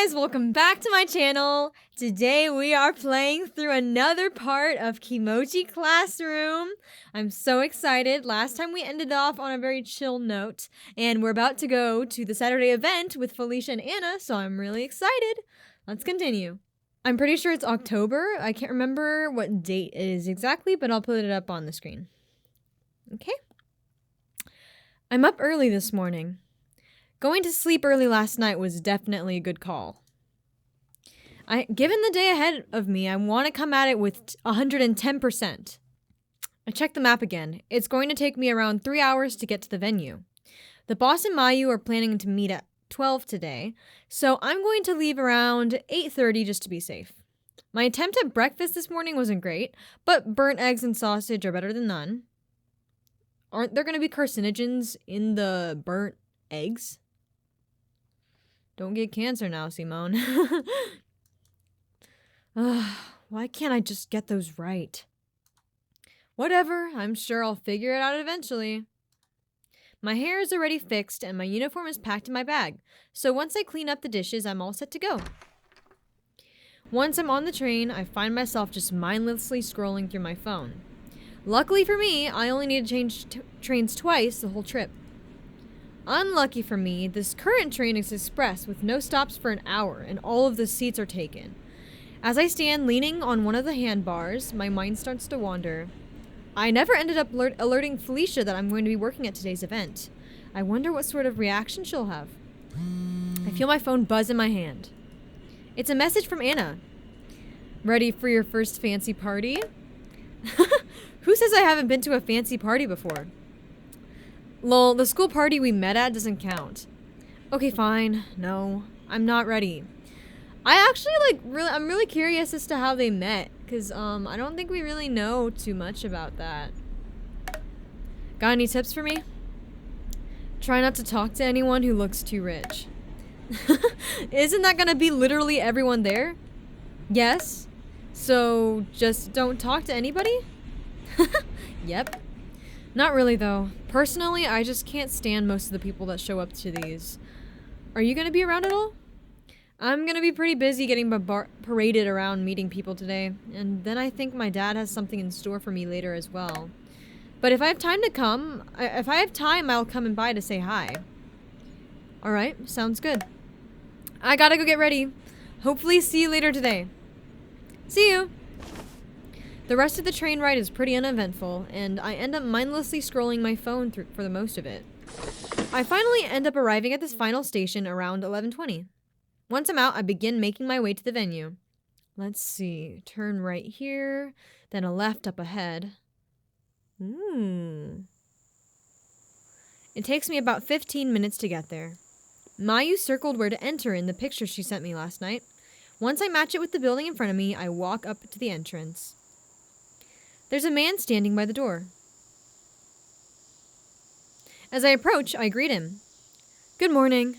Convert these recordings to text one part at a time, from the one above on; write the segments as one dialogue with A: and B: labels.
A: guys, welcome back to my channel. Today we are playing through another part of Kimochii Classroom. I'm so excited. Last time we ended off on a very chill note, and we're about to go to the Saturday event with Felicia and Anna, so I'm really excited. Let's continue. I'm pretty sure it's October. I can't remember what date it is exactly, but I'll put it up on the screen. Okay. I'm up early this morning. Going to sleep early last night was definitely a good call. Given the day ahead of me, I want to come at it with 110%. I checked the map again. It's going to take me around 3 hours to get to the venue. The boss and Mayu are planning to meet at 12 today, so I'm going to leave around 8:30 just to be safe. My attempt at breakfast this morning wasn't great, but burnt eggs and sausage are better than none. Aren't there going to be carcinogens in the burnt eggs? Don't get cancer now, Simone. Why can't I just get those right? Whatever, I'm sure I'll figure it out eventually. My hair is already fixed and my uniform is packed in my bag, so once I clean up the dishes, I'm all set to go. Once I'm on the train, I find myself just mindlessly scrolling through my phone. Luckily for me, I only need to change trains twice the whole trip. Unlucky for me, this current train is express with no stops for an hour and all of the seats are taken. As I stand leaning on one of the handbars, my mind starts to wander. I never ended up alerting Felicia that I'm going to be working at today's event. I wonder what sort of reaction she'll have. I feel my phone buzz in my hand. It's a message from Anna. Ready for your first fancy party? Who says I haven't been to a fancy party before? Lol, the school party we met at doesn't count. Okay, fine. No, I'm not ready. I'm really curious as to how they met, because, I don't think we really know too much about that. Got any tips for me? Try not to talk to anyone who looks too rich. Isn't that gonna be literally everyone there? Yes. So, just don't talk to anybody? Yep. Not really, though. Personally, I just can't stand most of the people that show up to these. Are you gonna be around at all? I'm gonna be pretty busy getting paraded around meeting people today, and then I think my dad has something in store for me later as well. But if I have time, I'll come and by to say hi. Alright, sounds good. I gotta go get ready. Hopefully see you later today. See you! The rest of the train ride is pretty uneventful, and I end up mindlessly scrolling my phone for the most of it. I finally end up arriving at this final station around 11:20. Once I'm out, I begin making my way to the venue. Let's see, turn right here, then a left up ahead. It takes me about 15 minutes to get there. Mayu circled where to enter in the picture she sent me last night. Once I match it with the building in front of me, I walk up to the entrance. There's a man standing by the door. As I approach, I greet him. Good morning.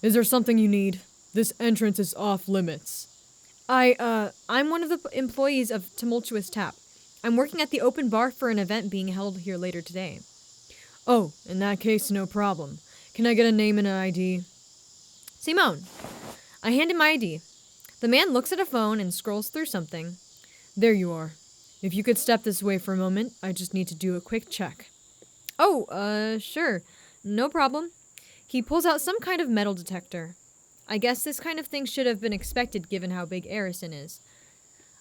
A: Is there something you need? This entrance is off limits. I'm one of the employees of Tumultuous Tap. I'm working at the open bar for an event being held here later today. Oh, in that case, no problem. Can I get a name and an ID? Simone. I hand him my ID. The man looks at a phone and scrolls through something. There you are. If you could step this way for a moment, I just need to do a quick check. Oh, sure. No problem. He pulls out some kind of metal detector. I guess this kind of thing should have been expected given how big Arison is.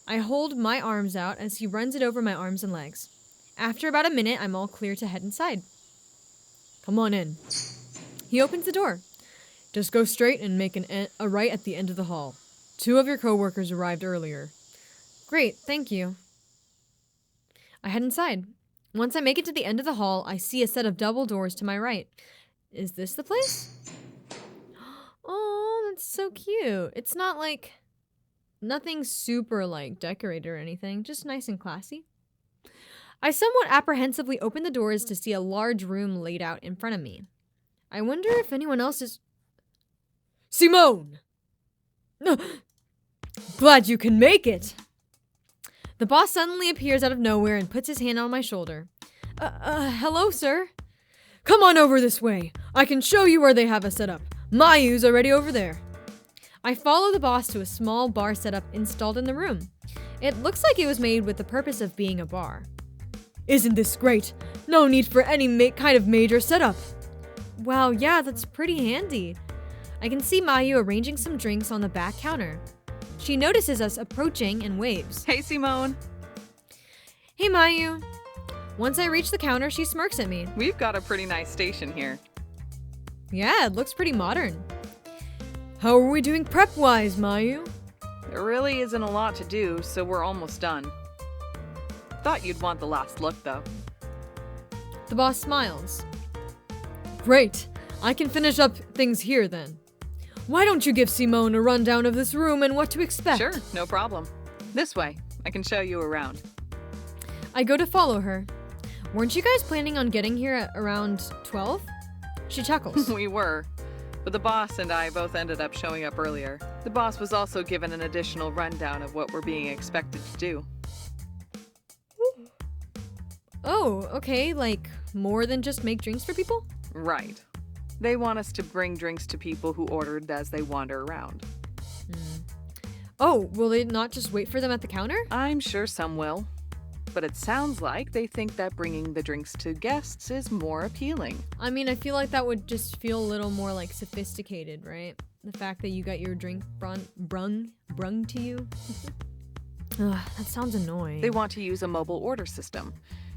A: I hold my arms out as he runs it over my arms and legs. After about a minute, I'm all clear to head inside. Come on in. He opens the door. Just go straight and make a right at the end of the hall. 2 of your coworkers arrived earlier. Great, thank you. I head inside. Once I make it to the end of the hall, I see a set of double doors to my right. Is this the place? Oh, that's so cute. It's not like nothing super like decorated or anything, just nice and classy. I somewhat apprehensively open the doors to see a large room laid out in front of me. I wonder if anyone else is... Simone! Glad you can make it! The boss suddenly appears out of nowhere and puts his hand on my shoulder. Hello, sir? Come on over this way. I can show you where they have us set up. Mayu's already over there. I follow the boss to a small bar setup installed in the room. It looks like it was made with the purpose of being a bar. Isn't this great? No need for any kind of major setup. Wow, yeah, that's pretty handy. I can see Mayu arranging some drinks on the back counter. She notices us approaching and waves.
B: Hey, Simone.
A: Hey, Mayu. Once I reach the counter, she smirks at me.
B: We've got a pretty nice station here.
A: Yeah, it looks pretty modern. How are we doing prep-wise, Mayu?
B: There really isn't a lot to do, so we're almost done. Thought you'd want the last look, though.
A: The boss smiles. Great. I can finish up things here, then. Why don't you give Simone a rundown of this room and what to expect?
B: Sure, no problem. This way. I can show you around.
A: I go to follow her. Weren't you guys planning on getting here at around 12? She chuckles.
B: We were. But the boss and I both ended up showing up earlier. The boss was also given an additional rundown of what we're being expected to do.
A: Oh, okay, like more than just make drinks for people?
B: Right. They want us to bring drinks to people who ordered as they wander around.
A: Oh, will they not just wait for them at the counter?
B: I'm sure some will. But it sounds like they think that bringing the drinks to guests is more appealing.
A: I mean, I feel like that would just feel a little more like sophisticated, right? The fact that you got your drink brung to you. Ugh, that sounds annoying.
B: They want to use a mobile order system,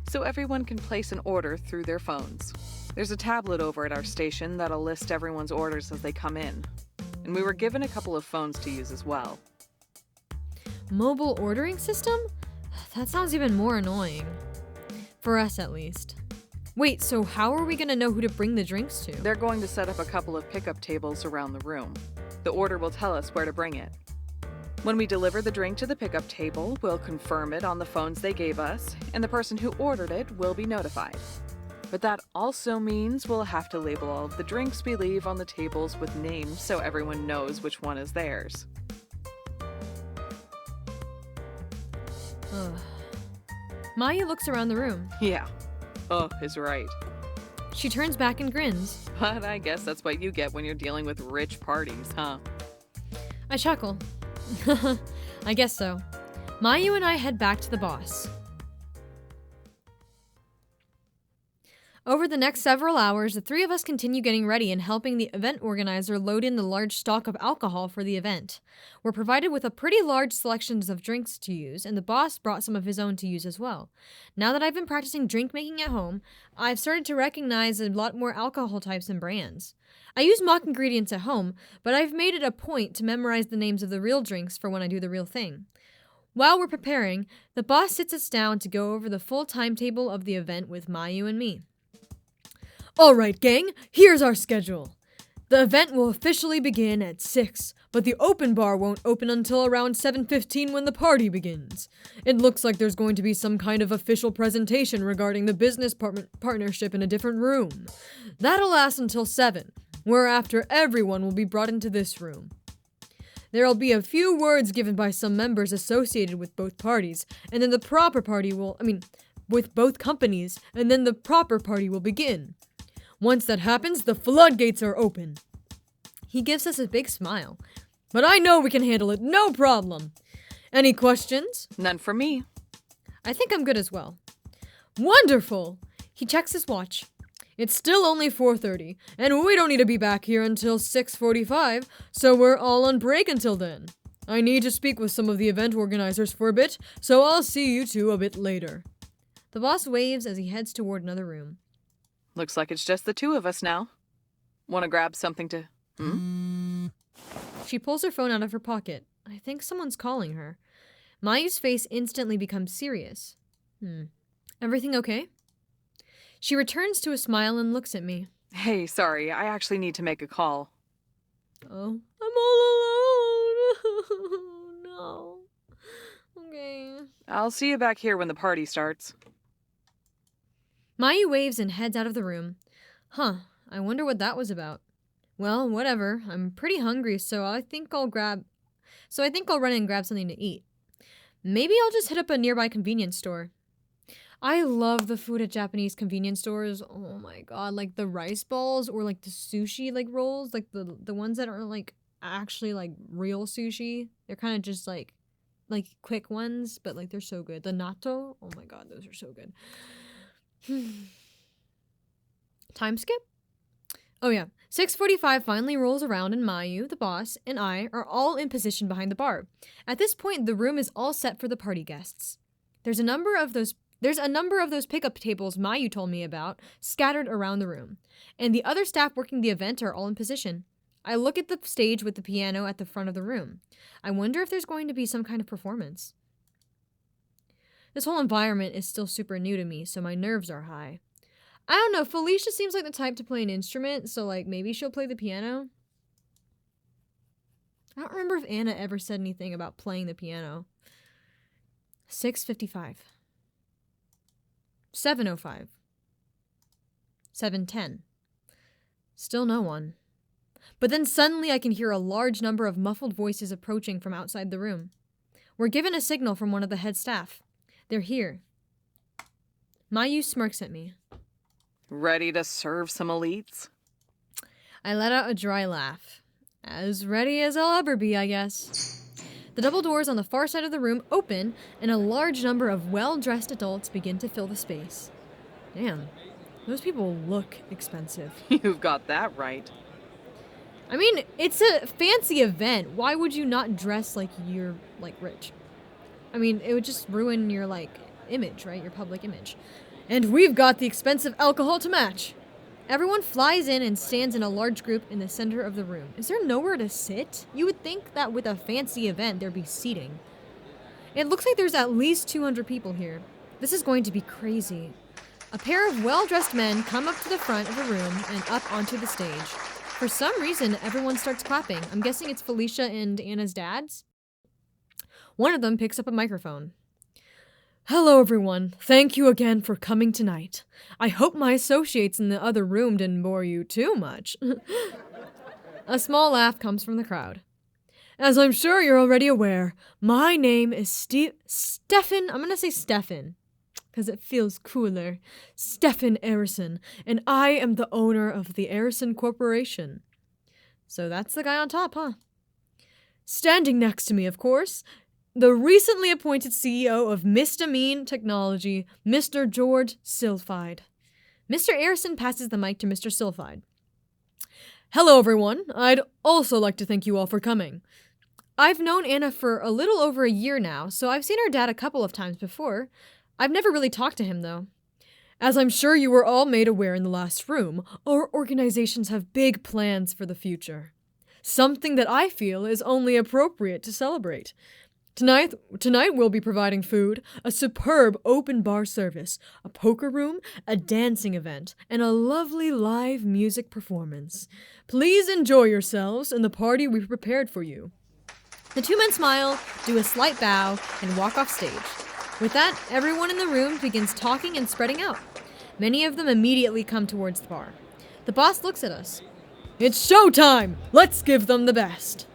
B: so everyone can place an order through their phones. There's a tablet over at our station that'll list everyone's orders as they come in. And we were given a couple of phones to use as well.
A: Mobile ordering system? That sounds even more annoying. For us, at least. Wait, so how are we gonna know who to bring the drinks to?
B: They're going to set up a couple of pickup tables around the room. The order will tell us where to bring it. When we deliver the drink to the pickup table, we'll confirm it on the phones they gave us, and the person who ordered it will be notified. But that also means we'll have to label all of the drinks we leave on the tables with names so everyone knows which one is theirs.
A: Ugh. Maya looks around the room.
B: Yeah. Is right.
A: She turns back and grins.
B: But I guess that's what you get when you're dealing with rich parties, huh?
A: I chuckle. I guess so. Mayu and I head back to the boss. Over the next several hours, the three of us continue getting ready and helping the event organizer load in the large stock of alcohol for the event. We're provided with a pretty large selections of drinks to use, and the boss brought some of his own to use as well. Now that I've been practicing drink making at home, I've started to recognize a lot more alcohol types and brands. I use mock ingredients at home, but I've made it a point to memorize the names of the real drinks for when I do the real thing. While we're preparing, the boss sits us down to go over the full timetable of the event with Mayu and me. Alright, gang, here's our schedule. The event will officially begin at 6, but the open bar won't open until around 7:15 when the party begins. It looks like there's going to be some kind of official presentation regarding the business partnership in a different room. That'll last until 7, whereafter everyone will be brought into this room. There'll be a few words given by some members associated with both parties, and then the proper party with both companies, and then the proper party will begin. Once that happens, the floodgates are open. He gives us a big smile. But I know we can handle it, no problem. Any questions?
B: None for me.
A: I think I'm good as well. Wonderful! He checks his watch. It's still only 4:30, and we don't need to be back here until 6:45, so we're all on break until then. I need to speak with some of the event organizers for a bit, so I'll see you two a bit later. The boss waves as he heads toward another room.
B: Looks like it's just the two of us now. Want to grab something to...
A: She pulls her phone out of her pocket. I think someone's calling her. Mayu's face instantly becomes serious. Everything okay? She returns to a smile and looks at me.
B: Hey, sorry, I actually need to make a call.
A: Oh, I'm all alone. No. Okay.
B: I'll see you back here when the party starts.
A: Mayu waves and heads out of the room. Huh, I wonder what that was about. Well, whatever. I'm pretty hungry, so I think I'll run and grab something to eat. Maybe I'll just hit up a nearby convenience store. I love the food at Japanese convenience stores. Oh my god, like the rice balls or like the sushi like rolls, like the ones that are like actually like real sushi. They're kind of just like quick ones, but like they're so good. The natto, oh my god, those are so good. Time skip? Oh yeah. 6:45 finally rolls around and Mayu, the boss, and I are all in position behind the bar. At this point, the room is all set for the party guests. There's a number of those pickup tables Mayu told me about scattered around the room, and the other staff working the event are all in position. I look at the stage with the piano at the front of the room. I wonder if there's going to be some kind of performance. This whole environment is still super new to me, so my nerves are high. I don't know, Felicia seems like the type to play an instrument, so like maybe she'll play the piano. I don't remember if Anna ever said anything about playing the piano. 6:55. 7:05. 7:10. Still no one. But then suddenly I can hear a large number of muffled voices approaching from outside the room. We're given a signal from one of the head staff. They're here. Mayu smirks at me.
B: Ready to serve some elites?
A: I let out a dry laugh. As ready as I'll ever be, I guess. The double doors on the far side of the room open, and a large number of well-dressed adults begin to fill the space. Damn, those people look expensive.
B: You've got that right.
A: I mean, it's a fancy event. Why would you not dress like you're, like, rich? I mean, it would just ruin your, like, image, right? Your public image. And we've got the expensive alcohol to match. Everyone flies in and stands in a large group in the center of the room. Is there nowhere to sit? You would think that with a fancy event, there'd be seating. It looks like there's at least 200 people here. This is going to be crazy. A pair of well-dressed men come up to the front of the room and up onto the stage. For some reason, everyone starts clapping. I'm guessing it's Felicia and Anna's dads. One of them picks up a microphone. Hello, everyone. Thank you again for coming tonight. I hope my associates in the other room didn't bore you too much. A small laugh comes from the crowd. As I'm sure you're already aware, my name is Stefan. I'm going to say Stefan, because it feels cooler. Stefan Arison, and I am the owner of the Arison Corporation. So that's the guy on top, huh? Standing next to me, of course, the recently appointed CEO of Mistamine Technology, Mr. George Silphide. Mr. Arison passes the mic to Mr. Silphide. Hello, everyone. I'd also like to thank you all for coming. I've known Anna for a little over a year now, so I've seen her dad a couple of times before. I've never really talked to him, though. As I'm sure you were all made aware in the last room, our organizations have big plans for the future. Something that I feel is only appropriate to celebrate. Tonight we'll be providing food, a superb open bar service, a poker room, a dancing event, and a lovely live music performance. Please enjoy yourselves and the party we've prepared for you. The two men smile, do a slight bow, and walk off stage. With that, everyone in the room begins talking and spreading out. Many of them immediately come towards the bar. The boss looks at us. It's showtime! Let's give them the best!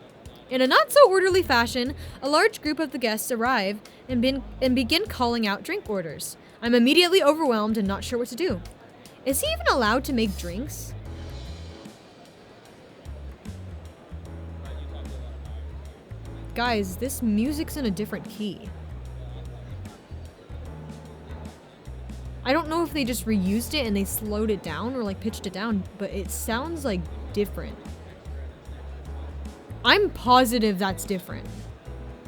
A: In a not-so-orderly fashion, a large group of the guests arrive and begin calling out drink orders. I'm immediately overwhelmed and not sure what to do. Is he even allowed to make drinks? Guys, this music's in a different key. I don't know if they just reused it and they slowed it down or like pitched it down, but it sounds like different. I'm positive that's different.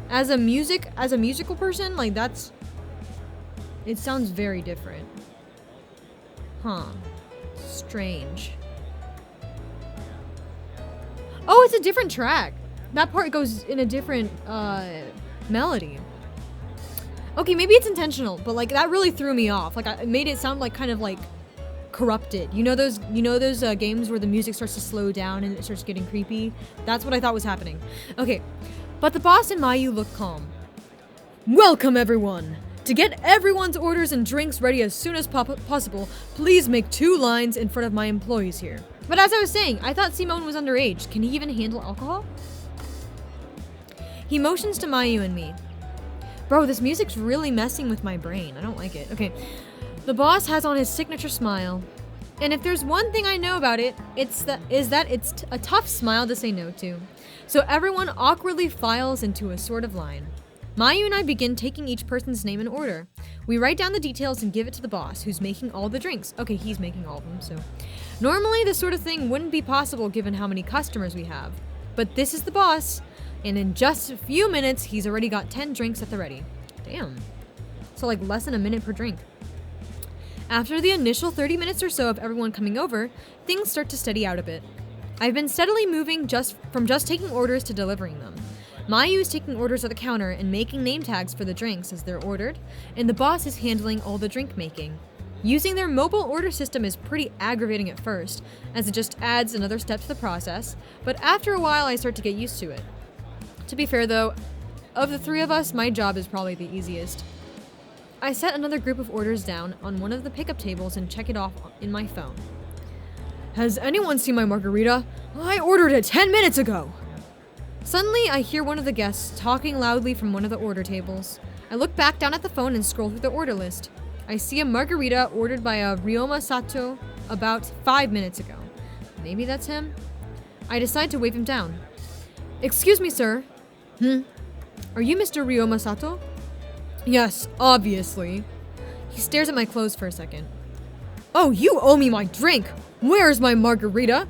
A: As a musical person, like it sounds very different. Huh. Strange. Oh, it's a different track. That part goes in a different melody. Okay, maybe it's intentional, but like that really threw me off. Like it made it sound like kind of like corrupted. You know those games where the music starts to slow down and it starts getting creepy? That's what I thought was happening. Okay, but the boss and Mayu look calm. Welcome, everyone! To get everyone's orders and drinks ready as soon as possible, please make 2 lines in front of my employees here. But as I was saying, I thought Simone was underage. Can he even handle alcohol? He motions to Mayu and me. Bro, this music's really messing with my brain. I don't like it. Okay. The boss has on his signature smile. And if there's one thing I know about it, is that it's a tough smile to say no to. so everyone awkwardly files into a sort of line. Mayu and I begin taking each person's name in order. We write down the details and give it to the boss, who's making all the drinks. Okay, he's making all of them, so. Normally, this sort of thing wouldn't be possible given how many customers we have. But this is the boss, and in just a few minutes, he's already got 10 drinks at the ready. Damn. So like less than a minute per drink. After the initial 30 minutes or so of everyone coming over, things start to steady out a bit. I've been steadily moving from just taking orders to delivering them. Mayu is taking orders at the counter and making name tags for the drinks as they're ordered, and the boss is handling all the drink making. Using their mobile order system is pretty aggravating at first, as it just adds another step to the process, but after a while I start to get used to it. To be fair though, of the three of us, my job is probably the easiest. I set another group of orders down on one of the pickup tables and check it off in my phone. Has anyone seen my margarita? I ordered it 10 minutes ago! Suddenly, I hear one of the guests talking loudly from one of the order tables. I look back down at the phone and scroll through the order list. I see a margarita ordered by a Ryoma Sato about 5 minutes ago. Maybe that's him? I decide to wave him down. Excuse me, sir. Are you Mr. Ryoma Sato? Yes, obviously. He stares at my clothes for a second. Oh, you owe me my drink! Where's my margarita?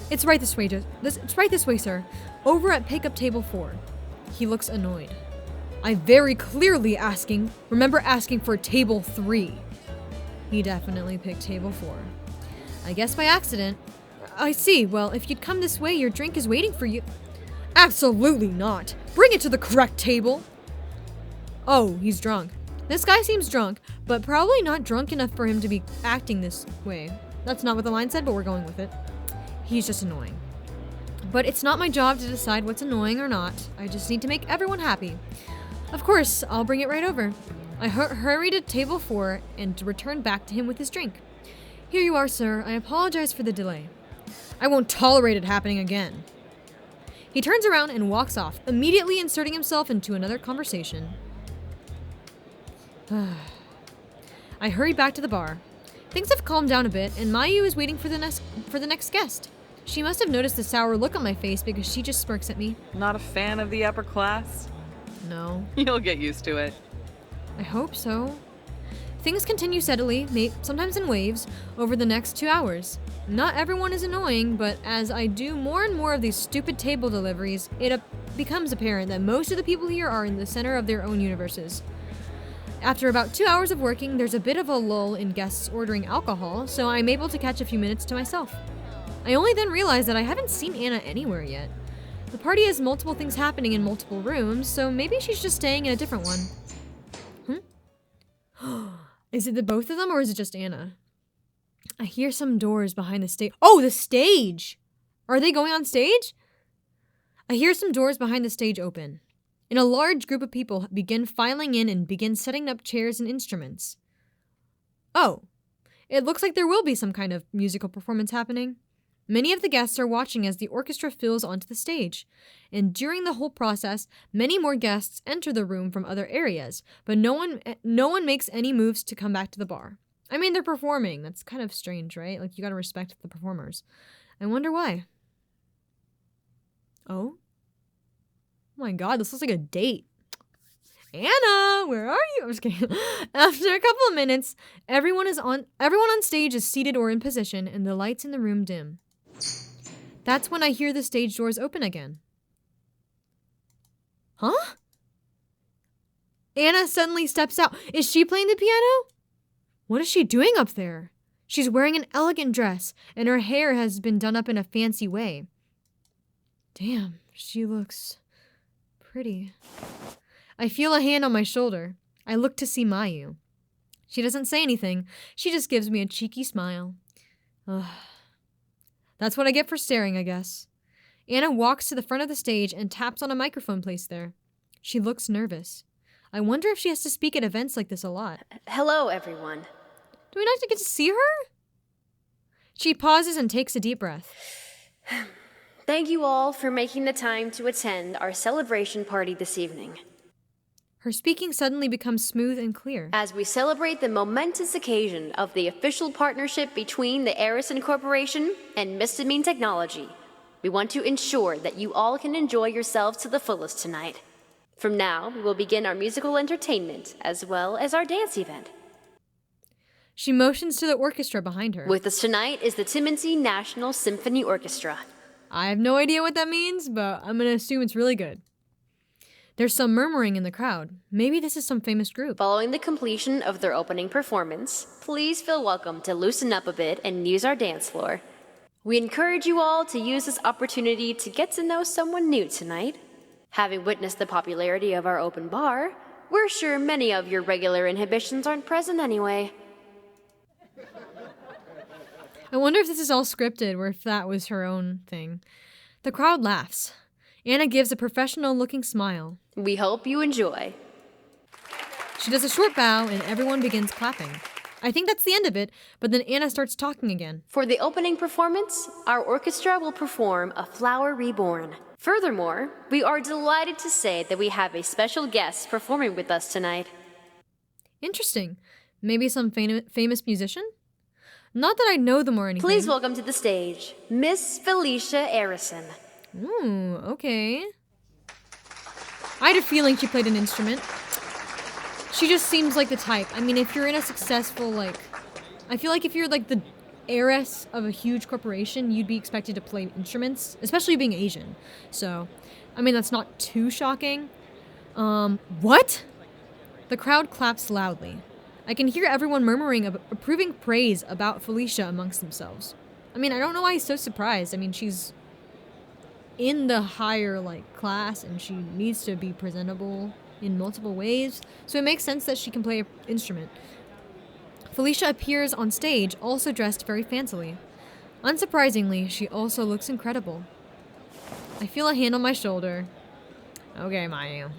A: It's right this way, it's right this way, sir. Over at pickup table 4. He looks annoyed. I very clearly remember asking for table 3. He definitely picked table 4. I guess by accident. I see. Well, if you'd come this way, your drink is waiting for you. Absolutely not. Bring it to the correct table. Oh, he's drunk. This guy seems drunk, but probably not drunk enough for him to be acting this way. That's not what the line said, but we're going with it. He's just annoying. But it's not my job to decide what's annoying or not. I just need to make everyone happy. Of course, I'll bring it right over. I hurry to table 4 and return back to him with his drink. Here you are, sir. I apologize for the delay. I won't tolerate it happening again. He turns around and walks off, immediately inserting himself into another conversation. I hurry back to the bar. Things have calmed down a bit, and Mayu is waiting for the next guest. She must have noticed the sour look on my face because she just smirks at me.
B: Not a fan of the upper class?
A: No.
B: You'll get used to it.
A: I hope so. Things continue steadily, sometimes in waves, over the next 2 hours. Not everyone is annoying, but as I do more and more of these stupid table deliveries, it becomes apparent that most of the people here are in the center of their own universes. After about 2 hours of working, there's a bit of a lull in guests ordering alcohol, so I'm able to catch a few minutes to myself. I only then realize that I haven't seen Anna anywhere yet. The party has multiple things happening in multiple rooms, so maybe she's just staying in a different one. Is it the both of them, or is it just Anna? I hear some doors behind the stage. Oh, the stage! Are they going on stage? I hear some doors behind the stage open, and a large group of people begin filing in and begin setting up chairs and instruments. Oh, it looks like there will be some kind of musical performance happening. Many of the guests are watching as the orchestra fills onto the stage, and during the whole process, many more guests enter the room from other areas, but no one makes any moves to come back to the bar. I mean, they're performing. That's kind of strange, right? Like, you gotta respect the performers. I wonder why. Oh? Oh my god, this looks like a date. Anna, where are you? I'm just kidding. After a couple of minutes, everyone on stage is seated or in position, and the lights in the room dim. That's when I hear the stage doors open again. Huh? Anna suddenly steps out. Is she playing the piano? What is she doing up there? She's wearing an elegant dress, and her hair has been done up in a fancy way. Damn, she looks pretty. I feel a hand on my shoulder. I look to see Mayu. She doesn't say anything. She just gives me a cheeky smile. Ugh. That's what I get for staring, I guess. Anna walks to the front of the stage and taps on a microphone placed there. She looks nervous. I wonder if she has to speak at events like this a lot.
C: Hello, everyone.
A: Do we not get to see her? She pauses and takes a deep breath.
C: Thank you all for making the time to attend our celebration party this evening.
A: Her speaking suddenly becomes smooth and clear.
C: As we celebrate the momentous occasion of the official partnership between the Arison Corporation and Misdemean Technology, We want to ensure that you all can enjoy yourselves to the fullest tonight. From now, we will begin our musical entertainment as well as our dance event.
A: She motions to the orchestra behind her.
C: With us tonight is the Kimochii National Symphony Orchestra.
A: I have no idea what that means, but I'm gonna assume it's really good. There's some murmuring in the crowd. Maybe this is some famous group.
C: Following the completion of their opening performance, please feel welcome to loosen up a bit and use our dance floor. We encourage you all to use this opportunity to get to know someone new tonight. Having witnessed the popularity of our open bar, we're sure many of your regular inhibitions aren't present anyway.
A: I wonder if this is all scripted or if that was her own thing. The crowd laughs. Anna gives a professional-looking smile.
C: We hope you enjoy.
A: She does a short bow and everyone begins clapping. I think that's the end of it, but then Anna starts talking again.
C: For the opening performance, our orchestra will perform A Flower Reborn. Furthermore, we are delighted to say that we have a special guest performing with us tonight.
A: Interesting. Maybe some famous musician? Not that I know them or anything.
C: Please welcome to the stage, Miss Felicia Arison.
A: Ooh, okay. I had a feeling she played an instrument. She just seems like the type. I mean, if you're in a successful, I feel like if you're, the heiress of a huge corporation, you'd be expected to play instruments, especially being Asian. So, I mean, that's not too shocking. What? The crowd claps loudly. I can hear everyone murmuring approving praise about Felicia amongst themselves. I mean, I don't know why he's so surprised. I mean, she's in the higher, class, and she needs to be presentable in multiple ways, so it makes sense that she can play an instrument. Felicia appears on stage, also dressed very fancily. Unsurprisingly, she also looks incredible. I feel a hand on my shoulder. Okay, Mayu.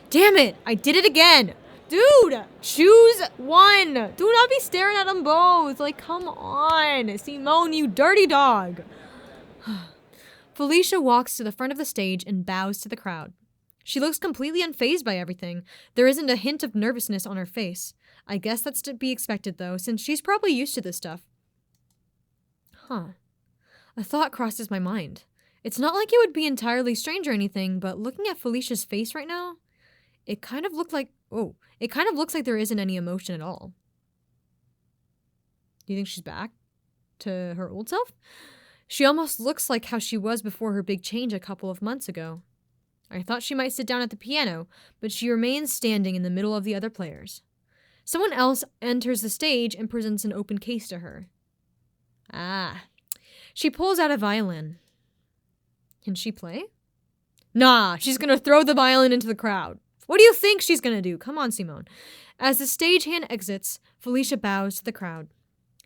A: Damn it! I did it again! Dude! Choose one! Do not be staring at them both! Come on! Simone, you dirty dog! Felicia walks to the front of the stage and bows to the crowd. She looks completely unfazed by everything. There isn't a hint of nervousness on her face. I guess that's to be expected, though, since she's probably used to this stuff. Huh. A thought crosses my mind. It's not like it would be entirely strange or anything, but looking at Felicia's face right now, it kind of looks like there isn't any emotion at all. Do you think she's back to her old self? She almost looks like how she was before her big change a couple of months ago. I thought she might sit down at the piano, but she remains standing in the middle of the other players. Someone else enters the stage and presents an open case to her. Ah. She pulls out a violin. Can she play? Nah, she's gonna throw the violin into the crowd. What do you think she's gonna do? Come on, Simone. As the stagehand exits, Felicia bows to the crowd.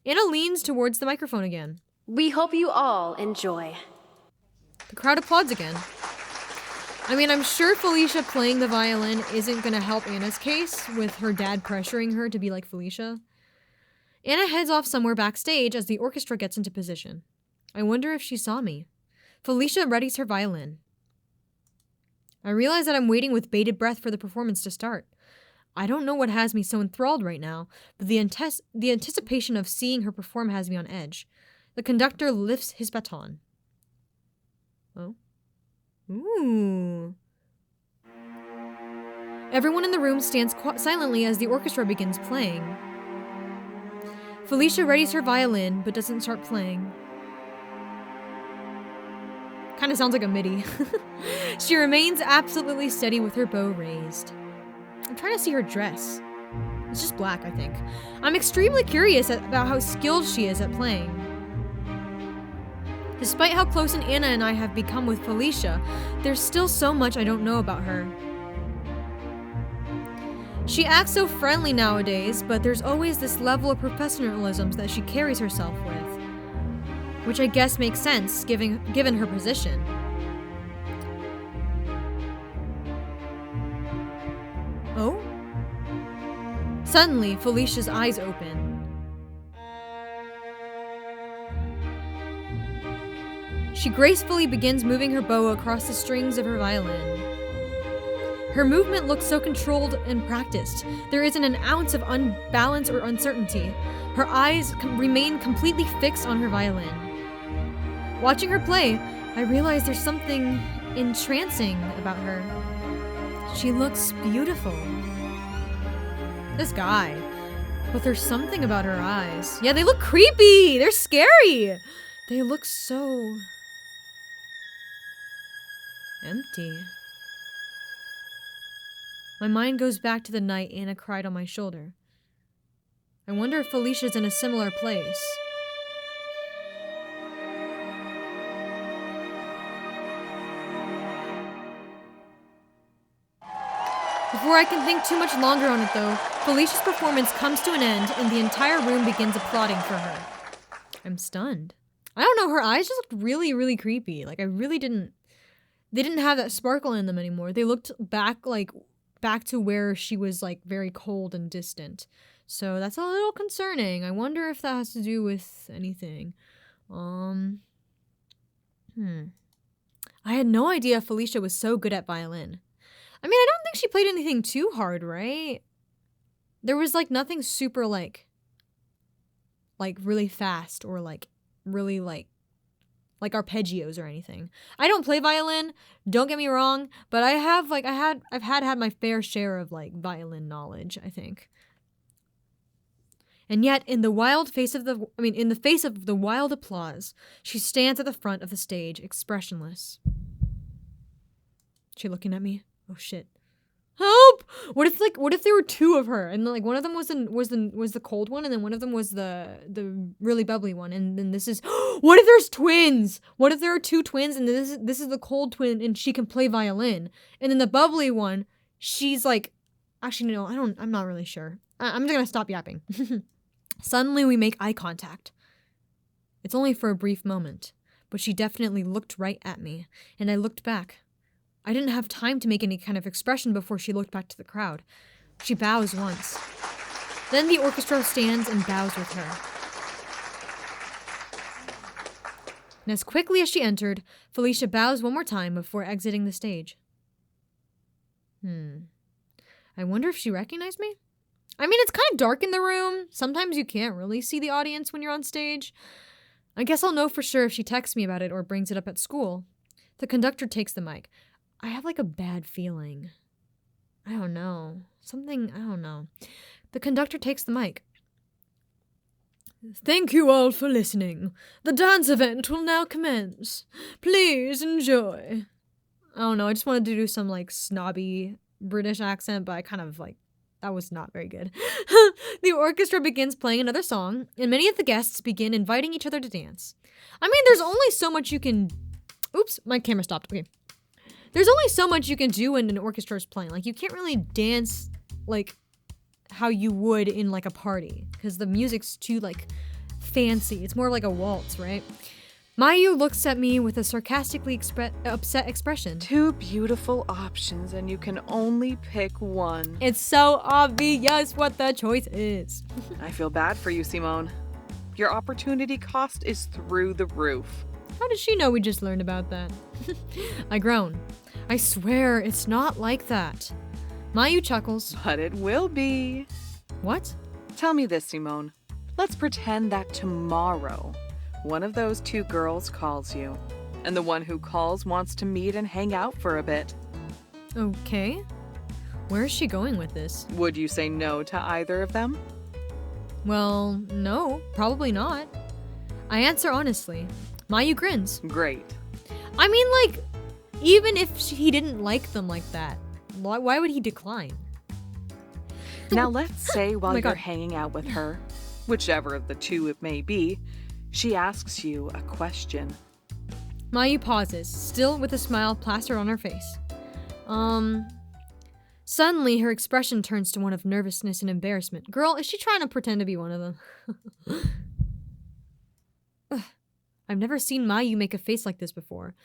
A: Anna leans towards the microphone again.
C: We hope you all enjoy.
A: The crowd applauds again. I mean, I'm sure Felicia playing the violin isn't going to help Anna's case, with her dad pressuring her to be like Felicia. Anna heads off somewhere backstage as the orchestra gets into position. I wonder if she saw me. Felicia readies her violin. I realize that I'm waiting with bated breath for the performance to start. I don't know what has me so enthralled right now, but the anticipation of seeing her perform has me on edge. The conductor lifts his baton. Oh? Ooh. Everyone in the room stands silently as the orchestra begins playing. Felicia readies her violin, but doesn't start playing. Kind of sounds like a MIDI. She remains absolutely steady with her bow raised. I'm trying to see her dress. It's just black, I think. I'm extremely curious about how skilled she is at playing. Despite how close Anna and I have become with Felicia, there's still so much I don't know about her. She acts so friendly nowadays, but there's always this level of professionalism that she carries herself with. Which I guess makes sense, given her position. Oh? Suddenly, Felicia's eyes open. She gracefully begins moving her bow across the strings of her violin. Her movement looks so controlled and practiced. There isn't an ounce of unbalance or uncertainty. Her eyes remain completely fixed on her violin. Watching her play, I realize there's something entrancing about her. She looks beautiful. This guy. But there's something about her eyes. Yeah, they look creepy! They're scary! They look so... empty. My mind goes back to the night Anna cried on my shoulder. I wonder if Felicia's in a similar place. Before I can think too much longer on it, though, Felicia's performance comes to an end and the entire room begins applauding for her. I'm stunned. I don't know, her eyes just looked really, really creepy. Like, I really didn't... They didn't have that sparkle in them anymore. They looked back to where she was, like, very cold and distant. So that's a little concerning. I wonder if that has to do with anything. I had no idea Felicia was so good at violin. I mean, I don't think she played anything too hard, right? There was, like, nothing super, like really fast or, like, really, like arpeggios or anything. I don't play violin, don't get me wrong, but I've had my fair share of, like, violin knowledge, I think. And yet, in the face of the wild applause, she stands at the front of the stage, expressionless. She looking at me? Oh shit. Help! What if there were two of her and like one of them was the cold one and then one of them was the really bubbly one and then this is what if there's twins? What if there are two twins and this is the cold twin and she can play violin and then the bubbly one she's like actually no, I'm not really sure. I'm just gonna stop yapping. Suddenly we make eye contact. It's only for a brief moment, but she definitely looked right at me and I looked back. I didn't have time to make any kind of expression before she looked back to the crowd. She bows once. Then the orchestra stands and bows with her. And as quickly as she entered, Felicia bows one more time before exiting the stage. I wonder if she recognized me? I mean, it's kind of dark in the room. Sometimes you can't really see the audience when you're on stage. I guess I'll know for sure if she texts me about it or brings it up at school. The conductor takes the mic. I have like a bad feeling. I don't know. I don't know. The conductor takes the mic. Thank you all for listening. The dance event will now commence. Please enjoy. I don't know. I just wanted to do some like snobby British accent, but I kind of like, that was not very good. The orchestra begins playing another song, and many of the guests begin inviting each other to dance. I mean, there's only so much you can... Oops, my camera stopped. Okay. There's only so much you can do when an orchestra is playing. Like, you can't really dance, like, how you would in, like, a party. Because the music's too, like, fancy. It's more like a waltz, right? Mayu looks at me with a sarcastically upset expression.
B: Two beautiful options, and you can only pick one.
A: It's so obvious what the choice is.
B: I feel bad for you, Simone. Your opportunity cost is through the roof.
A: How did she know we just learned about that? I groan. I swear, it's not like that. Mayu chuckles.
B: But it will be.
A: What?
B: Tell me this, Simone. Let's pretend that tomorrow, one of those two girls calls you, and the one who calls wants to meet and hang out for a bit.
A: Okay. Where is she going with this?
B: Would you say no to either of them?
A: Well, no, probably not. I answer honestly. Mayu grins.
B: Great.
A: I mean, like, even if he didn't like them like that, why would he decline?
B: Now let's say while
A: my
B: you're
A: God.
B: hanging out with her, whichever of the two it may be, she asks you a question.
A: Mayu pauses, still with a smile plastered on her face. Suddenly, her expression turns to one of nervousness and embarrassment. Girl, is she trying to pretend to be one of them? I've never seen Mayu make a face like this before.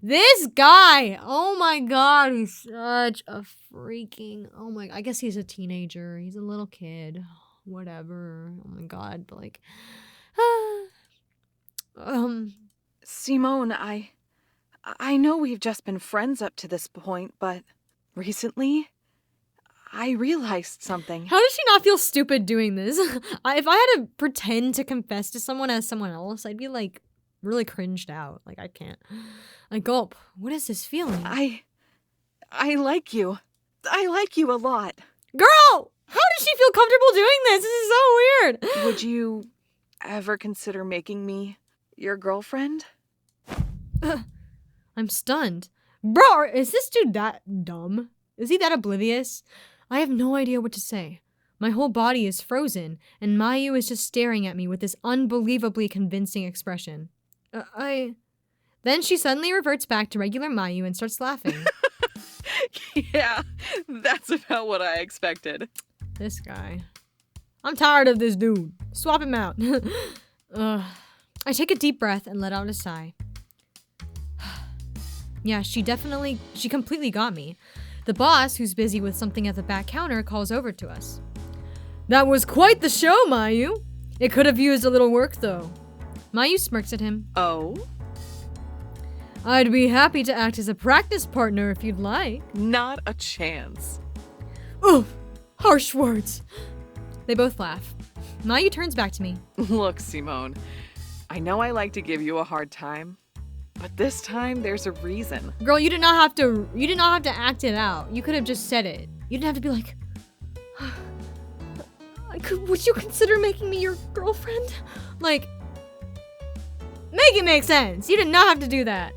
A: This guy! Oh my god, he's such a freaking... Oh my... I guess he's a teenager. He's a little kid. Whatever. Oh my god, but like...
B: Simone, I know we've just been friends up to this point, but recently, I realized something.
A: How does she not feel stupid doing this? If I had to pretend to confess to someone as someone else, I'd be like... really cringed out. Like, I can't. I gulp. What is this feeling?
B: I like you. I like you a lot.
A: Girl! How does she feel comfortable doing this? This is so weird.
B: Would you ever consider making me your girlfriend?
A: I'm stunned. Bro, is this dude that dumb? Is he that oblivious? I have no idea what to say. My whole body is frozen, and Mayu is just staring at me with this unbelievably convincing expression. Then she suddenly reverts back to regular Mayu and starts laughing.
B: Yeah, that's about what I expected.
A: This guy. I'm tired of this dude. Swap him out. I take a deep breath and let out a sigh. Yeah, she completely got me. The boss, who's busy with something at the back counter, calls over to us. That was quite the show, Mayu. It could have used a little work, though. Mayu smirks at him.
B: Oh?
A: I'd be happy to act as a practice partner if you'd like.
B: Not a chance.
A: Oof! Harsh words. They both laugh. Mayu turns back to me.
B: Look, Simone, I know I like to give you a hard time, but this time there's a reason.
A: Girl, you did not have to act it out. You could have just said it. You didn't have to be like, would you consider making me your girlfriend? Like, make it make sense. You did not have to do that.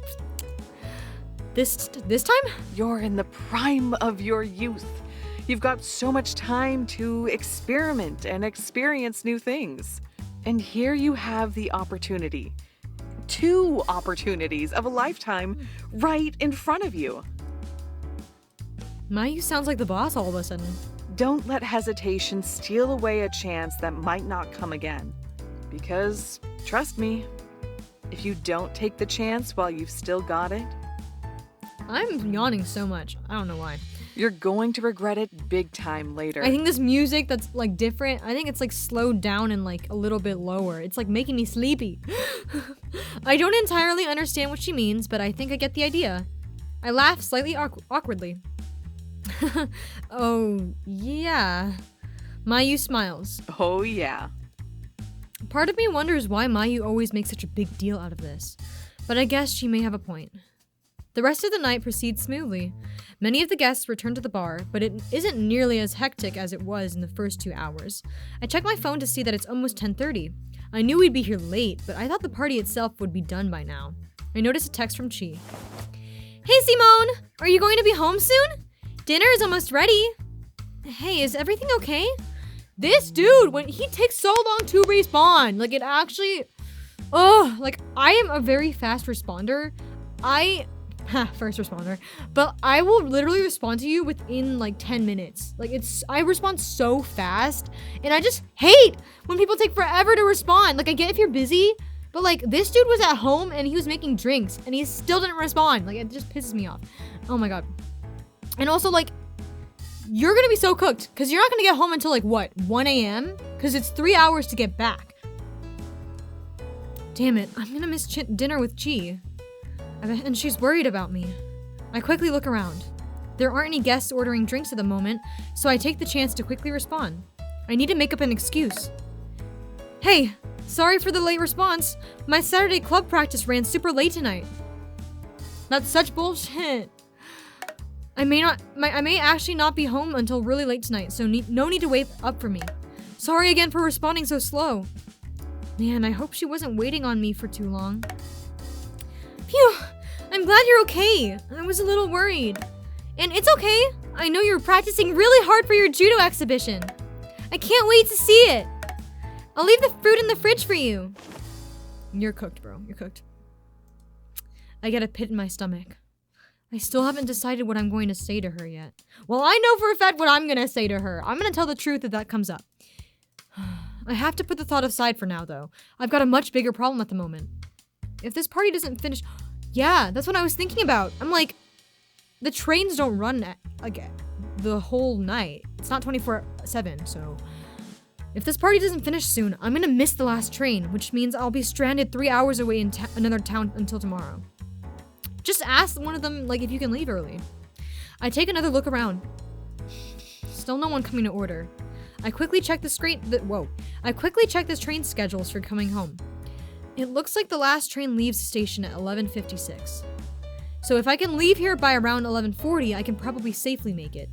A: This time?
B: You're in the prime of your youth. You've got so much time to experiment and experience new things. And here you have the opportunity. 2 opportunities of a lifetime right in front of you.
A: Mayu sounds like the boss all of a sudden.
B: Don't let hesitation steal away a chance that might not come again. Because, trust me, if you don't take the chance while you've still got it,
A: I'm yawning so much. I don't know why.
B: You're going to regret it big time later.
A: I think this music that's like different, I think it's like slowed down and like a little bit lower. It's like making me sleepy. I don't entirely understand what she means, but I think I get the idea. I laugh slightly awkwardly. Oh, yeah. Mayu smiles.
B: Oh, yeah.
A: Part of me wonders why Mayu always makes such a big deal out of this, but I guess she may have a point. The rest of the night proceeds smoothly. Many of the guests return to the bar, but it isn't nearly as hectic as it was in the first 2 hours. I check my phone to see that it's almost 10:30. I knew we'd be here late, but I thought the party itself would be done by now. I notice a text from Chi. Hey Simone! Are you going to be home soon? Dinner is almost ready. Hey, is everything okay? This dude, when he takes so long to respawn, like it actually... like I am a very fast responder. First responder. But I will literally respond to you within like 10 minutes. Like I respond so fast. And I just hate when people take forever to respond. Like I get if you're busy, but like this dude was at home and he was making drinks and he still didn't respond. Like it just pisses me off. Oh my god. And also like, you're gonna be so cooked because you're not gonna get home until like what, 1 a.m? Because it's 3 hours to get back. Damn it, I'm gonna miss dinner with Chi. And she's worried about me. I quickly look around. There aren't any guests ordering drinks at the moment, so I take the chance to quickly respond. I need to make up an excuse. Hey, sorry for the late response. My Saturday club practice ran super late tonight. That's such bullshit. I may actually not be home until really late tonight, so no need to wait up for me. Sorry again for responding so slow. Man, I hope she wasn't waiting on me for too long. Phew, I'm glad you're okay. I was a little worried. And it's okay. I know you're practicing really hard for your judo exhibition. I can't wait to see it. I'll leave the fruit in the fridge for you. You're cooked, bro. You're cooked. I get a pit in my stomach. I still haven't decided what I'm going to say to her yet. Well, I know for a fact what I'm going to say to her. I'm going to tell the truth if that comes up. I have to put the thought aside for now, though. I've got a much bigger problem at the moment. If this party doesn't finish... Yeah, that's what I was thinking about. I'm like, the trains don't run the whole night. It's not 24/7, so... If this party doesn't finish soon, I'm gonna miss the last train, which means I'll be stranded 3 hours away in another town until tomorrow. Just ask one of them, like, if you can leave early. I take another look around. Still no one coming to order. I quickly check the train schedules for coming home. It looks like the last train leaves the station at 11:56. So if I can leave here by around 11:40, I can probably safely make it.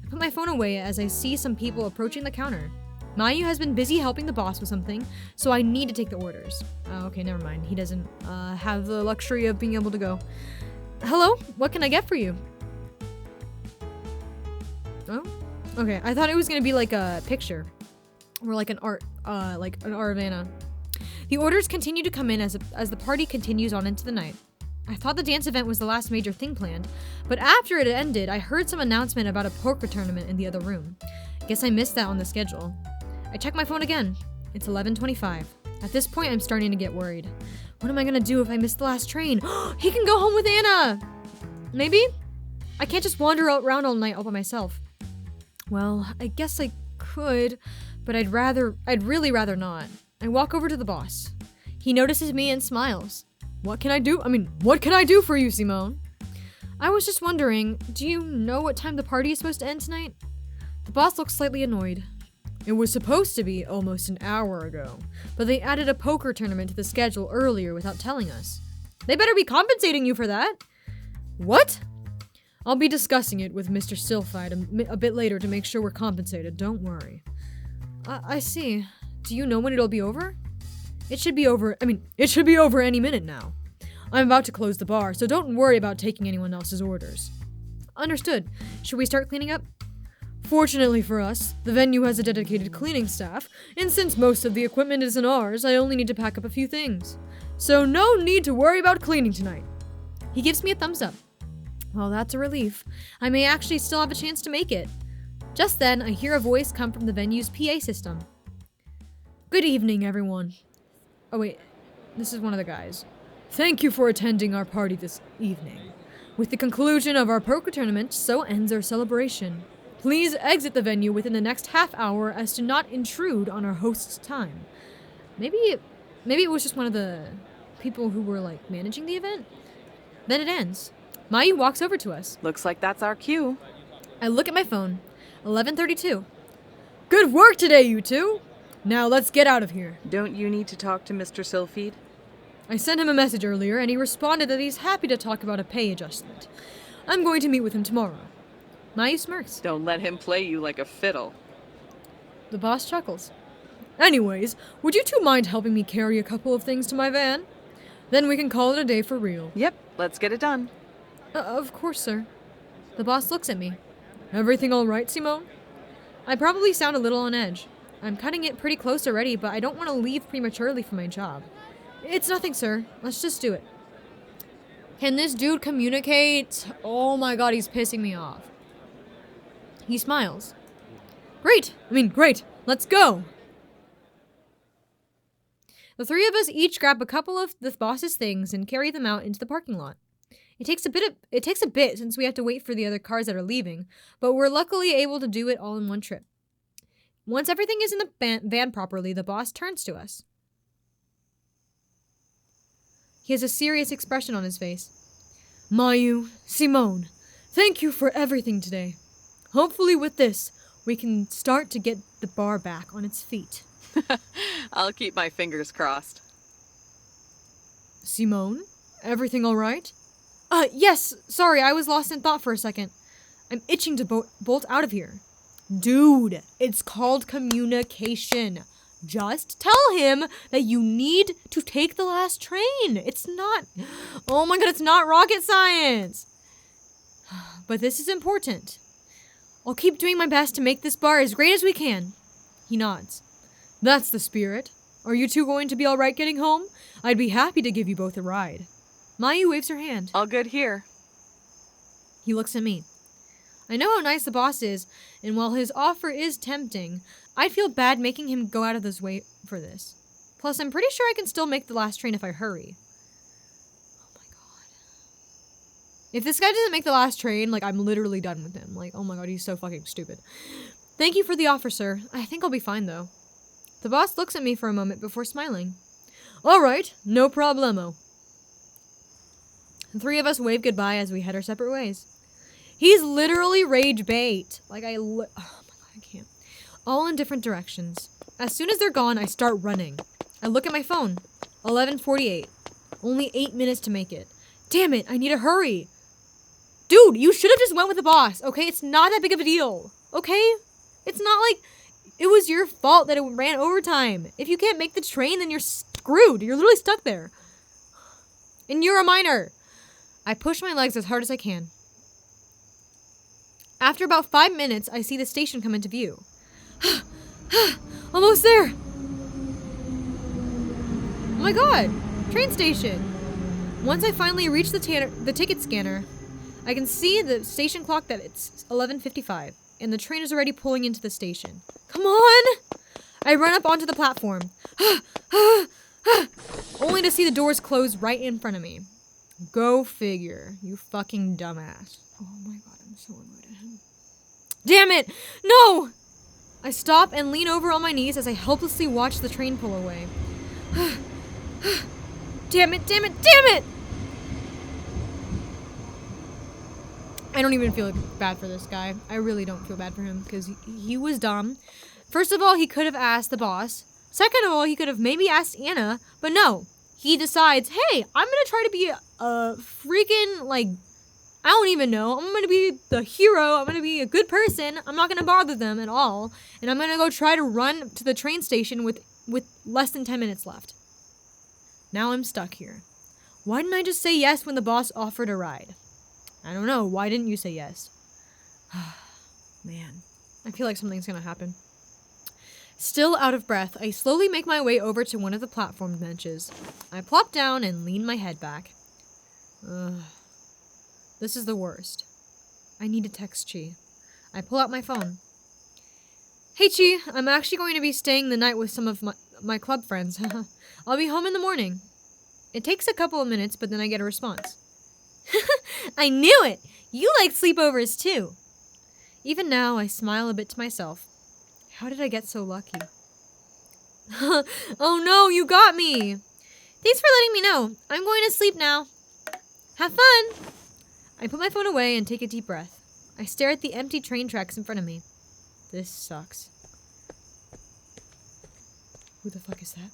A: I put my phone away as I see some people approaching the counter. Mayu has been busy helping the boss with something, so I need to take the orders. Okay, never mind. He doesn't have the luxury of being able to go. Hello? What can I get for you? Oh? Okay, I thought it was gonna be like a picture. Or like an art of Anna. The orders continue to come in as the party continues on into the night. I thought the dance event was the last major thing planned, but after it ended, I heard some announcement about a poker tournament in the other room. Guess I missed that on the schedule. I check my phone again. It's 11:25. At this point, I'm starting to get worried. What am I gonna do if I miss the last train? He can go home with Anna! Maybe? I can't just wander around all night all by myself. Well, I guess I could, but I'd really rather not. I walk over to the boss. He notices me and smiles. What can I do for you, Simone? I was just wondering, do you know what time the party is supposed to end tonight? The boss looks slightly annoyed. It was supposed to be almost an hour ago, but they added a poker tournament to the schedule earlier without telling us. They better be compensating you for that. What? I'll be discussing it with Mr. Sylphide a bit later to make sure we're compensated, don't worry. I see. Do you know when it'll be over? It should be over any minute now. I'm about to close the bar, so don't worry about taking anyone else's orders. Understood. Should we start cleaning up? Fortunately for us, the venue has a dedicated cleaning staff, and since most of the equipment isn't ours, I only need to pack up a few things. So no need to worry about cleaning tonight. He gives me a thumbs up. Well, that's a relief. I may actually still have a chance to make it. Just then, I hear a voice come from the venue's PA system. Good evening, everyone. Oh wait, this is one of the guys. Thank you for attending our party this evening. With the conclusion of our poker tournament, so ends our celebration. Please exit the venue within the next half hour as to not intrude on our host's time. Maybe it was just one of the people who were like managing the event. Then it ends. Mayu walks over to us.
B: Looks like that's our cue.
A: I look at my phone. 11:32. Good work today, you two. Now let's get out of here.
B: Don't you need to talk to Mr. Sylphide?
A: I sent him a message earlier and he responded that he's happy to talk about a pay adjustment. I'm going to meet with him tomorrow. Mayu smirks.
B: Don't let him play you like a fiddle.
A: The boss chuckles. Anyways, would you two mind helping me carry a couple of things to my van? Then we can call it a day for real.
B: Yep, let's get it done.
A: Of course, sir. The boss looks at me. Everything all right, Simone? I probably sound a little on edge. I'm cutting it pretty close already, but I don't want to leave prematurely for my job. It's nothing, sir. Let's just do it. Can this dude communicate? Oh my god, he's pissing me off. He smiles. Great! Let's go! The three of us each grab a couple of the boss's things and carry them out into the parking lot. It takes a bit since we have to wait for the other cars that are leaving, but we're luckily able to do it all in one trip. Once everything is in the van properly, the boss turns to us. He has a serious expression on his face. Mayu, Simone, thank you for everything today. Hopefully with this, we can start to get the bar back on its feet.
B: I'll keep my fingers crossed.
A: Simone, everything all right? Yes, sorry, I was lost in thought for a second. I'm itching to bolt out of here. Dude, it's called communication. Just tell him that you need to take the last train. It's not rocket science. But this is important. I'll keep doing my best to make this bar as great as we can. He nods. That's the spirit. Are you two going to be all right getting home? I'd be happy to give you both a ride. Mayu waves her hand.
B: All good here.
A: He looks at me. I know how nice the boss is, and while his offer is tempting, I'd feel bad making him go out of his way for this. Plus, I'm pretty sure I can still make the last train if I hurry. Oh my god. If this guy doesn't make the last train, I'm literally done with him. Oh my god, he's so fucking stupid. Thank you for the offer, sir. I think I'll be fine, though. The boss looks at me for a moment before smiling. All right, no problemo. The three of us wave goodbye as we head our separate ways. He's literally rage bait. Oh my god, I can't. All in different directions. As soon as they're gone, I start running. I look at my phone. 11:48. Only 8 minutes to make it. Damn it, I need to hurry. Dude, you should have just went with the boss, okay? It's not that big of a deal, okay? It's not like it was your fault that it ran overtime. If you can't make the train, then you're screwed. You're literally stuck there. And you're a minor. I push my legs as hard as I can. After about 5 minutes, I see the station come into view. Almost there. Oh my god, train station. Once I finally reach the ticket scanner, I can see the station clock that it's 11:55, and the train is already pulling into the station. Come on! I run up onto the platform, only to see the doors close right in front of me. Go figure, you fucking dumbass. Oh my god, I'm so annoyed at him. Damn it! No! I stop and lean over on my knees as I helplessly watch the train pull away. Damn it, damn it, damn it! I don't even feel bad for this guy. I really don't feel bad for him because he was dumb. First of all, he could have asked the boss. Second of all, he could have maybe asked Anna, but no. He decides, hey, I'm gonna try to be a freaking, like, I don't even know. I'm gonna be the hero. I'm gonna be a good person. I'm not gonna bother them at all. And I'm gonna go try to run to the train station with less than 10 minutes left. Now I'm stuck here. Why didn't I just say yes when the boss offered a ride? I don't know. Why didn't you say yes? Man, I feel like something's gonna happen. Still out of breath, I slowly make my way over to one of the platform benches. I plop down and lean my head back. This is the worst. I need to text Chi. I pull out my phone. Hey Chi, I'm actually going to be staying the night with some of my club friends. I'll be home in the morning. It takes a couple of minutes, but then I get a response. I knew it! You like sleepovers too. Even now, I smile a bit to myself. How did I get so lucky? Oh no, you got me! Thanks for letting me know. I'm going to sleep now. Have fun! I put my phone away and take a deep breath. I stare at the empty train tracks in front of me. This sucks. Who the fuck is that?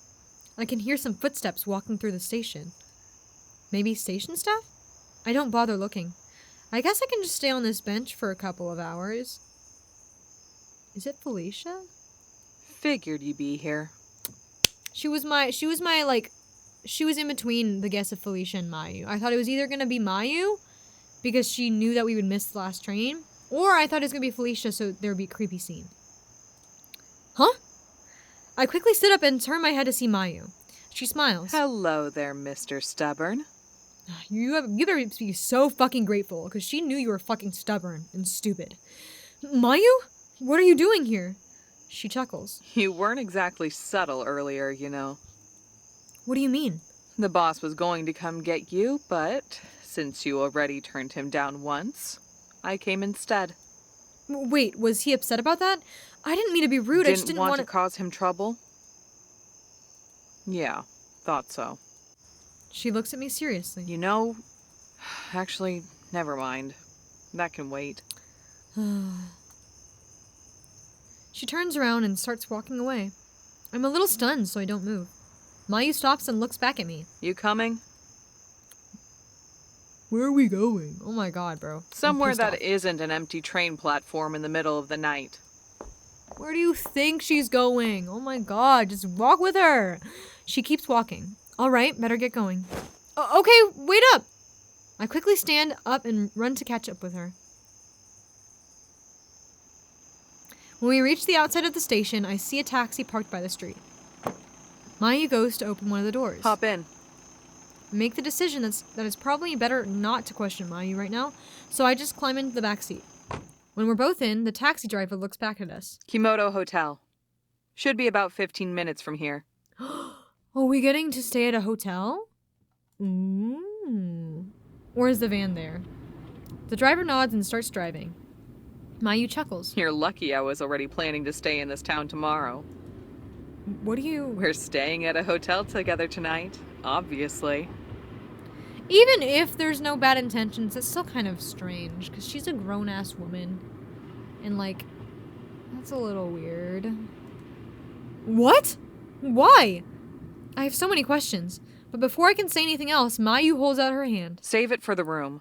A: I can hear some footsteps walking through the station. Maybe station staff? I don't bother looking. I guess I can just stay on this bench for a couple of hours. Is it Felicia?
B: Figured you'd be here.
A: She was in between the guess of Felicia and Mayu. I thought it was either going to be Mayu, because she knew that we would miss the last train, or I thought it was going to be Felicia, so there would be a creepy scene. Huh? I quickly sit up and turn my head to see Mayu. She smiles.
B: Hello there, Mr. Stubborn.
A: You better be so fucking grateful, because she knew you were fucking stubborn and stupid. Mayu? What are you doing here? She chuckles.
B: You weren't exactly subtle earlier, you know.
A: What do you mean?
B: The boss was going to come get you, but since you already turned him down once, I came instead.
A: Wait, was he upset about that? I didn't mean to be rude. I just didn't want
B: to cause him trouble? Yeah, thought so.
A: She looks at me seriously.
B: You know, actually, never mind. That can wait.
A: She turns around and starts walking away. I'm a little stunned, so I don't move. Mayu stops and looks back at me.
B: You coming?
A: Where are we going? Oh my god, bro.
B: Somewhere that isn't an empty train platform in the middle of the night.
A: Where do you think she's going? Oh my god, just walk with her. She keeps walking. All right, better get going. Okay, wait up. I quickly stand up and run to catch up with her. When we reach the outside of the station, I see a taxi parked by the street. Mayu goes to open one of the doors.
B: Hop in.
A: I make the decision that it's probably better not to question Mayu right now, so I just climb into the back seat. When we're both in, the taxi driver looks back at us.
B: Kimochii Hotel. Should be about 15 minutes from here.
A: Are we getting to stay at a hotel? Or is the van there? The driver nods and starts driving. Mayu chuckles.
B: You're lucky I was already planning to stay in this town tomorrow.
A: What do you...
B: We're staying at a hotel together tonight, obviously.
A: Even if there's no bad intentions, it's still kind of strange, because she's a grown-ass woman. And, like, that's a little weird. What? Why? I have so many questions. But before I can say anything else, Mayu holds out her hand.
B: Save it for the room,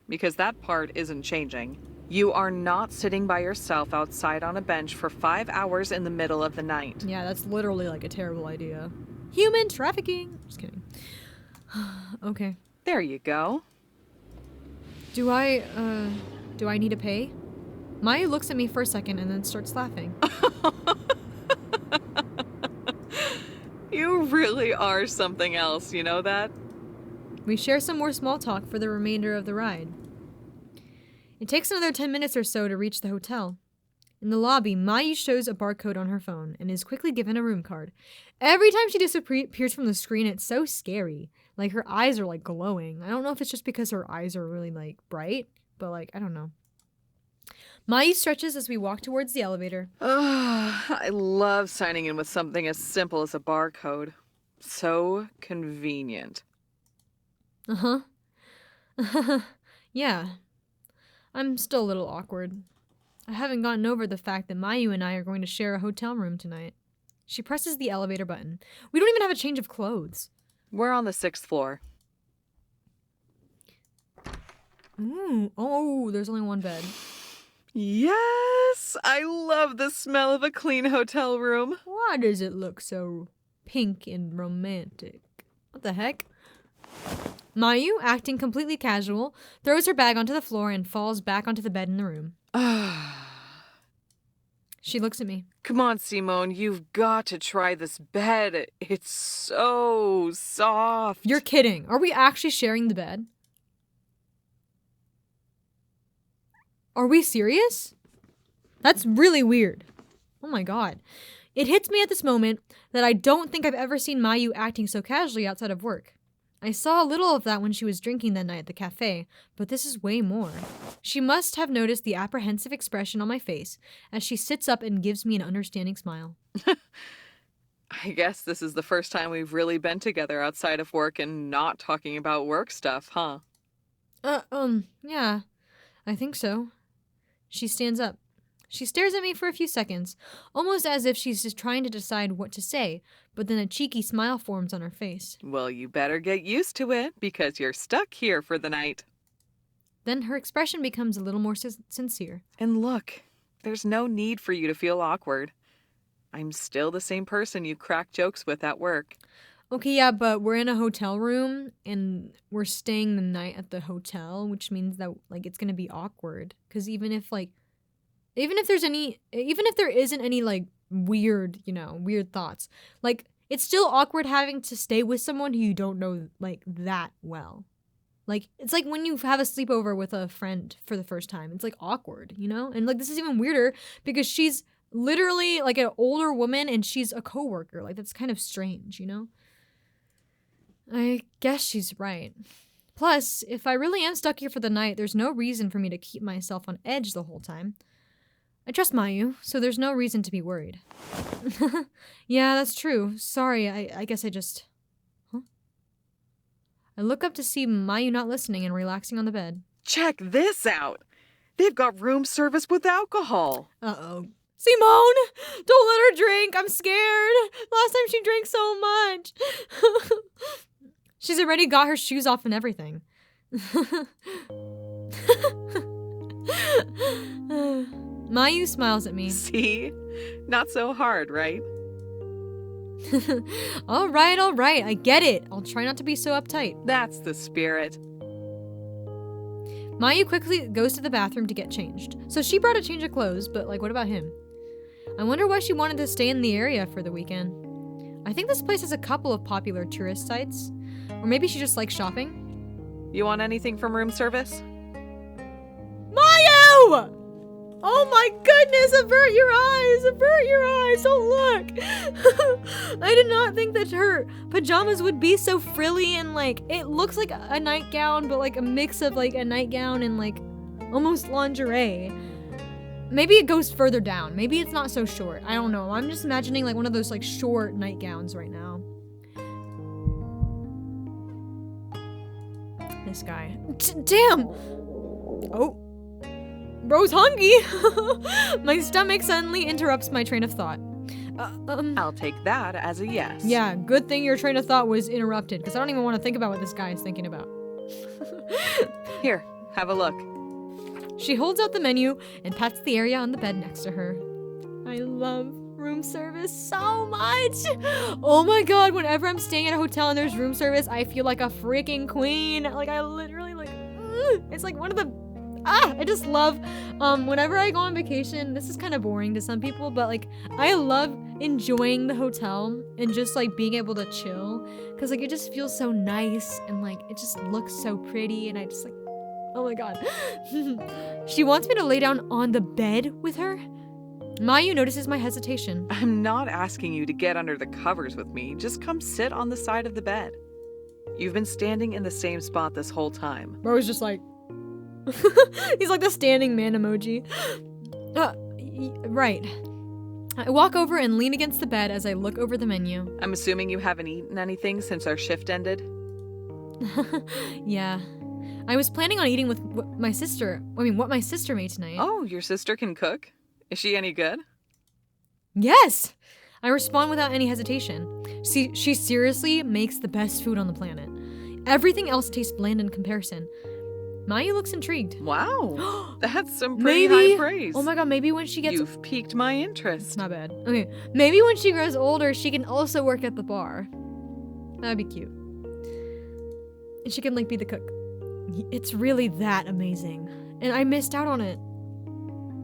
B: because that part isn't changing. You are not sitting by yourself outside on a bench for 5 hours in the middle of the night.
A: Yeah, that's literally like a terrible idea. Human trafficking. Just kidding. Okay.
B: There you go.
A: Do I need to pay? Mayu looks at me for a second and then starts laughing.
B: You really are something else, you know that?
A: We share some more small talk for the remainder of the ride. It takes another 10 minutes or so to reach the hotel. In the lobby, Mayu shows a barcode on her phone and is quickly given a room card. Every time she disappears from the screen, it's so scary. Like, her eyes are, like, glowing. I don't know if it's just because her eyes are really, like, bright, but, like, I don't know. Mayu stretches as we walk towards the elevator.
B: I love signing in with something as simple as a barcode. So convenient.
A: Uh-huh. Yeah. I'm still a little awkward. I haven't gotten over the fact that Mayu and I are going to share a hotel room tonight. She presses the elevator button. We don't even have a change of clothes.
B: We're on the 6th floor.
A: Ooh. Oh, there's only one bed.
B: Yes! I love the smell of a clean hotel room.
A: Why does it look so pink and romantic? What the heck? Mayu, acting completely casual, throws her bag onto the floor and falls back onto the bed in the room. She looks at me.
B: Come on, Simone, you've got to try this bed. It's so soft.
A: You're kidding. Are we actually sharing the bed? Are we serious? That's really weird. Oh my god. It hits me at this moment that I don't think I've ever seen Mayu acting so casually outside of work. I saw a little of that when she was drinking that night at the cafe, but this is way more. She must have noticed the apprehensive expression on my face as she sits up and gives me an understanding smile.
B: I guess this is the first time we've really been together outside of work and not talking about work stuff, huh?
A: Yeah. I think so. She stands up. She stares at me for a few seconds, almost as if she's just trying to decide what to say, but then a cheeky smile forms on her face.
B: Well, you better get used to it, because you're stuck here for the night.
A: Then her expression becomes a little more sincere.
B: And look, there's no need for you to feel awkward. I'm still the same person you crack jokes with at work.
A: Okay, yeah, but we're in a hotel room, and we're staying the night at the hotel, which means that, like, it's gonna be awkward. Because even if there isn't any, like, weird thoughts, like, it's still awkward having to stay with someone who you don't know, like, that well. Like, it's like when you have a sleepover with a friend for the first time. It's, like, awkward, you know? And, like, this is even weirder because she's literally, like, an older woman and she's a coworker. Like, that's kind of strange, you know? I guess she's right. Plus, if I really am stuck here for the night, there's no reason for me to keep myself on edge the whole time. I trust Mayu, so there's no reason to be worried. Yeah, that's true. Sorry, I guess I just... Huh? I look up to see Mayu not listening and relaxing on the bed.
B: Check this out! They've got room service with alcohol.
A: Uh-oh. Simone! Don't let her drink! I'm scared! Last time she drank so much! She's already got her shoes off and everything. Mayu smiles at me.
B: See? Not so hard, right?
A: All right, I get it. I'll try not to be so uptight.
B: That's the spirit.
A: Mayu quickly goes to the bathroom to get changed. So she brought a change of clothes, but, like, what about him? I wonder why she wanted to stay in the area for the weekend. I think this place has a couple of popular tourist sites. Or maybe she just likes shopping.
B: You want anything from room service?
A: Mayu! Oh my goodness, avert your eyes, don't look. I did not think that her pajamas would be so frilly and, like, it looks like a nightgown, but, like, a mix of, like, a nightgown and, like, almost lingerie. Maybe it goes further down. Maybe it's not so short. I don't know. I'm just imagining, like, one of those, like, short nightgowns right now. This guy. Damn! Oh. Bro's hungry! My stomach suddenly interrupts my train of thought.
B: I'll take that as a yes.
A: Yeah, good thing your train of thought was interrupted, because I don't even want to think about what this guy is thinking about.
B: Here, have a look.
A: She holds out the menu and pats the area on the bed next to her. I love room service so much. Oh my god, whenever I'm staying at a hotel and there's room service, I feel like a freaking queen. Like, I literally, like, it's like one of the, I just love, whenever I go on vacation, this is kind of boring to some people, but like, I love enjoying the hotel and just like being able to chill, because like, it just feels so nice and like, it just looks so pretty, and I just like, oh my god. She wants me to lay down on the bed with her. Mayu notices my hesitation.
B: I'm not asking you to get under the covers with me. Just come sit on the side of the bed. You've been standing in the same spot this whole time.
A: Bro's just like... He's like the standing man emoji. Right. I walk over and lean against the bed as I look over the menu.
B: I'm assuming you haven't eaten anything since our shift ended?
A: Yeah. I was planning on eating with what my sister made tonight.
B: Oh, your sister can cook? Is she any good?
A: Yes! I respond without any hesitation. She seriously makes the best food on the planet. Everything else tastes bland in comparison. Mayu looks intrigued.
B: Wow, that's some pretty high praise.
A: Oh my god, maybe when she gets...
B: You've piqued my interest.
A: Not bad. Okay, maybe when she grows older, she can also work at the bar. That'd be cute. And she can, like, be the cook. It's really that amazing. And I missed out on it.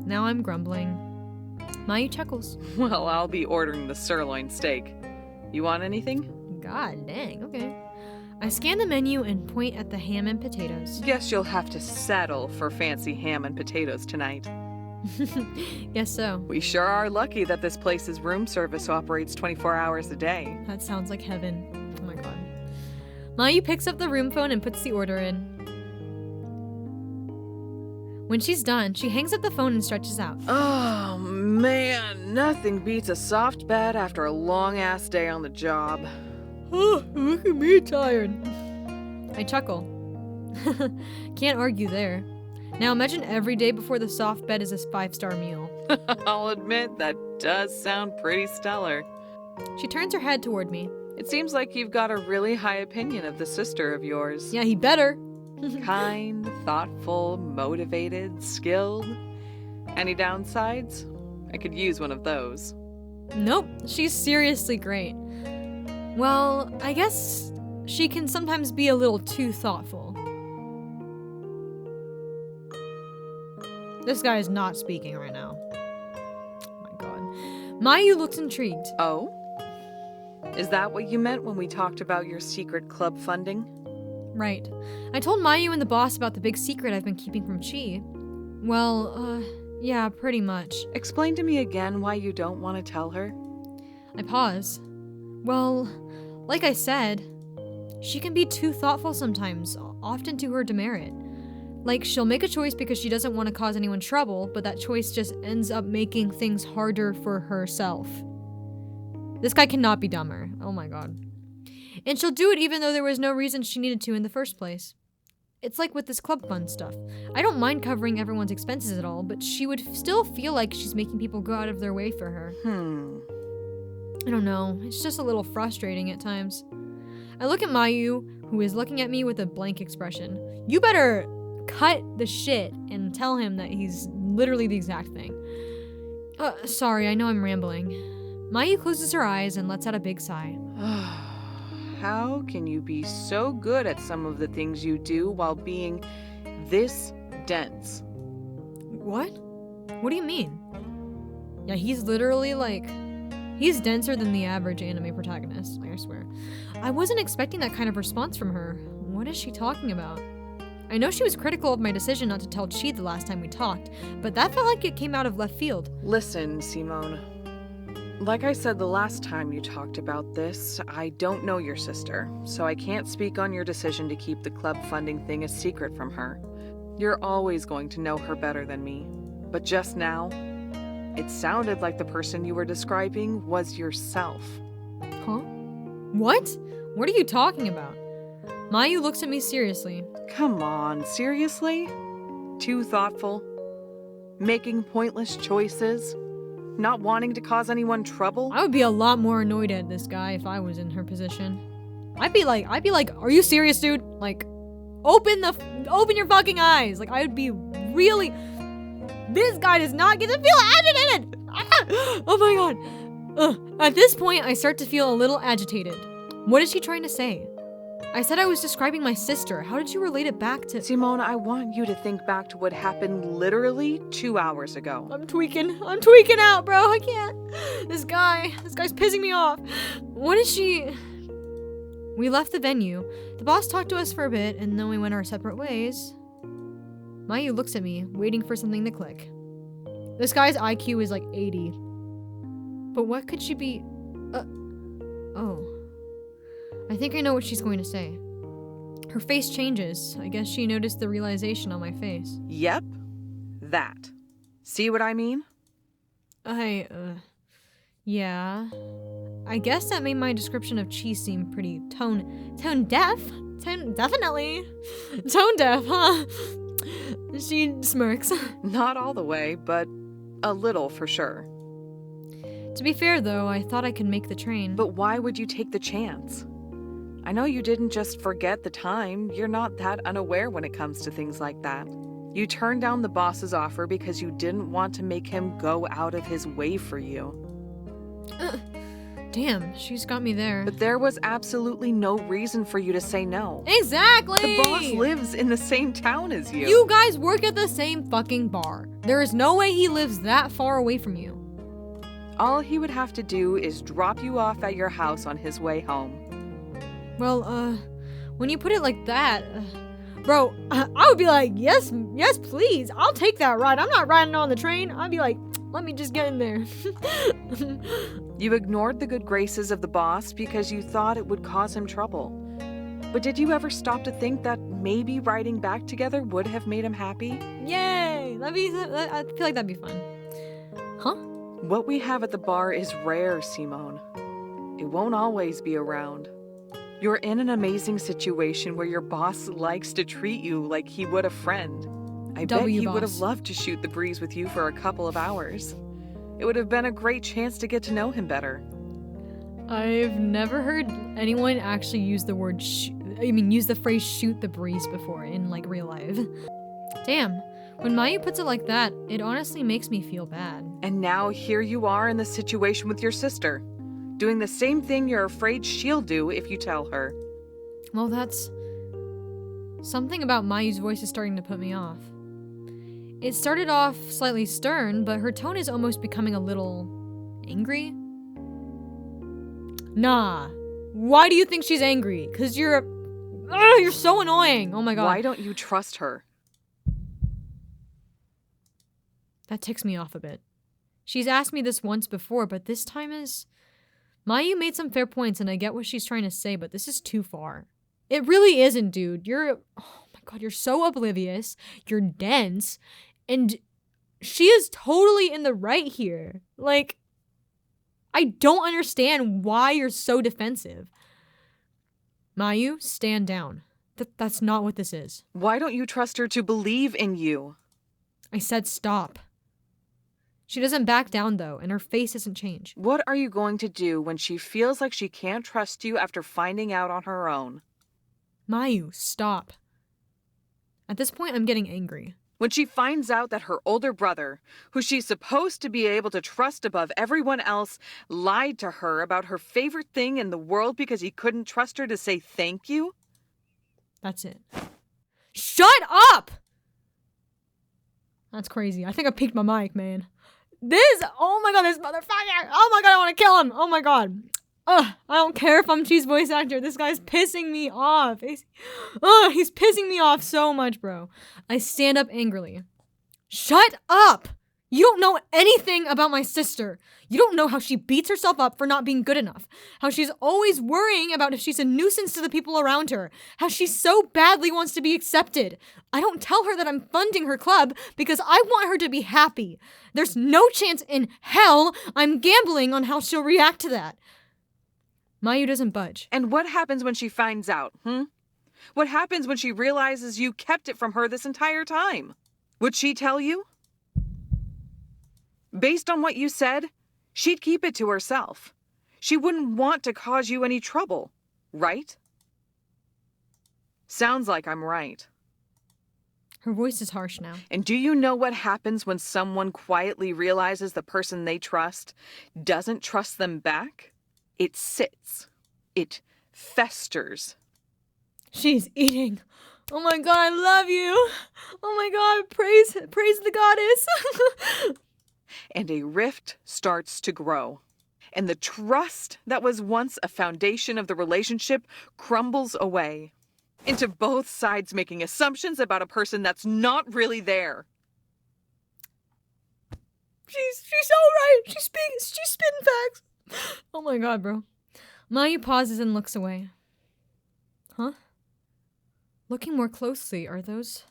A: Now I'm grumbling. Mayu chuckles.
B: Well, I'll be ordering the sirloin steak. You want anything?
A: God dang, okay. I scan the menu and point at the ham and potatoes.
B: Guess you'll have to settle for fancy ham and potatoes tonight.
A: Guess so.
B: We sure are lucky that this place's room service operates 24 hours a day.
A: That sounds like heaven. Oh my god. Mayu picks up the room phone and puts the order in. When she's done, she hangs up the phone and stretches out.
B: Oh man, nothing beats a soft bed after a long-ass day on the job.
A: Oh, look at me tired. I chuckle. Can't argue there. Now imagine every day before the soft bed is a 5-star meal.
B: I'll admit, that does sound pretty stellar.
A: She turns her head toward me.
B: It seems like you've got a really high opinion of the sister of yours.
A: Yeah, he better.
B: Kind, thoughtful, motivated, skilled. Any downsides? I could use one of those.
A: Nope, she's seriously great. Well, I guess she can sometimes be a little too thoughtful. This guy is not speaking right now. Oh my god. Mayu looks intrigued.
B: Oh? Is that what you meant when we talked about your secret club funding?
A: Right. I told Mayu and the boss about the big secret I've been keeping from Chi. Well, yeah, pretty much.
B: Explain to me again why you don't want to tell her.
A: I pause. Well, like I said, she can be too thoughtful sometimes, often to her demerit. Like, she'll make a choice because she doesn't want to cause anyone trouble, but that choice just ends up making things harder for herself. This guy cannot be dumber. Oh my god. And she'll do it even though there was no reason she needed to in the first place. It's like with this club fund stuff. I don't mind covering everyone's expenses at all, but she would still feel like she's making people go out of their way for her. I don't know. It's just a little frustrating at times. I look at Mayu, who is looking at me with a blank expression. You better cut the shit and tell him that he's literally the exact thing. Sorry, I know I'm rambling. Mayu closes her eyes and lets out a big sigh.
B: How can you be so good at some of the things you do while being this dense?
A: What? What do you mean? Yeah, he's literally like... He's denser than the average anime protagonist, I swear. I wasn't expecting that kind of response from her. What is she talking about? I know she was critical of my decision not to tell Chi the last time we talked, but that felt like it came out of left field.
B: Listen, Simone. Like I said the last time you talked about this, I don't know your sister, so I can't speak on your decision to keep the club funding thing a secret from her. You're always going to know her better than me. But just now, it sounded like the person you were describing was yourself.
A: Huh? What? What are you talking about? Mayu looks at me seriously.
B: Come on, seriously? Too thoughtful? Making pointless choices? Not wanting to cause anyone trouble?
A: I would be a lot more annoyed at this guy if I was in her position. I'd be like, are you serious, dude? Like, open your fucking eyes. Like, I would be really, this guy does not get to feel agitated. Ah! Oh my god. At this point, I start to feel a little agitated. What is she trying to say? I said I was describing my sister. How did you relate it back to—
B: Simone, I want you to think back to what happened literally 2 hours ago.
A: I'm tweaking out, bro. I can't. This guy's pissing me off. What is she— We left the venue. The boss talked to us for a bit, and then we went our separate ways. Mayu looks at me, waiting for something to click. This guy's IQ is like 80. But what could she be— oh. I think I know what she's going to say. Her face changes. I guess she noticed the realization on my face.
B: Yep. That. See what I mean?
A: Yeah. I guess that made my description of Chi seem pretty tone deaf. Definitely. Tone deaf, huh? She smirks.
B: Not all the way, but a little for sure.
A: To be fair, though, I thought I could make the train.
B: But why would you take the chance? I know you didn't just forget the time. You're not that unaware when it comes to things like that. You turned down the boss's offer because you didn't want to make him go out of his way for you.
A: Damn, she's got me there.
B: But there was absolutely no reason for you to say no.
A: Exactly!
B: The boss lives in the same town as you.
A: You guys work at the same fucking bar. There is no way he lives that far away from you.
B: All he would have to do is drop you off at your house on his way home.
A: Well, when you put it like that, bro, I would be like, yes, please. I'll take that ride. I'm not riding on the train. I'd be like, let me just get in there.
B: You ignored the good graces of the boss because you thought it would cause him trouble. But did you ever stop to think that maybe riding back together would have made him happy?
A: Yay! I feel like that'd be fun. Huh?
B: What we have at the bar is rare, Simone. It won't always be around. You're in an amazing situation where your boss likes to treat you like he would a friend. I bet he would have loved to shoot the breeze with you for a couple of hours. It would have been a great chance to get to know him better.
A: I've never heard anyone actually use the word use the phrase shoot the breeze before in like real life. Damn, when Mayu puts it like that, it honestly makes me feel bad.
B: And now here you are in the situation with your sister, doing the same thing you're afraid she'll do if you tell her.
A: Well, that's— something about Mayu's voice is starting to put me off. It started off slightly stern, but her tone is almost becoming a little angry. Nah. Why do you think she's angry? 'Cause you're so annoying. Oh my god.
B: Why don't you trust her?
A: That ticks me off a bit. She's asked me this once before, but this time is— Mayu made some fair points and I get what she's trying to say, but this is too far. It really isn't, dude. Oh my god, you're so oblivious. You're dense. And she is totally in the right here. Like, I don't understand why you're so defensive. Mayu, stand down. That's not what this is.
B: Why don't you trust her to believe in you?
A: I said stop. She doesn't back down, though, and her face doesn't change.
B: What are you going to do when she feels like she can't trust you after finding out on her own?
A: Mayu, stop. At this point, I'm getting angry.
B: When she finds out that her older brother, who she's supposed to be able to trust above everyone else, lied to her about her favorite thing in the world because he couldn't trust her to say thank you?
A: That's it. Shut up! That's crazy. I think I peaked my mic, man. Oh my god, this motherfucker! Oh my god, I want to kill him! Oh my god. I don't care if I'm Chi's voice actor. This guy's pissing me off. He's pissing me off so much, bro. I stand up angrily. Shut up! You don't know anything about my sister. You don't know how she beats herself up for not being good enough. How she's always worrying about if she's a nuisance to the people around her. How she so badly wants to be accepted. I don't tell her that I'm funding her club because I want her to be happy. There's no chance in hell I'm gambling on how she'll react to that. Mayu doesn't budge.
B: And what happens when she finds out, What happens when she realizes you kept it from her this entire time? Would she tell you? Based on what you said, she'd keep it to herself. She wouldn't want to cause you any trouble, right? Sounds like I'm right.
A: Her voice is harsh now.
B: And do you know what happens when someone quietly realizes the person they trust doesn't trust them back? It sits. It festers.
A: She's eating. Oh my god, I love you. Oh my god, praise the goddess.
B: And a rift starts to grow. And the trust that was once a foundation of the relationship crumbles away into both sides making assumptions about a person that's not really there.
A: She's all right. She's spitting facts. Oh my god, bro. Mayu pauses and looks away. Huh? Looking more closely, are those...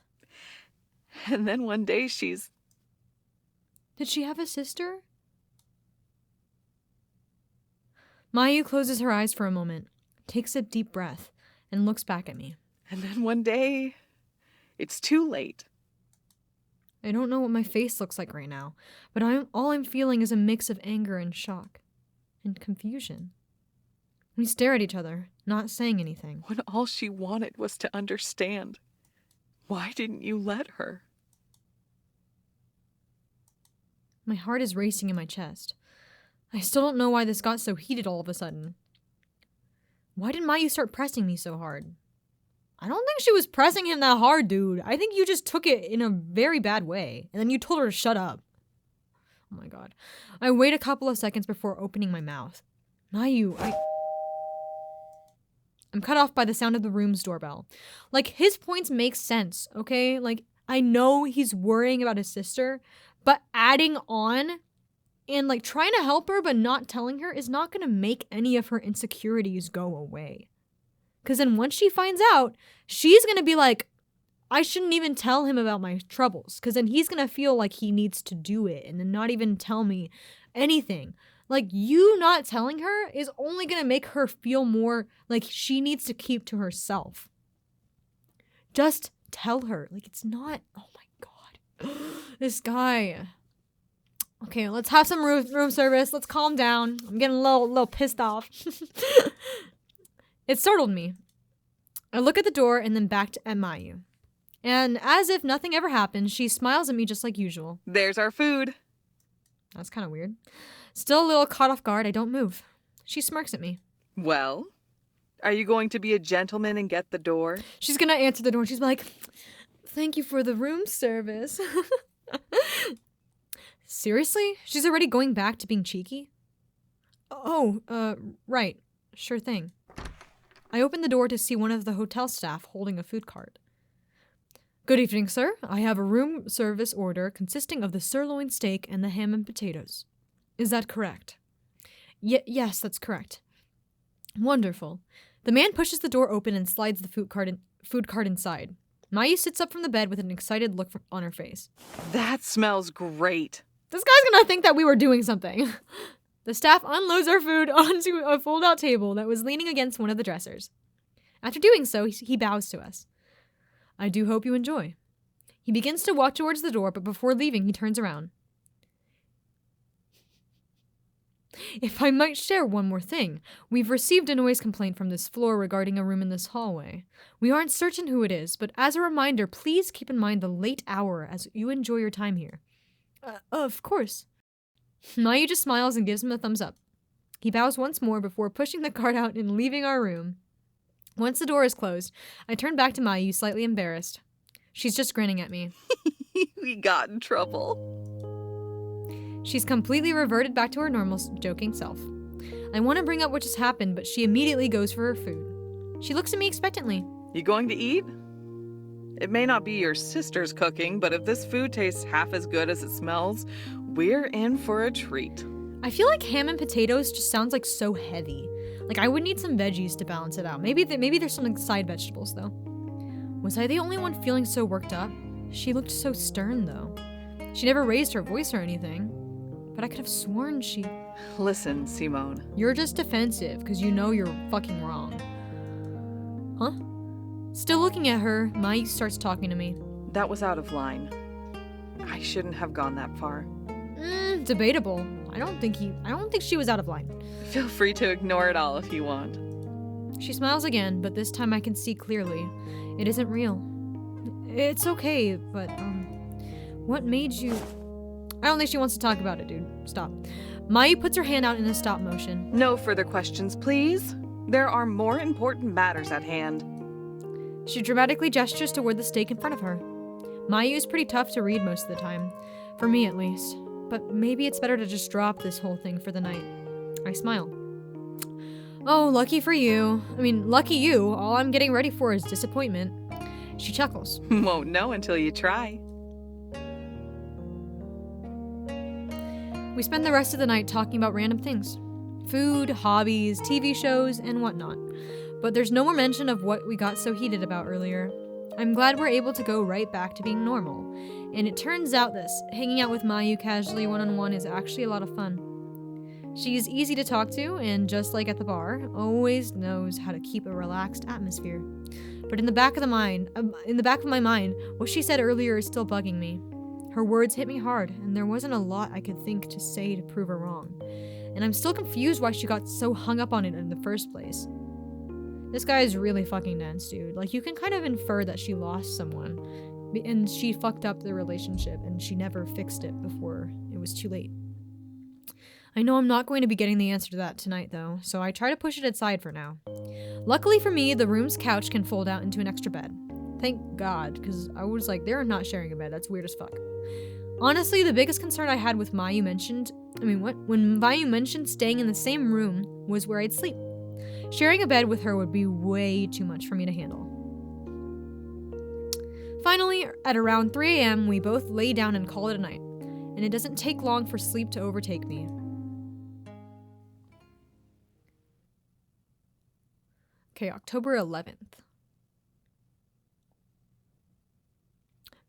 B: And then one day she's...
A: Did she have a sister? Mayu closes her eyes for a moment, takes a deep breath, and looks back at me.
B: And then one day, it's too late.
A: I don't know what my face looks like right now, but all I'm feeling is a mix of anger and shock and confusion. We stare at each other, not saying anything.
B: When all she wanted was to understand. Why didn't you let her?
A: My heart is racing in my chest. I still don't know why this got so heated all of a sudden. Why did Mayu start pressing me so hard? I don't think she was pressing him that hard, dude. I think you just took it in a very bad way, and then you told her to shut up. Oh my god. I wait a couple of seconds before opening my mouth. Mayu, I'm cut off by the sound of the room's doorbell. Like, his points make sense, okay? Like, I know he's worrying about his sister, but adding on and, like, trying to help her but not telling her is not going to make any of her insecurities go away. Because then once she finds out, she's going to be like, I shouldn't even tell him about my troubles. Because then he's going to feel like he needs to do it and then not even tell me anything. Like, you not telling her is only going to make her feel more like she needs to keep to herself. Just tell her. Like, it's not... Oh my god. This guy... Okay, let's have some room service. Let's calm down. I'm getting a little pissed off. It startled me. I look at the door and then back at Mayu. And as if nothing ever happened, she smiles at me just like usual.
B: There's our food.
A: That's kind of weird. Still a little caught off guard, I don't move. She smirks at me.
B: Well, are you going to be a gentleman and get the door?
A: She's gonna answer the door and she's like, thank you for the room service. Seriously? She's already going back to being cheeky? Oh, right. Sure thing. I opened the door to see one of the hotel staff holding a food cart. Good evening, sir. I have a room service order consisting of the sirloin steak and the ham and potatoes. Is that correct? Yes, that's correct. Wonderful. The man pushes the door open and slides the food cart inside. Mayu sits up from the bed with an excited look on her face.
B: That smells great.
A: This guy's gonna think that we were doing something. The staff unloads our food onto a fold-out table that was leaning against one of the dressers. After doing so, he bows to us. I do hope you enjoy. He begins to walk towards the door, but before leaving, he turns around. If I might share one more thing, we've received a noise complaint from this floor regarding a room in this hallway. We aren't certain who it is, but as a reminder, please keep in mind the late hour as you enjoy your time here. Of course. Mayu just smiles and gives him a thumbs up. He bows once more before pushing the cart out and leaving our room. Once the door is closed, I turn back to Mayu, slightly embarrassed. She's just grinning at me.
B: We got in trouble.
A: She's completely reverted back to her normal, joking self. I want to bring up what just happened, but she immediately goes for her food. She looks at me expectantly.
B: You going to eat? It may not be your sister's cooking, but if this food tastes half as good as it smells, we're in for a treat.
A: I feel like ham and potatoes just sounds like so heavy. Like, I would need some veggies to balance it out. Maybe there's some side vegetables, though. Was I the only one feeling so worked up? She looked so stern, though. She never raised her voice or anything. But I could have sworn she...
B: Listen, Simone.
A: You're just defensive because you know you're fucking wrong. Huh? Still looking at her, Mayu starts talking to me.
B: That was out of line. I shouldn't have gone that far.
A: of debatable. I don't think she was out of line.
B: Feel free to ignore it all if you want.
A: She smiles again, but this time I can see clearly. It isn't real. It's okay, but, what made you... I don't think she wants to talk about it, dude. Stop. Mayu puts her hand out in a stop motion.
B: No further questions, please. There are more important matters at hand.
A: She dramatically gestures toward the steak in front of her. Mayu is pretty tough to read most of the time. For me, at least. But maybe it's better to just drop this whole thing for the night. I smile. Oh, lucky for you. I mean, lucky you. All I'm getting ready for is disappointment. She chuckles.
B: Won't know until you try.
A: We spend the rest of the night talking about random things. Food, hobbies, TV shows, and whatnot. But there's no more mention of what we got so heated about earlier. I'm glad we're able to go right back to being normal. And it turns out this, hanging out with Mayu casually one-on-one is actually a lot of fun. She's easy to talk to, and just like at the bar, always knows how to keep a relaxed atmosphere. But in the back of my mind, what she said earlier is still bugging me. Her words hit me hard, and there wasn't a lot I could think to say to prove her wrong. And I'm still confused why she got so hung up on it in the first place. This guy is really fucking dense, dude. Like, you can kind of infer that she lost someone, and she fucked up the relationship, and she never fixed it before it was too late. I know I'm not going to be getting the answer to that tonight, though, so I try to push it aside for now. Luckily for me, the room's couch can fold out into an extra bed. Thank God, because I was like, they're not sharing a bed. That's weird as fuck. Honestly, the biggest concern I had with when Mayu mentioned staying in the same room was where I'd sleep. Sharing a bed with her would be way too much for me to handle. Finally, at around 3 a.m., we both lay down and call it a night, and it doesn't take long for sleep to overtake me. Okay, October 11th.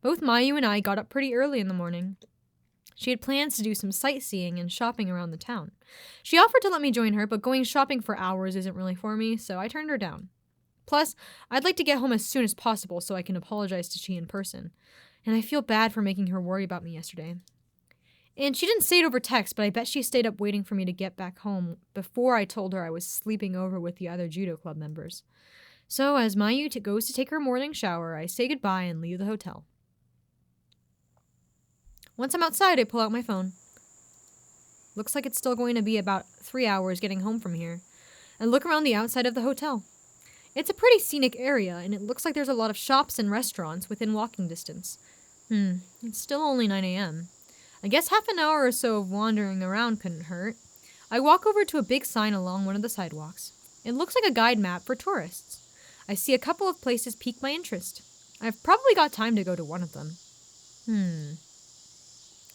A: Both Mayu and I got up pretty early in the morning. She had plans to do some sightseeing and shopping around the town. She offered to let me join her, but going shopping for hours isn't really for me, so I turned her down. Plus, I'd like to get home as soon as possible so I can apologize to Chi in person, and I feel bad for making her worry about me yesterday. And she didn't say it over text, but I bet she stayed up waiting for me to get back home before I told her I was sleeping over with the other judo club members. So as Mayu goes to take her morning shower, I say goodbye and leave the hotel. Once I'm outside, I pull out my phone. Looks like it's still going to be about 3 hours getting home from here. I look around the outside of the hotel. It's a pretty scenic area, and it looks like there's a lot of shops and restaurants within walking distance. It's still only 9 a.m. I guess half an hour or so of wandering around couldn't hurt. I walk over to a big sign along one of the sidewalks. It looks like a guide map for tourists. I see a couple of places pique my interest. I've probably got time to go to one of them.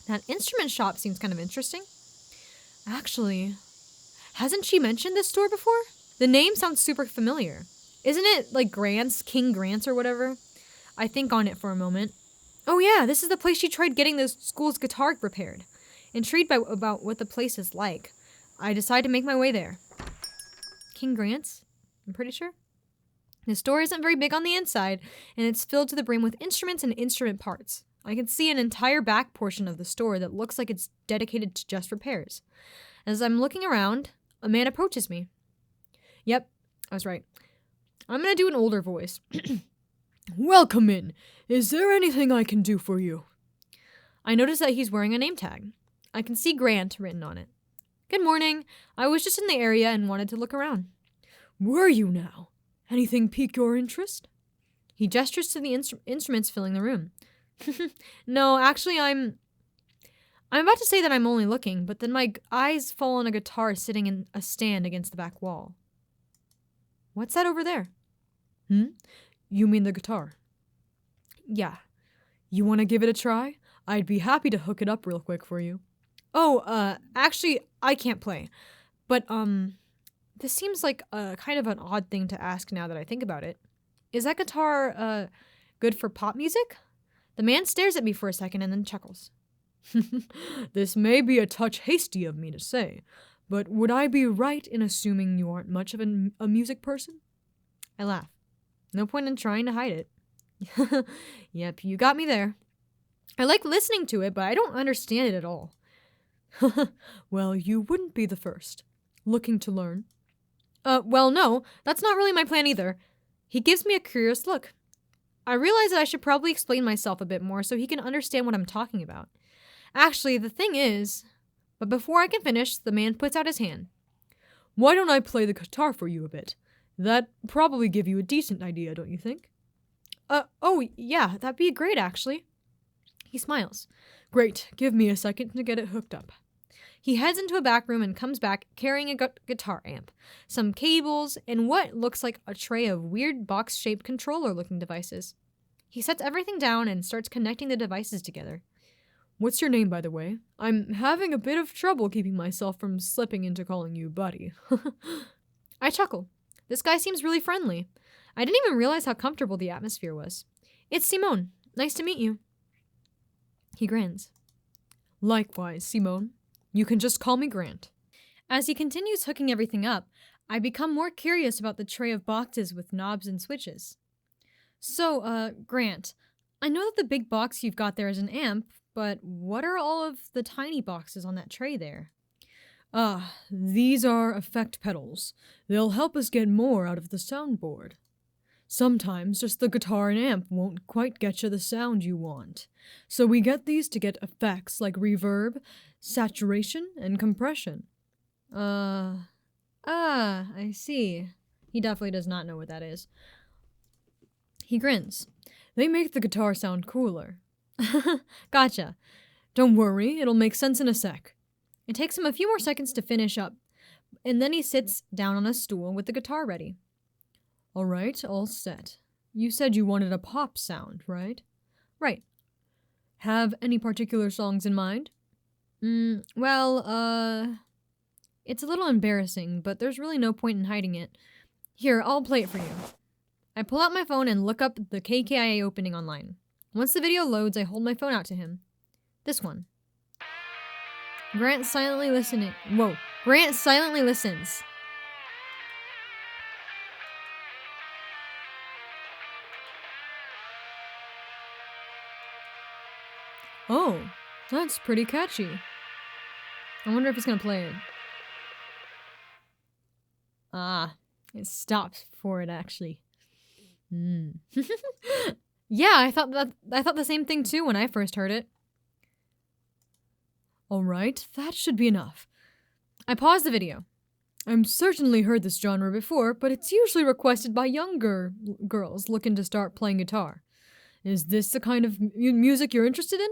A: That instrument shop seems kind of interesting. Actually, hasn't she mentioned this store before? The name sounds super familiar. Isn't it like Grant's, King Grant's or whatever? I think on it for a moment. Oh yeah, this is the place she tried getting the school's guitar repaired. Intrigued about what the place is like, I decide to make my way there. King Grant's? I'm pretty sure. The store isn't very big on the inside, and it's filled to the brim with instruments and instrument parts. I can see an entire back portion of the store that looks like it's dedicated to just repairs. As I'm looking around, a man approaches me. Yep, I was right. I'm gonna do an older voice. Welcome in. Is there anything I can do for you? I notice that he's wearing a name tag. I can see Grant written on it. Good morning. I was just in the area and wanted to look around. Were you now? Anything pique your interest? He gestures to the instruments filling the room. No, actually, I'm about to say that I'm only looking, but then my eyes fall on a guitar sitting in a stand against the back wall. What's that over there? You mean the guitar? Yeah. You want to give it a try? I'd be happy to hook it up real quick for you. Oh, actually, I can't play. But, this seems like kind of an odd thing to ask now that I think about it. Is that guitar, good for pop music? The man stares at me for a second and then chuckles. This may be a touch hasty of me to say, but would I be right in assuming you aren't much of a music person? I laugh. No point in trying to hide it. Yep, you got me there. I like listening to it, but I don't understand it at all. Well, you wouldn't be the first. Looking to learn? Well, no, that's not really my plan either. He gives me a curious look. I realize that I should probably explain myself a bit more so he can understand what I'm talking about. Actually, the thing is... But before I can finish, the man puts out his hand. Why don't I play the guitar for you a bit? That'd probably give you a decent idea, don't you think? Oh, yeah, that'd be great, actually. He smiles. Great, give me a second to get it hooked up. He heads into a back room and comes back carrying a guitar amp, some cables, and what looks like a tray of weird box-shaped controller-looking devices. He sets everything down and starts connecting the devices together. What's your name, by the way? I'm having a bit of trouble keeping myself from slipping into calling you buddy. I chuckle. This guy seems really friendly. I didn't even realize how comfortable the atmosphere was. It's Simone. Nice to meet you. He grins. Likewise, Simone. You can just call me Grant. As he continues hooking everything up, I become more curious about the tray of boxes with knobs and switches. So, Grant, I know that the big box you've got there is an amp, but what are all of the tiny boxes on that tray there? These are effect pedals. They'll help us get more out of the soundboard. Sometimes just the guitar and amp won't quite get you the sound you want. So we get these to get effects like reverb, saturation, and compression. I see. He definitely does not know what that is. He grins. They make the guitar sound cooler. Gotcha. Don't worry, it'll make sense in a sec. It takes him a few more seconds to finish up, and then he sits down on a stool with the guitar ready. All right, all set. You said you wanted a pop sound, right? Right. Have any particular songs in mind? Well, it's a little embarrassing, but there's really no point in hiding it. Here, I'll play it for you. I pull out my phone and look up the KKIA opening online. Once the video loads, I hold my phone out to him. This one. Grant silently listens. Oh, that's pretty catchy. I wonder if he's gonna play it. It stops before it actually. Yeah, I thought the same thing too when I first heard it. All right, that should be enough. I pause the video. I've certainly heard this genre before, but it's usually requested by younger girls looking to start playing guitar. Is this the kind of music you're interested in?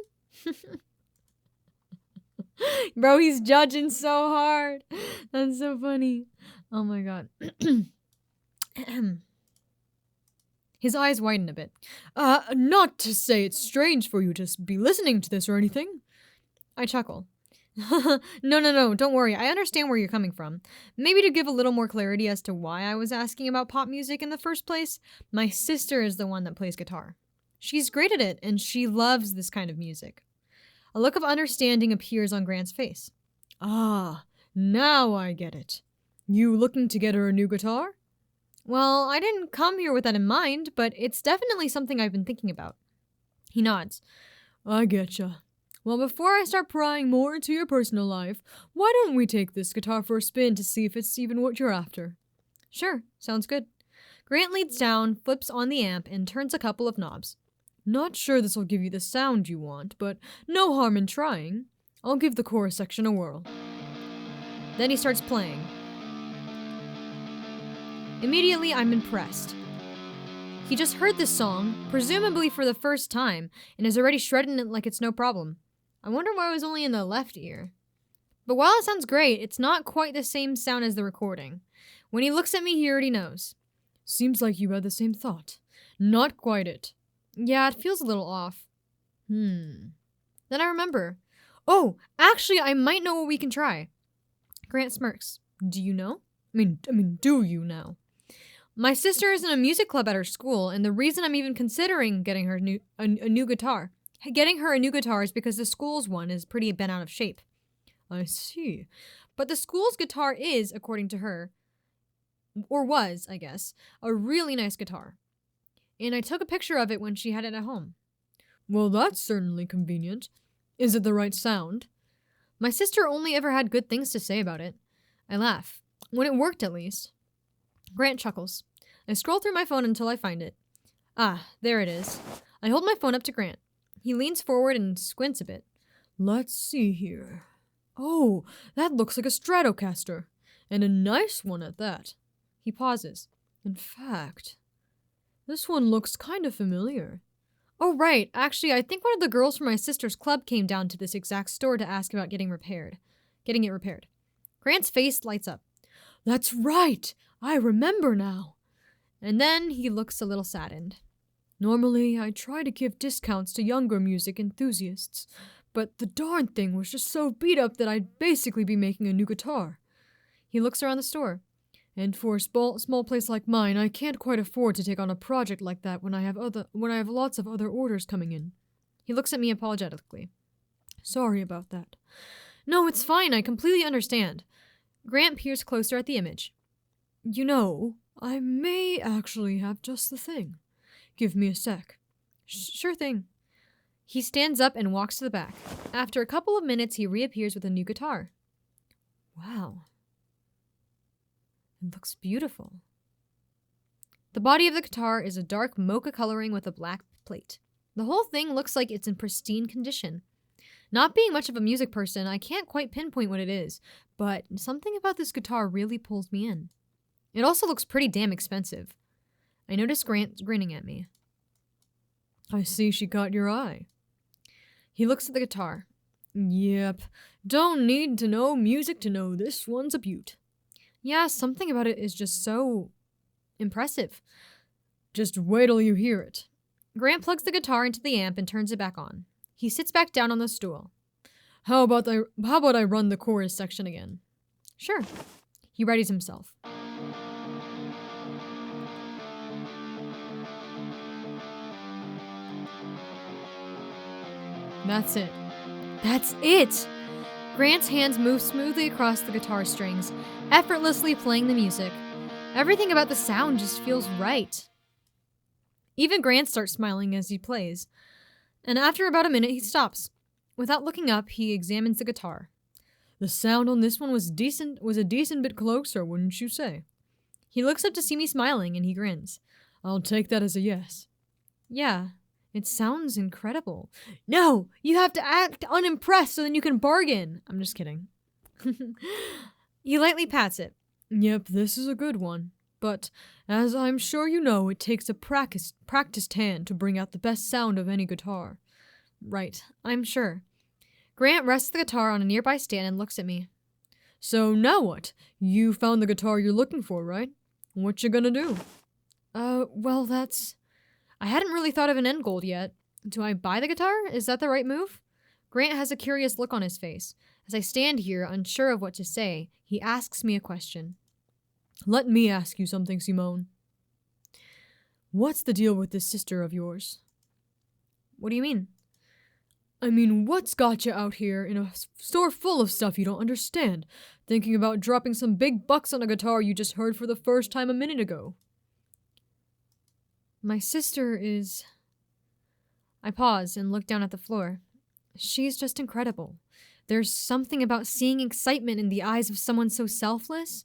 A: Bro, he's judging so hard. That's so funny. Oh my god. His eyes widen a bit. Not to say it's strange for you to be listening to this or anything. I chuckle. No, don't worry. I understand where you're coming from. Maybe to give a little more clarity as to why I was asking about pop music in the first place, my sister is the one that plays guitar. She's great at it, and she loves this kind of music. A look of understanding appears on Grant's face. Ah, now I get it. You looking to get her a new guitar? Well, I didn't come here with that in mind, but it's definitely something I've been thinking about. He nods. I getcha. Well, before I start prying more into your personal life, why don't we take this guitar for a spin to see if it's even what you're after? Sure, sounds good. Grant leans down, flips on the amp, and turns a couple of knobs. Not sure this will give you the sound you want, but no harm in trying. I'll give the chorus section a whirl. Then he starts playing. Immediately, I'm impressed. He just heard this song, presumably for the first time, and is already shredding it like it's no problem. I wonder why it was only in the left ear. But while it sounds great, it's not quite the same sound as the recording. When he looks at me, he already knows. Seems like you had the same thought. Not quite it. Yeah, it feels a little off. Then I remember. Oh, actually, I might know what we can try. Grant smirks. Do you know? I mean, do you know? My sister is in a music club at her school, and the reason I'm even considering getting her a new guitar. Getting her a new guitar is because the school's one is pretty bent out of shape. I see. But the school's guitar is, according to her, or was, I guess, a really nice guitar. And I took a picture of it when she had it at home. Well, that's certainly convenient. Is it the right sound? My sister only ever had good things to say about it. I laugh. When it worked, at least. Grant chuckles. I scroll through my phone until I find it. Ah, there it is. I hold my phone up to Grant. He leans forward and squints a bit. Let's see here. Oh, that looks like a Stratocaster. And a nice one at that. He pauses. In fact, this one looks kind of familiar. Oh, right. Actually, I think one of the girls from my sister's club came down to this exact store to ask about getting it repaired. Grant's face lights up. That's right. I remember now. And then he looks a little saddened. Normally, I try to give discounts to younger music enthusiasts, but the darn thing was just so beat up that I'd basically be making a new guitar. He looks around the store. And for a small place like mine, I can't quite afford to take on a project like that when I have lots of other orders coming in. He looks at me apologetically. Sorry about that. No, it's fine. I completely understand. Grant peers closer at the image. You know, I may actually have just the thing. Give me a sec. Sure thing. He stands up and walks to the back. After a couple of minutes, he reappears with a new guitar. Wow. It looks beautiful. The body of the guitar is a dark mocha coloring with a black plate. The whole thing looks like it's in pristine condition. Not being much of a music person, I can't quite pinpoint what it is, but something about this guitar really pulls me in. It also looks pretty damn expensive. I notice Grant grinning at me. I see she caught your eye. He looks at the guitar. Yep, don't need to know music to know this one's a beaut. Yeah, something about it is just so impressive. Just wait till you hear it. Grant plugs the guitar into the amp and turns it back on. He sits back down on the stool. How about I run the chorus section again? Sure. He readies himself. That's it. That's it! Grant's hands move smoothly across the guitar strings, effortlessly playing the music. Everything about the sound just feels right. Even Grant starts smiling as he plays. And after about a minute, he stops. Without looking up, he examines the guitar. The sound on this one was a decent bit closer, wouldn't you say? He looks up to see me smiling, and he grins. I'll take that as a yes. Yeah. It sounds incredible. No, you have to act unimpressed so then you can bargain. I'm just kidding. He lightly pats it. Yep, this is a good one. But, as I'm sure you know, it takes a practiced hand to bring out the best sound of any guitar. Right, I'm sure. Grant rests the guitar on a nearby stand and looks at me. So now what? You found the guitar you're looking for, right? What you gonna do? Well, I hadn't really thought of an end goal yet. Do I buy the guitar? Is that the right move? Grant has a curious look on his face. As I stand here, unsure of what to say, he asks me a question. Let me ask you something, Simone. What's the deal with this sister of yours? What do you mean? I mean, what's got you out here in a store full of stuff you don't understand, thinking about dropping some big bucks on a guitar you just heard for the first time a minute ago? My sister is... I pause and look down at the floor. She's just incredible. There's something about seeing excitement in the eyes of someone so selfless,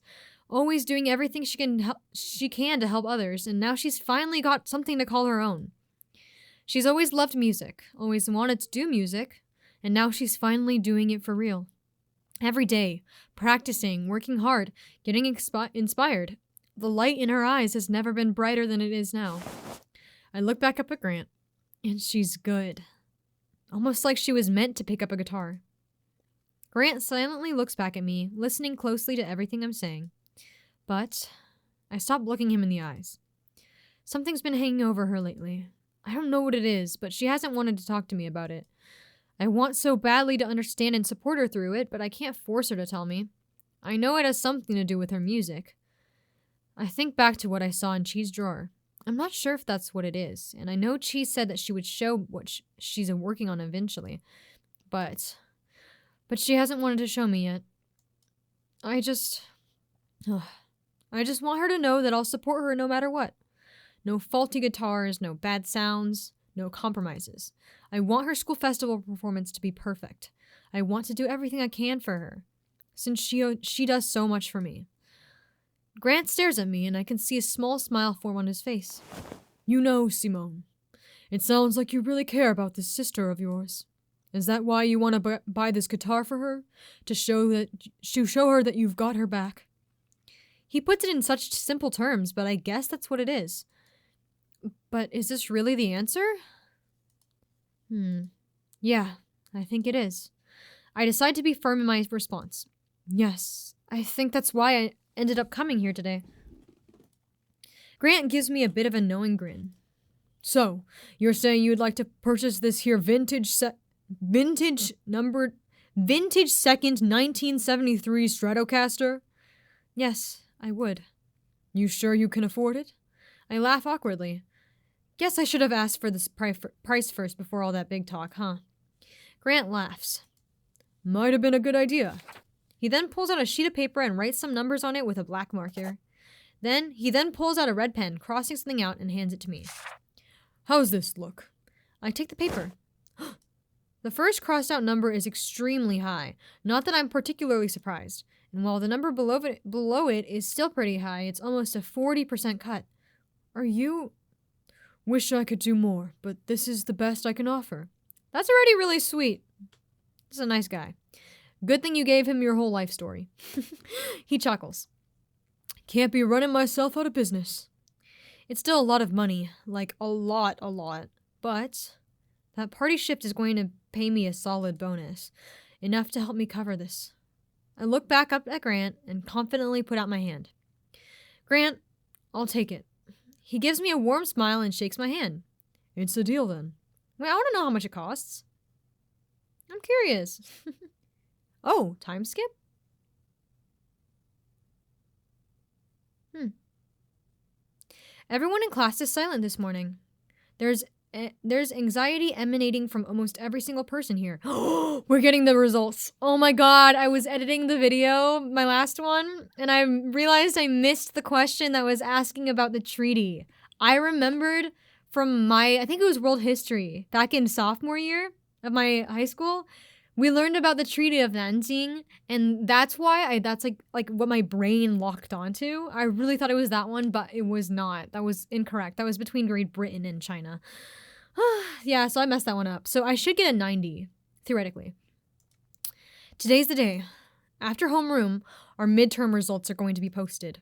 A: always doing everything she can to help others, and now she's finally got something to call her own. She's always loved music, always wanted to do music, and now she's finally doing it for real. Every day, practicing, working hard, getting inspired. The light in her eyes has never been brighter than it is now. I look back up at Grant, and she's good. Almost like she was meant to pick up a guitar. Grant silently looks back at me, listening closely to everything I'm saying. But I stop looking him in the eyes. Something's been hanging over her lately. I don't know what it is, but she hasn't wanted to talk to me about it. I want so badly to understand and support her through it, but I can't force her to tell me. I know it has something to do with her music. I think back to what I saw in Chi's drawer. I'm not sure if that's what it is, and I know Chi said that she would show what she's working on eventually, but she hasn't wanted to show me yet. I just want her to know that I'll support her no matter what. No faulty guitars, no bad sounds, no compromises. I want her school festival performance to be perfect. I want to do everything I can for her, since she does so much for me. Grant stares at me, and I can see a small smile form on his face. You know, Simone, it sounds like you really care about this sister of yours. Is that why you want to buy this guitar for her? To show her that you've got her back? He puts it in such simple terms, but I guess that's what it is. But is this really the answer? Yeah, I think it is. I decide to be firm in my response. Yes, I think that's why I ended up coming here today. Grant gives me a bit of a knowing grin. So, you're saying you'd like to purchase this here vintage second 1973 Stratocaster? Yes, I would. You sure you can afford it? I laugh awkwardly. Guess I should have asked for this price first before all that big talk, huh? Grant laughs. Might have been a good idea. He then pulls out a sheet of paper and writes some numbers on it with a black marker. He then pulls out a red pen, crossing something out, and hands it to me. How's this look? I take the paper. The first crossed out number is extremely high. Not that I'm particularly surprised. And while the number below it is still pretty high, it's almost a 40% cut. Are you... Wish I could do more, but this is the best I can offer. That's already really sweet. He's a nice guy. Good thing you gave him your whole life story. He chuckles. Can't be running myself out of business. It's still a lot of money. Like, a lot. But that party shift is going to pay me a solid bonus. Enough to help me cover this. I look back up at Grant and confidently put out my hand. Grant, I'll take it. He gives me a warm smile and shakes my hand. It's a deal then. Wait, I want to know how much it costs. I'm curious. Oh, time skip? Everyone in class is silent this morning. There's anxiety emanating from almost every single person here. We're getting the results. Oh my god, I was editing the video, my last one, and I realized I missed the question that was asking about the treaty. I remembered from I think it was world history, back in sophomore year of my high school, we learned about the Treaty of Nanjing, and that's why that's like what my brain locked onto. I really thought it was that one, but it was not. That was incorrect. That was between Great Britain and China. Yeah, so I messed that one up. So I should get a 90, theoretically. Today's the day. After homeroom, our midterm results are going to be posted.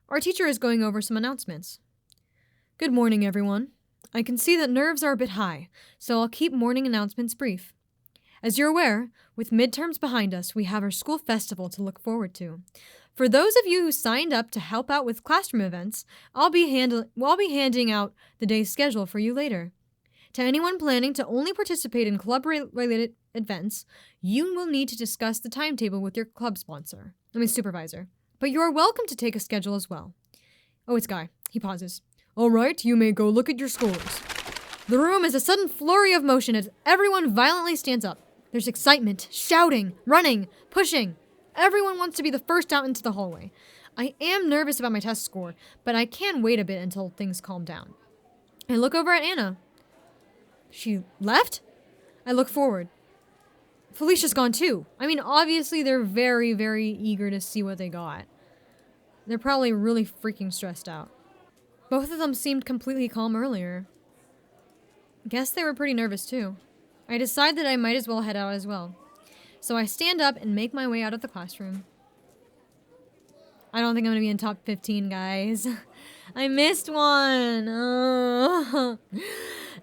A: Our teacher is going over some announcements. Good morning, everyone. I can see that nerves are a bit high, so I'll keep morning announcements brief. As you're aware, with midterms behind us, we have our school festival to look forward to. For those of you who signed up to help out with classroom events, I'll be handing out the day's schedule for you later. To anyone planning to only participate in club-related events, you will need to discuss the timetable with your club supervisor. But you are welcome to take a schedule as well. Oh, it's Guy. He pauses. All right, you may go look at your scores. The room is a sudden flurry of motion as everyone violently stands up. There's excitement, shouting, running, pushing. Everyone wants to be the first out into the hallway. I am nervous about my test score, but I can wait a bit until things calm down. I look over at Anna. She left? I look forward. Felicia's gone too. I mean, obviously they're very, very eager to see what they got. They're probably really freaking stressed out. Both of them seemed completely calm earlier. Guess they were pretty nervous too. I decide that I might as well head out as well. So I stand up and make my way out of the classroom. I don't think I'm going to be in top 15, guys. I missed one. Oh.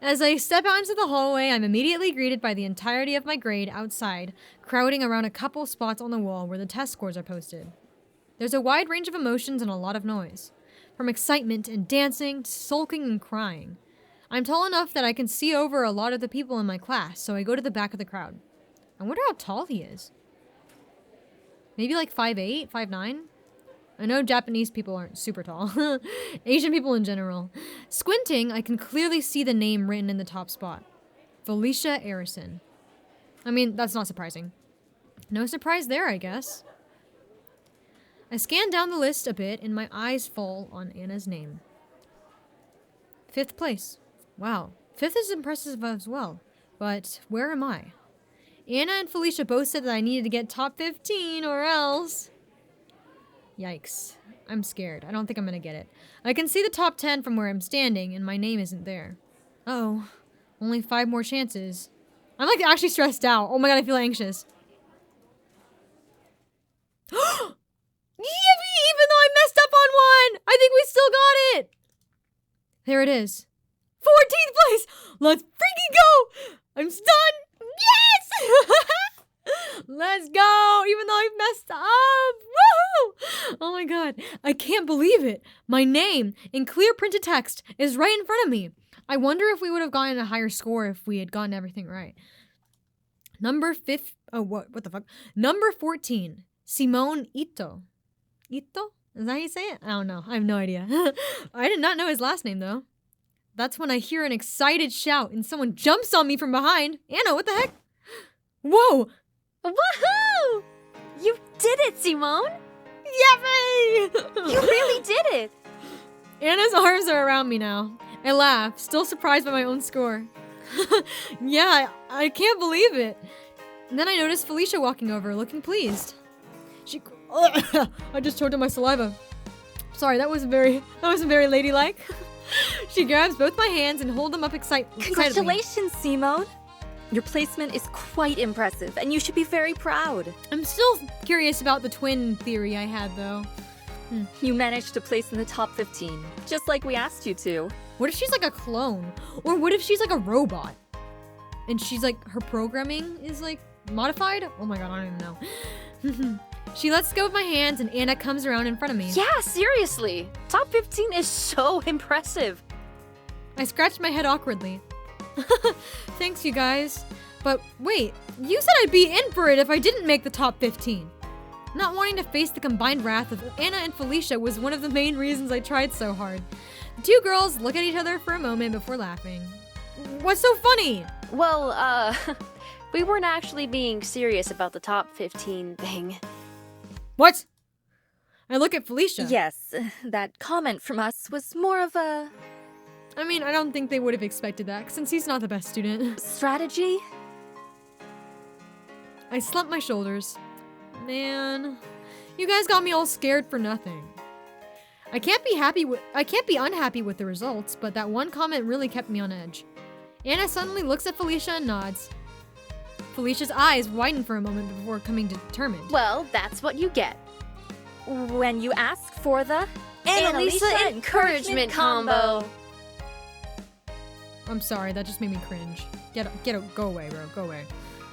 A: As I step out into the hallway, I'm immediately greeted by the entirety of my grade outside, crowding around a couple spots on the wall where the test scores are posted. There's a wide range of emotions and a lot of noise. From excitement and dancing to sulking and crying. I'm tall enough that I can see over a lot of the people in my class, so I go to the back of the crowd. I wonder how tall he is. Maybe like 5'8", 5'9"? I know Japanese people aren't super tall. Asian people in general. Squinting, I can clearly see the name written in the top spot. Felicia Arison. I mean, that's not surprising. No surprise there, I guess. I scan down the list a bit and my eyes fall on Anna's name. 5th place. Wow. 5th is impressive as well. But where am I? Anna and Felicia both said that I needed to get top 15 or else. Yikes. I'm scared. I don't think I'm gonna get it. I can see the top 10 from where I'm standing, and my name isn't there. Oh, only 5 more chances. I'm like actually stressed out. Oh my god, I feel anxious. Yippee! Even though I messed up on one, I think we still got it. There it is. 14th place. Let's freaking go. I'm stunned. Yes! Let's go. Even though I messed up. Woohoo! Oh my god. I can't believe it. My name in clear printed text is right in front of me. I wonder if we would have gotten a higher score if we had gotten everything right. Number 14. Simone Ito. Ito? Is that how you say it? I don't know. I have no idea. I did not know his last name, though. That's when I hear an excited shout and someone jumps on me from behind. Anna, what the heck? Whoa!
C: Woohoo! You did it, Simone!
A: Yippee!
C: You really did it!
A: Anna's arms are around me now. I laugh, still surprised by my own score. Yeah, I can't believe it. And then I noticed Felicia walking over, looking pleased. I just choked on my saliva. Sorry, that wasn't very ladylike. She grabs both my hands and holds them up excitedly.
D: Congratulations, Simone. Your placement is quite impressive, and you should be very proud.
A: I'm still curious about the twin theory I had, though.
D: You managed to place in the top 15, just like we asked you to.
A: What if she's like a clone? Or what if she's like a robot? And she's like, her programming is like modified? Oh my god, I don't even know. She lets go of my hands and Anna comes around in front of me.
C: Yeah, seriously. Top 15 is so impressive.
A: I scratched my head awkwardly. Thanks, you guys. But wait, you said I'd be in for it if I didn't make the top 15. Not wanting to face the combined wrath of Anna and Felicia was one of the main reasons I tried so hard. The two girls look at each other for a moment before laughing. What's so funny?
C: Well, we weren't actually being serious about the top 15 thing.
A: What? I look at Felicia.
D: Yes, that comment from us was more of a...
A: I mean, I don't think they would have expected that, since he's not the best student.
D: strategy?
A: I slump my shoulders. Man, you guys got me all scared for nothing. I can't be unhappy with the results, but that one comment really kept me on edge. Anna suddenly looks at Felicia and nods. Felicia's eyes widen for a moment before coming determined.
C: Well, that's what you get.
D: When you ask for the
C: Annalisa encouragement combo.
A: I'm sorry, that just made me cringe. Go away, bro, go away.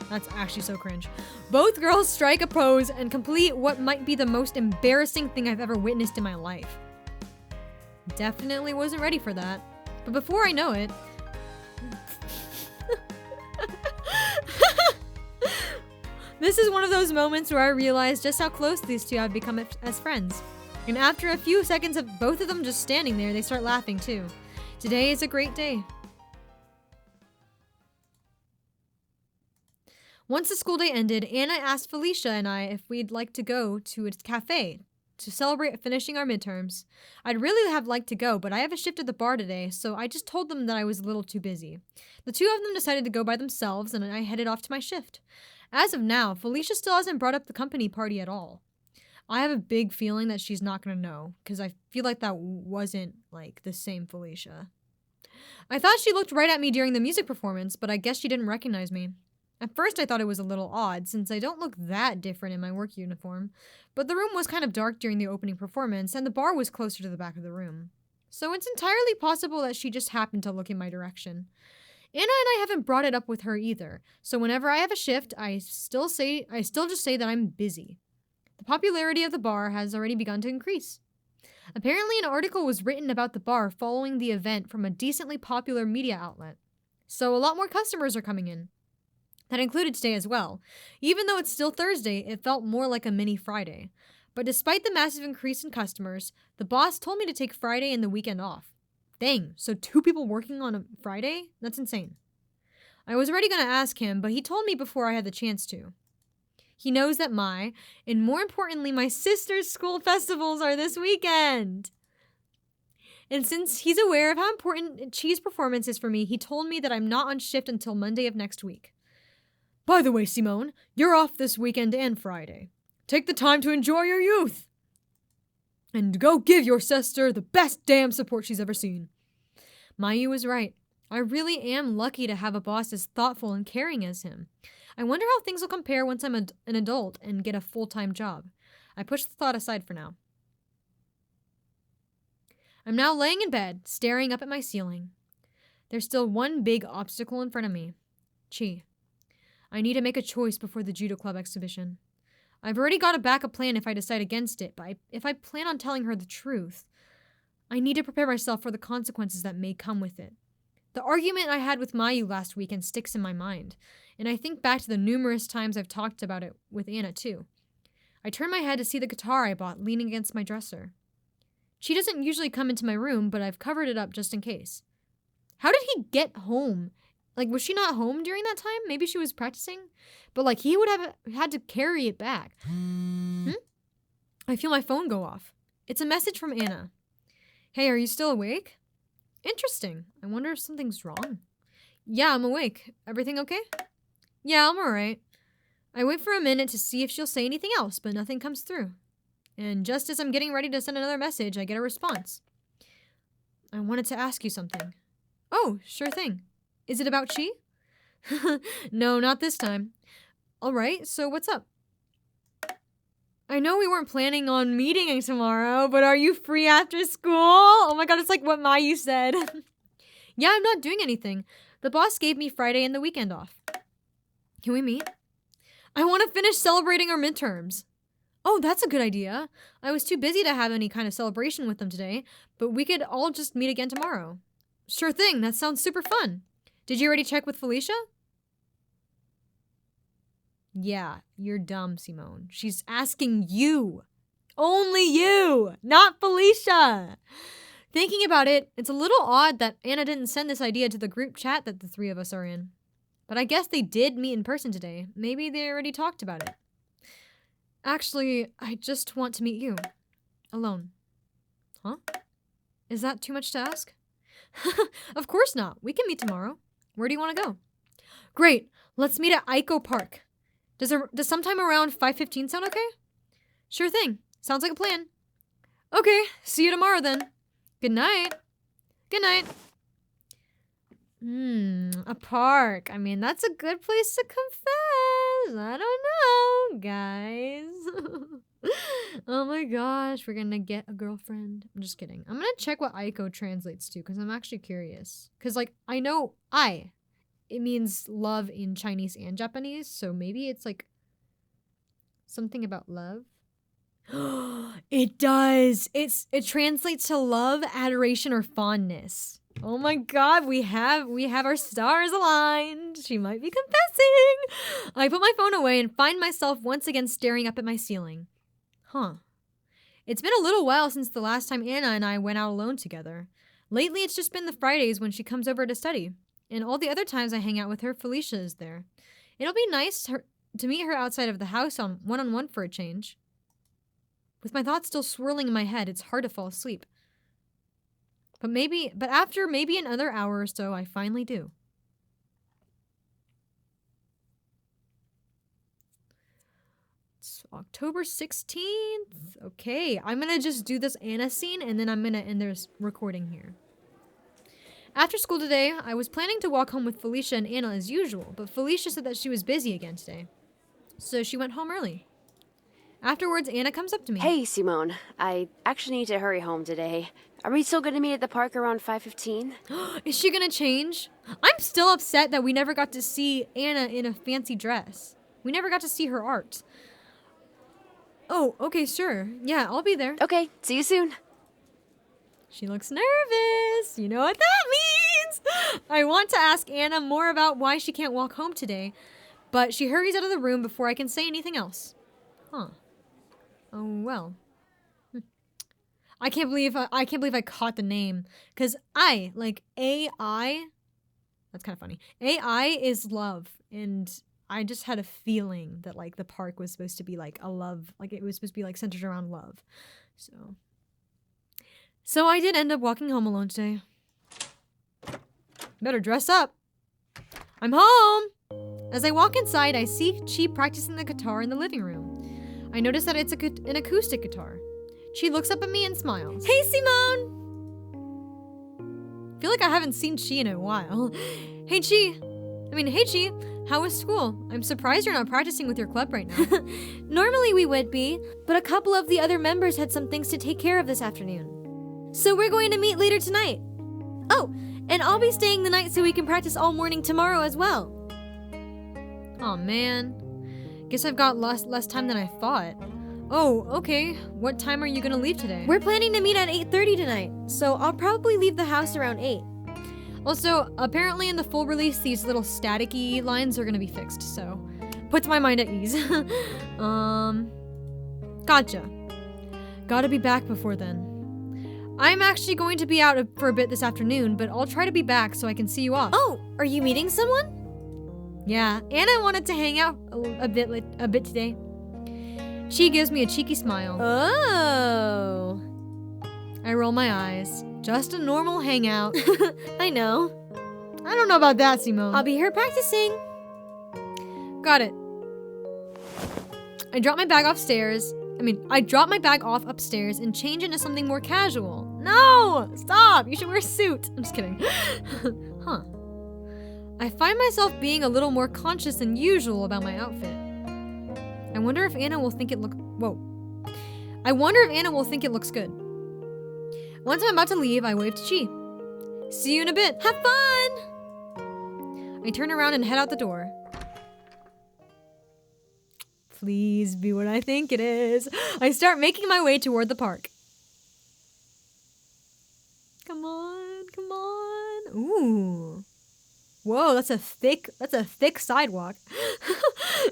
A: That's actually so cringe. Both girls strike a pose and complete what might be the most embarrassing thing I've ever witnessed in my life. Definitely wasn't ready for that. But before I know it... This is one of those moments where I realize just how close these two have become as friends. And after a few seconds of both of them just standing there, they start laughing too. Today is a great day. Once the school day ended, Anna asked Felicia and I if we'd like to go to a cafe to celebrate finishing our midterms. I'd really have liked to go, but I have a shift at the bar today, so I just told them that I was a little too busy. The two of them decided to go by themselves, and I headed off to my shift. As of now, Felicia still hasn't brought up the company party at all. I have a big feeling that she's not going to know, because I feel like that wasn't, like, the same Felicia. I thought she looked right at me during the music performance, but I guess she didn't recognize me. At first, I thought it was a little odd, since I don't look that different in my work uniform, but the room was kind of dark during the opening performance, and the bar was closer to the back of the room. So it's entirely possible that she just happened to look in my direction. Anna and I haven't brought it up with her either, so whenever I have a shift, I still just say that I'm busy. The popularity of the bar has already begun to increase. Apparently, an article was written about the bar following the event from a decently popular media outlet. So a lot more customers are coming in. That included today as well. Even though it's still Thursday, it felt more like a mini Friday. But despite the massive increase in customers, the boss told me to take Friday and the weekend off. Dang, so 2 people working on a Friday? That's insane. I was already going to ask him, but he told me before I had the chance to. He knows that and more importantly, my sister's school festivals are this weekend. And since he's aware of how important Chi's performance is for me, he told me that I'm not on shift until Monday of next week. By the way, Simone, you're off this weekend and Friday. Take the time to enjoy your youth. And go give your sister the best damn support she's ever seen. Mayu was right. I really am lucky to have a boss as thoughtful and caring as him. I wonder how things will compare once I'm an adult and get a full-time job. I push the thought aside for now. I'm now laying in bed, staring up at my ceiling. There's still one big obstacle in front of me. Chi. I need to make a choice before the judo club exhibition. I've already got a backup plan if I decide against it, but if I plan on telling her the truth, I need to prepare myself for the consequences that may come with it. The argument I had with Mayu last weekend sticks in my mind, and I think back to the numerous times I've talked about it with Anna too. I turn my head to see the guitar I bought leaning against my dresser. She doesn't usually come into my room, but I've covered it up just in case. How did he get home? Like, was she not home during that time? Maybe she was practicing? But, like, he would have had to carry it back. I feel my phone go off. It's a message from Anna. Hey, are you still awake? Interesting. I wonder if something's wrong. Yeah, I'm awake. Everything okay? Yeah, I'm alright. I wait for a minute to see if she'll say anything else, but nothing comes through. And just as I'm getting ready to send another message, I get a response. I wanted to ask you something. Oh, sure thing. Is it about Chi? No, not this time. Alright, so what's up? I know we weren't planning on meeting tomorrow, but are you free after school? Oh my god, it's like what Mayu said. Yeah, I'm not doing anything. The boss gave me Friday and the weekend off. Can we meet? I want to finish celebrating our midterms. Oh, that's a good idea. I was too busy to have any kind of celebration with them today, but we could all just meet again tomorrow. Sure thing, that sounds super fun. Did you already check with Felicia? Yeah, you're dumb, Simone. She's asking you. Only you, not Felicia. Thinking about it, it's a little odd that Anna didn't send this idea to the group chat that the three of us are in. But I guess they did meet in person today. Maybe they already talked about it. Actually, I just want to meet you. Alone. Huh? Is that too much to ask? Of course not. We can meet tomorrow. Where do you want to go? Great. Let's meet at Aiko Park. Does sometime around 5:15 sound okay? Sure thing. Sounds like a plan. Okay. See you tomorrow then. Good night. Good night. A park. I mean, that's a good place to confess. I don't know, guys. Oh my gosh, we're gonna get a girlfriend. I'm just kidding. I'm gonna check what Aiko translates to because I'm actually curious. Because, like, I know it means love in Chinese and Japanese, so maybe it's like something about love. It does. It translates to love, adoration, or fondness. Oh my god, we have our stars aligned. She might be confessing. I put my phone away and find myself once again staring up at my ceiling. Huh. It's been a little while since the last time Anna and I went out alone together. Lately, it's just been the Fridays when she comes over to study. And all the other times I hang out with her, Felicia is there. It'll be nice to meet her outside of the house on one-on-one for a change. With my thoughts still swirling in my head, it's hard to fall asleep. But after maybe another hour or so, I finally do. It's October 16th. Okay, I'm gonna just do this Anna scene and then I'm gonna end this recording here. After school today, I was planning to walk home with Felicia and Anna as usual, but Felicia said that she was busy again today. So she went home early. Afterwards, Anna comes up to me.
C: Hey, Simone. I actually need to hurry home today. Are we still going to meet at the park around 5:15?
A: Is she gonna change? I'm still upset that we never got to see Anna in a fancy dress. We never got to see her art. Oh, okay, sure. Yeah, I'll be there.
C: Okay, see you soon.
A: She looks nervous. You know what that means. I want to ask Anna more about why she can't walk home today, but she hurries out of the room before I can say anything else. Huh. Oh, well. I can't believe I caught the name. Because like AI, that's kind of funny. AI is love. And I just had a feeling that, like, the park was supposed to be, like, a love. Like, it was supposed to be, like, centered around love. So I did end up walking home alone today. Better dress up. I'm home. As I walk inside, I see Chi practicing the guitar in the living room. I notice that it's an acoustic guitar. Chi looks up at me and smiles. Hey, Simone! I feel like I haven't seen Chi in a while. Hey, Chi, how was school? I'm surprised you're not practicing with your club right now.
E: Normally we would be, but a couple of the other members had some things to take care of this afternoon. So we're going to meet later tonight. Oh, and I'll be staying the night so we can practice all morning tomorrow as well.
A: Aw, man. Guess I've got less time than I thought. Oh, okay. What time are you gonna leave today?
E: We're planning to meet at 8:30 tonight, so I'll probably leave the house around 8.
A: Also, apparently in the full release, these little staticky lines are gonna be fixed, so puts my mind at ease. Gotcha. Gotta be back before then. I'm actually going to be out for a bit this afternoon, but I'll try to be back so I can see you off.
E: Oh, are you meeting someone?
A: Yeah, Anna wanted to hang out a bit today. She gives me a cheeky smile.
E: Oh.
A: I roll my eyes. Just a normal hangout.
E: I know.
A: I don't know about that, Simone.
E: I'll be here practicing.
A: Got it. I drop my bag upstairs and change into something more casual. No! Stop! You should wear a suit. I'm just kidding. Huh. I find myself being a little more conscious than usual about my outfit. I wonder if Anna will think it looks good. Once I'm about to leave, I wave to Chi. See you in a bit. Have fun! I turn around and head out the door. Please be what I think it is. I start making my way toward the park. Come on, come on. Ooh. Whoa, that's a thick sidewalk.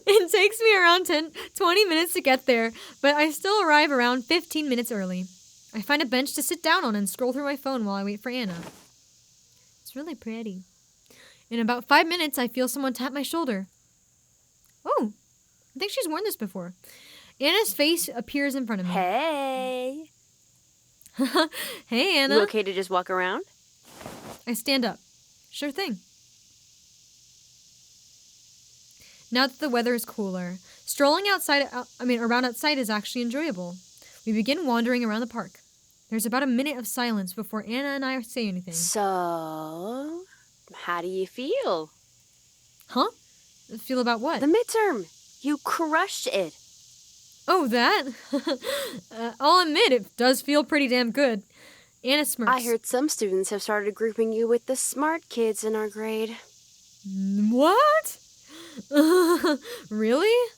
A: It takes me around 20 minutes to get there, but I still arrive around 15 minutes early. I find a bench to sit down on and scroll through my phone while I wait for Anna. It's really pretty. In about 5 minutes, I feel someone tap my shoulder. Oh, I think she's worn this before. Anna's face appears in front of me.
C: Hey.
A: Hey, Anna.
C: You okay to just walk around?
A: I stand up. Sure thing. Now that the weather is cooler, strolling around outside is actually enjoyable. We begin wandering around the park. There's about a minute of silence before Anna and I say anything.
C: So, how do you feel?
A: Huh? Feel about what?
C: The midterm. You crushed it.
A: Oh, that? I'll admit, it does feel pretty damn good. Anna smirks.
C: I heard some students have started grouping you with the smart kids in our grade.
A: What? Really?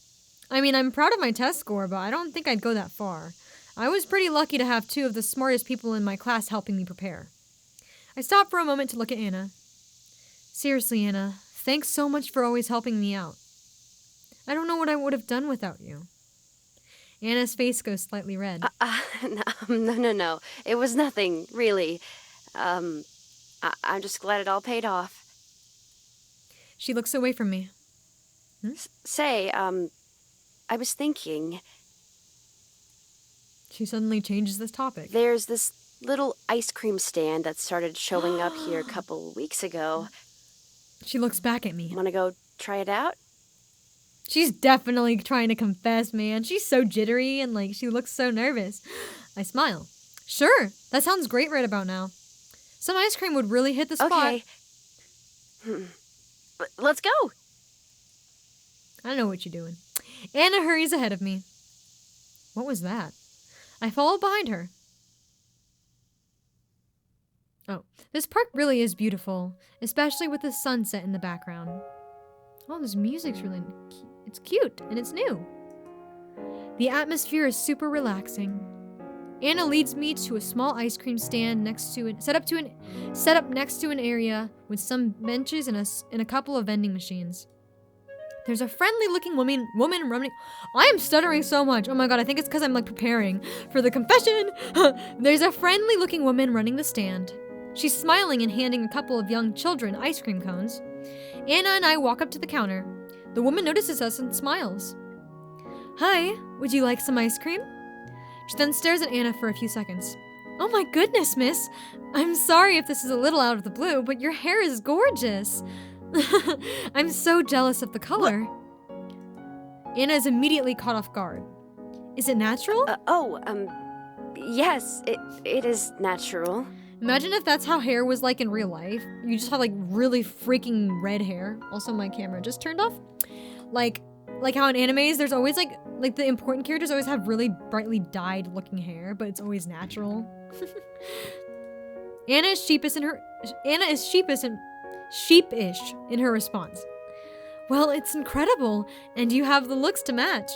A: I mean, I'm proud of my test score, but I don't think I'd go that far. I was pretty lucky to have 2 of the smartest people in my class helping me prepare. I stop for a moment to look at Anna. Seriously, Anna, thanks so much for always helping me out. I don't know what I would have done without you. Anna's face goes slightly red.
C: No. It was nothing, really. I'm just glad it all paid off.
A: She looks away from me.
C: Say, I was thinking...
A: She suddenly changes this topic.
C: There's this little ice cream stand that started showing up here a couple weeks ago.
A: She looks back at me.
C: Want to go try it out?
A: She's definitely trying to confess, man. She's so jittery and she looks so nervous. I smile. Sure, that sounds great right about now. Some ice cream would really hit the spot.
C: Okay. Let's go.
A: I know what you're doing. Anna hurries ahead of me. What was that? I followed behind her. Oh, this park really is beautiful, especially with the sunset in the background. Oh, this music's really it's cute and it's new. The atmosphere is super relaxing. Anna leads me to a small ice cream stand set up next to an area with some benches and a couple of vending machines. There's a friendly-looking woman running. I am stuttering so much. Oh my god, I think it's because I'm preparing for the confession. There's a friendly-looking woman running the stand. She's smiling and handing a couple of young children ice cream cones. Anna and I walk up to the counter. The woman notices us and smiles. Hi, would you like some ice cream? She then stares at Anna for a few seconds. Oh my goodness, miss. I'm sorry if this is a little out of the blue, but your hair is gorgeous. I'm so jealous of the color. Anna is immediately caught off guard. Is it natural?
C: Yes, it is natural.
A: Imagine if that's how hair was like in real life. You just have like really freaking red hair. Also, my camera just turned off. Like how in animes, there's always like the important characters always have really brightly dyed looking hair, but it's always natural. Anna is sheepish in her response. Well, it's incredible, and you have the looks to match.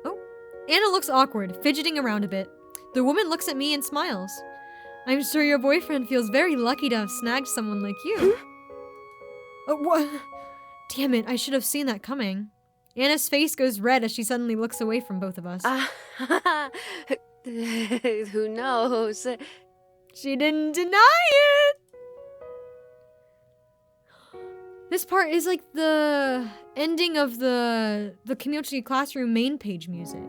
A: Oh, Anna looks awkward, fidgeting around a bit. The woman looks at me and smiles. I'm sure your boyfriend feels very lucky to have snagged someone like you. Oh, what? Damn it, I should have seen that coming. Anna's face goes red as she suddenly looks away from both of us.
C: Who knows?
A: She didn't deny it! This part is like the ending of the Kimochii classroom main page music.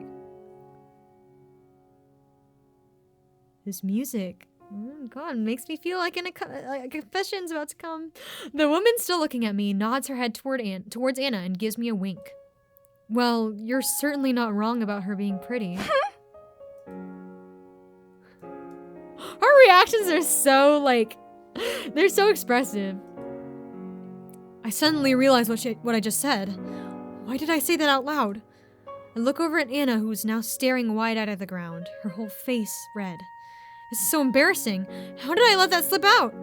A: This music, oh God, makes me feel like a confession's about to come. The woman still looking at me nods her head towards Anna and gives me a wink. Well, you're certainly not wrong about her being pretty. Her reactions are so they're so expressive. I suddenly realize what I just said. Why did I say that out loud? I look over at Anna, who is now staring wide-eyed at the ground, her whole face red. This is so embarrassing. How did I let that slip out?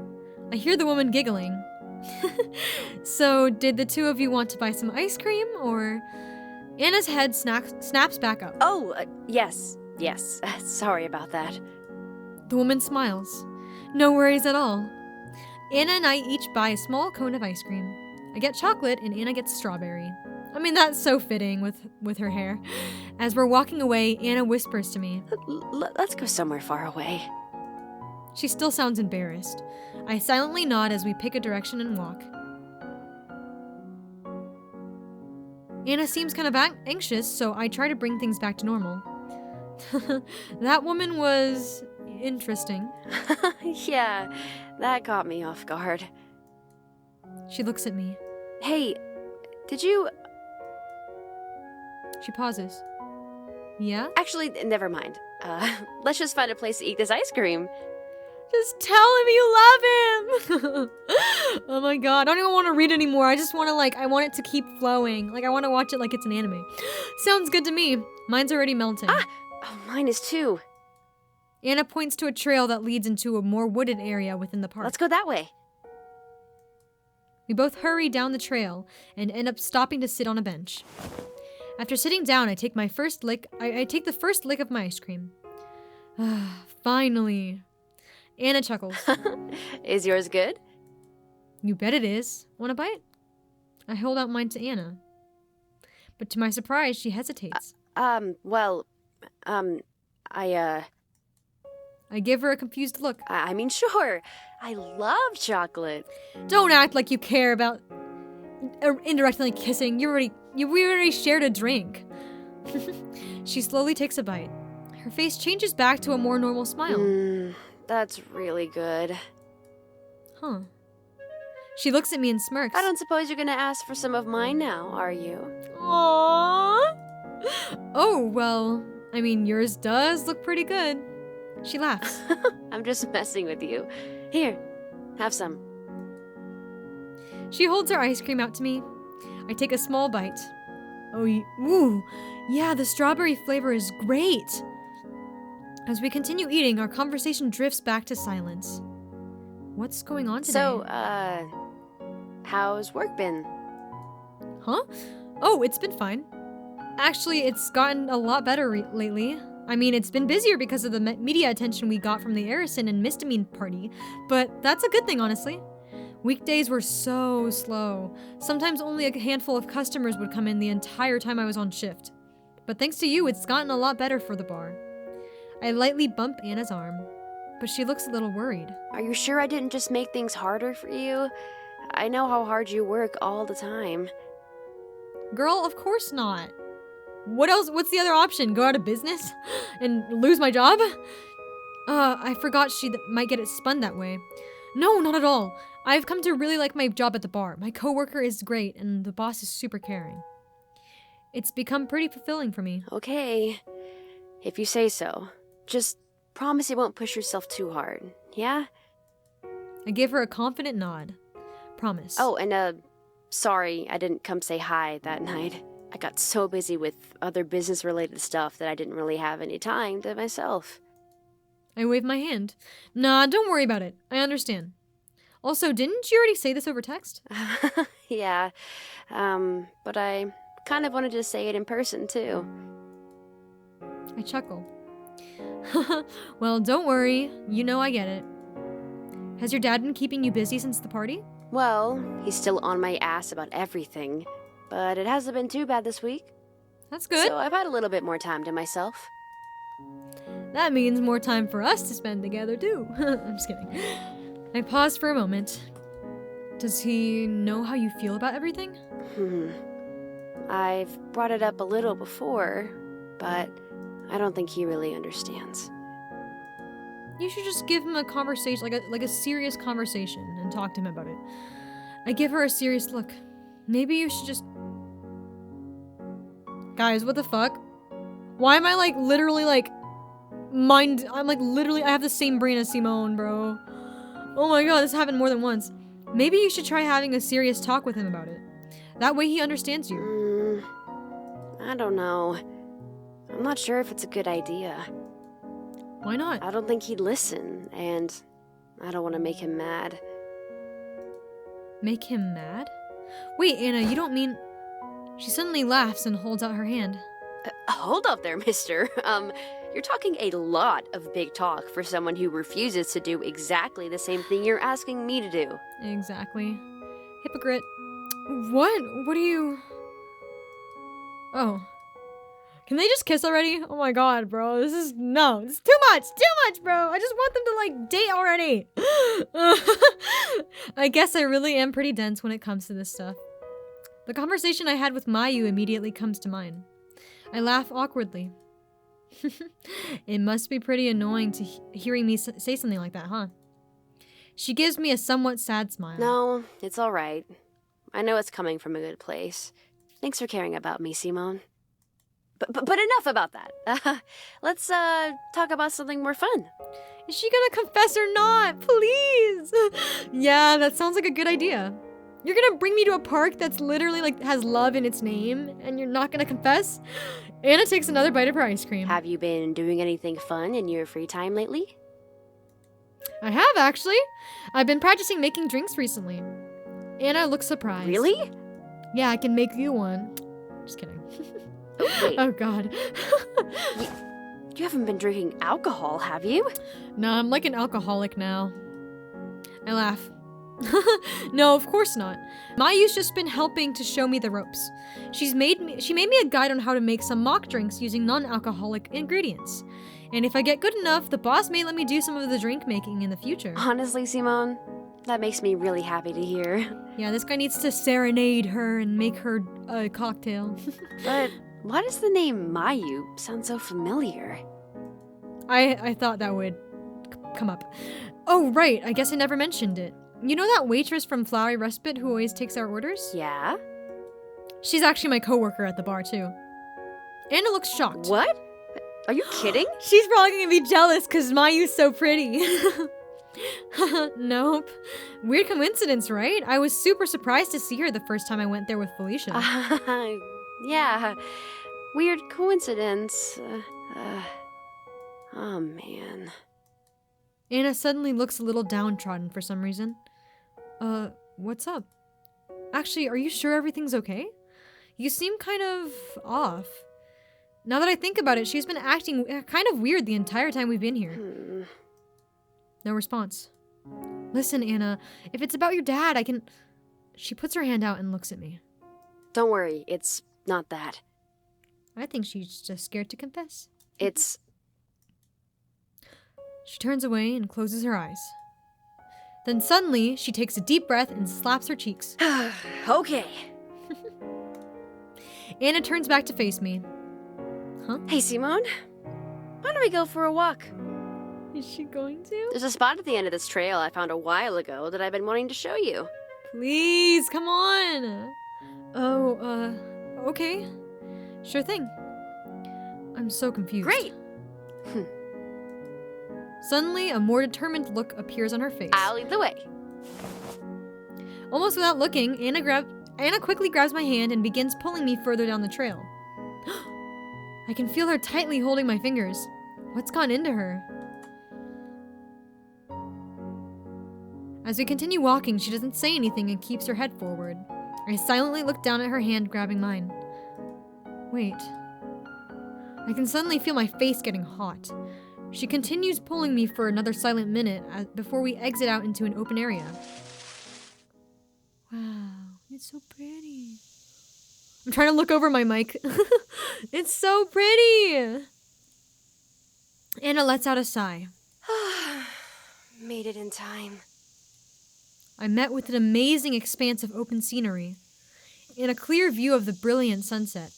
A: I hear the woman giggling. So, did the two of you want to buy some ice cream, or... Anna's head snaps back up.
C: Yes. Sorry about that.
A: The woman smiles. No worries at all. Anna and I each buy a small cone of ice cream. I get chocolate and Anna gets strawberry. I mean, that's so fitting with her hair. As we're walking away, Anna whispers to me.
C: Let's go somewhere far away.
A: She still sounds embarrassed. I silently nod as we pick a direction and walk. Anna seems kind of anxious, so I try to bring things back to normal. That woman was interesting.
C: Yeah, that caught me off guard.
A: She looks at me.
C: Hey, did you...
A: She pauses. Yeah?
C: Actually, never mind. Let's just find a place to eat this ice cream.
A: Just tell him you love him! Oh my God, I don't even want to read anymore. I just want to I want it to keep flowing. I want to watch it like it's an anime. Sounds good to me. Mine's already melting.
C: Mine is too.
A: Anna points to a trail that leads into a more wooded area within the park.
C: Let's go that way.
A: We both hurry down the trail and end up stopping to sit on a bench. After sitting down, I take my first lick. I take the first lick of my ice cream. Finally. Anna chuckles.
C: Is yours good?
A: You bet it is. Want a bite? I hold out mine to Anna. But to my surprise, she hesitates.
C: I
A: give her a confused look.
C: I mean, sure. I love chocolate.
A: Don't act like you care about indirectly kissing. We already shared a drink. She slowly takes a bite. Her face changes back to a more normal smile.
C: That's really good.
A: Huh. She looks at me and smirks.
C: I don't suppose you're gonna ask for some of mine now, are you?
A: Aww. Oh, well, I mean, yours does look pretty good. She laughs.
C: I'm just messing with you. Here, have some.
A: She holds her ice cream out to me. I take a small bite. Ooh, yeah, the strawberry flavor is great. As we continue eating, our conversation drifts back to silence. What's going on today?
C: So, how's work been?
A: Huh? Oh, it's been fine. Actually, it's gotten a lot better lately. I mean, it's been busier because of the media attention we got from the Arison and Misdemean party, but that's a good thing, honestly. Weekdays were so slow. Sometimes only a handful of customers would come in the entire time I was on shift. But thanks to you, it's gotten a lot better for the bar. I lightly bump Anna's arm, but she looks a little worried.
C: Are you sure I didn't just make things harder for you? I know how hard you work all the time.
A: Girl, of course not. What else? What's the other option? Go out of business? And lose my job? I forgot she might get it spun that way. No, not at all. I've come to really like my job at the bar. My coworker is great, and the boss is super caring. It's become pretty fulfilling for me.
C: Okay, if you say so. Just promise you won't push yourself too hard, yeah?
A: I give her a confident nod. Promise.
C: Oh, and sorry I didn't come say hi that night. I got so busy with other business-related stuff that I didn't really have any time to myself.
A: I wave my hand. Nah, don't worry about it. I understand. Also, didn't you already say this over text?
C: Yeah, but I kind of wanted to say it in person, too.
A: I chuckle. Well, don't worry. You know I get it. Has your dad been keeping you busy since the party?
C: Well, he's still on my ass about everything, but it hasn't been too bad this week.
A: That's good.
C: So I've had a little bit more time to myself.
A: That means more time for us to spend together, too. I'm just kidding. I pause for a moment. Does he know how you feel about everything?
C: I've brought it up a little before, but I don't think he really understands.
A: You should just give him a conversation, like a serious conversation, and talk to him about it. I give her a serious look. Maybe you should just... Guys, what the fuck? Why am I literally I have the same brain as Simone, bro. Oh my god, this happened more than once. Maybe you should try having a serious talk with him about it. That way he understands you.
C: I don't know. I'm not sure if it's a good idea.
A: Why not?
C: I don't think he'd listen, and I don't want to make him mad.
A: Make him mad? Wait, Anna, you don't mean... She suddenly laughs and holds out her hand.
C: Hold up there, mister. You're talking a lot of big talk for someone who refuses to do exactly the same thing you're asking me to do.
A: Exactly. Hypocrite. What? What are you... Oh. Can they just kiss already? Oh my god, bro. This is... No. It's too much. Too much, bro. I just want them to, date already. I guess I really am pretty dense when it comes to this stuff. The conversation I had with Mayu immediately comes to mind. I laugh awkwardly. It must be pretty annoying to hearing me say something like that, huh? She gives me a somewhat sad smile.
C: No, it's all right. I know it's coming from a good place. Thanks for caring about me, Simone. But enough about that. Let's talk about something more fun.
A: Is she gonna confess or not? Please! Yeah, that sounds like a good idea. You're gonna bring me to a park that's literally has love in its name, and you're not gonna confess? Anna takes another bite of her ice cream.
C: Have you been doing anything fun in your free time lately?
A: I have, actually. I've been practicing making drinks recently. Anna looks surprised.
C: Really?
A: Yeah, I can make you one. Just kidding.
C: Wait.
A: Oh, God.
C: You haven't been drinking alcohol, have you?
A: No, I'm like an alcoholic now. I laugh. No, of course not. Mayu's just been helping to show me the ropes. She made me a guide on how to make some mock drinks using non-alcoholic ingredients. And if I get good enough, the boss may let me do some of the drink making in the future.
C: Honestly, Simone, that makes me really happy to hear.
A: Yeah, this guy needs to serenade her and make her a cocktail.
C: But why does the name Mayu sound so familiar?
A: I thought that would come up. Oh, right. I guess I never mentioned it. You know that waitress from Flowery Respite who always takes our orders?
C: Yeah?
A: She's actually my coworker at the bar, too. Anna looks shocked.
C: What? Are you kidding?
A: She's probably gonna be jealous because Mayu's so pretty. Nope. Weird coincidence, right? I was super surprised to see her the first time I went there with Felicia.
C: Yeah. Weird coincidence. Oh, man.
A: Anna suddenly looks a little downtrodden for some reason. What's up? Actually, are you sure everything's okay? You seem kind of off. Now that I think about it, she's been acting kind of weird the entire time we've been here. No response. Listen, Anna, if it's about your dad, I can... She puts her hand out and looks at me.
C: Don't worry, it's not that.
A: I think she's just scared to confess.
C: It's...
A: She turns away and closes her eyes. Then suddenly, she takes a deep breath and slaps her cheeks.
C: Okay.
A: Anna turns back to face me. Huh?
C: Hey, Simone. Why don't we go for a walk?
E: Is she going to?
C: There's a spot at the end of this trail I found a while ago that I've been wanting to show you.
E: Please, come on. Oh, okay. Sure thing. I'm so confused.
C: Great!
E: Suddenly, a more determined look appears on her face.
C: I'll lead the way.
E: Almost without looking, Anna quickly grabs my hand and begins pulling me further down the trail. I can feel her tightly holding my fingers. What's gone into her? As we continue walking, she doesn't say anything and keeps her head forward. I silently look down at her hand, grabbing mine. Wait. I can suddenly feel my face getting hot. She continues pulling me for another silent minute before we exit out into an open area. Wow, it's so pretty. I'm trying to look over my mic. It's so pretty. Anna lets out a sigh.
C: Made it in time.
E: I met with an amazing expanse of open scenery and a clear view of the brilliant sunset.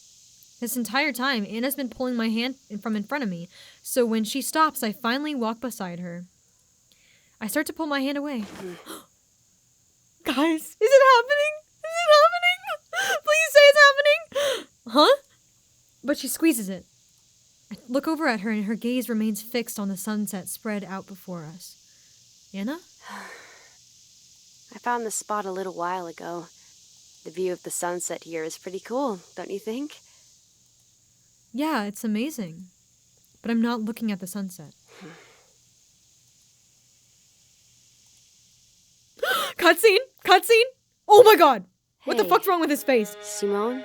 E: This entire time, Anna's been pulling my hand from in front of me, so when she stops, I finally walk beside her. I start to pull my hand away. Guys, is it happening? Is it happening? Please say it's happening! Huh? But she squeezes it. I look over at her and her gaze remains fixed on the sunset spread out before us. Anna?
C: I found this spot a little while ago. The view of the sunset here is pretty cool, don't you think?
E: Yeah, it's amazing. But I'm not looking at the sunset. Cutscene! Cutscene! Oh my god! What the
C: Hey.
E: fuck's wrong with his face?
C: Simone,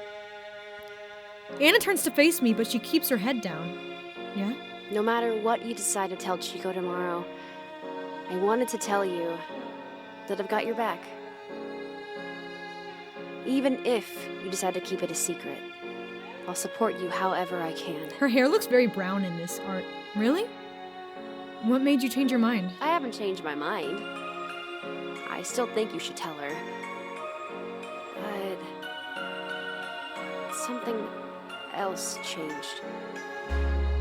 E: Anna turns to face me, but she keeps her head down. Yeah?
C: no matter what you decide to tell Chiko tomorrow, I wanted to tell you that I've got your back. Even if you decide to keep it a secret, I'll support you however I can.
E: Her hair looks very brown in this art. Really? What made you change your mind?
C: I haven't changed my mind. I still think you should tell her. But something else changed.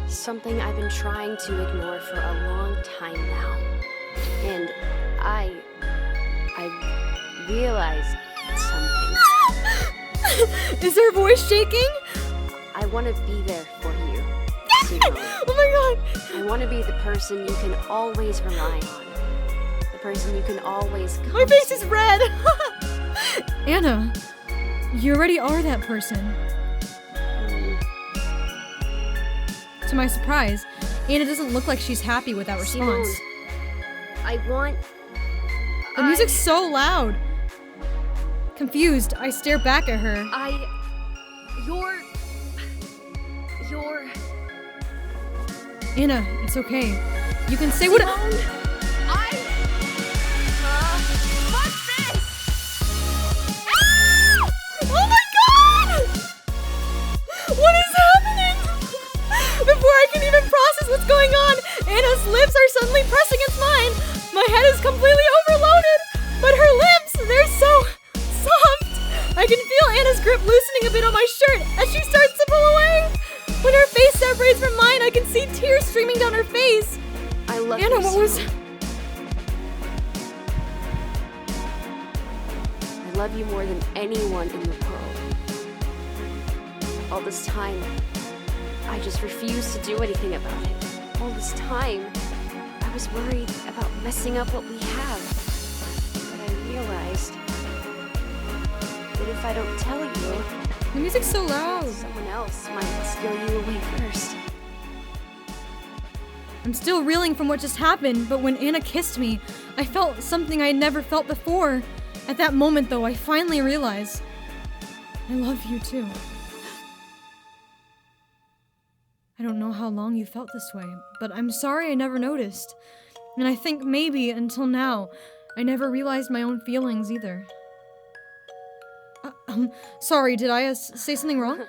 C: Something I've been trying to ignore for a long time now. And I realized something.
E: Is her voice shaking?
C: I want to be there for you, Simone.
E: Oh my god!
C: I want to be the person you can always rely on. The person you can always come
E: My face
C: to.
E: is red! Anna, you already are that person. To my surprise, Anna doesn't look like she's happy with that response.
C: I want...
E: The music's so loud. Confused, I stare back at her.
C: You're...
E: Anna, it's okay. You can say what.
C: Fuck this!
E: Oh my god! What is happening? Before I can even process what's going on, Anna's lips are suddenly pressed against mine. My head is completely overloaded, but her lips, they're so soft. I can feel Anna's grip loosening a bit on my shirt as she starts to pull away. When her face separates from mine, I can see tears streaming down her face.
C: I love
E: Anna,
C: you,
E: what was...
C: Simone. I love you more than anyone in the world. All this time, I just refused to do anything about it. All this time, I was worried about messing up what we have. But I realized that if I don't tell you,
E: The music's so loud.
C: someone else might steal you away first.
E: I'm still reeling from what just happened, but when Anna kissed me, I felt something I had never felt before. At that moment, though, I finally realized I love you too. I don't know how long you felt this way, but I'm sorry I never noticed. And I think maybe, until now, I never realized my own feelings either. Sorry, did I say something wrong?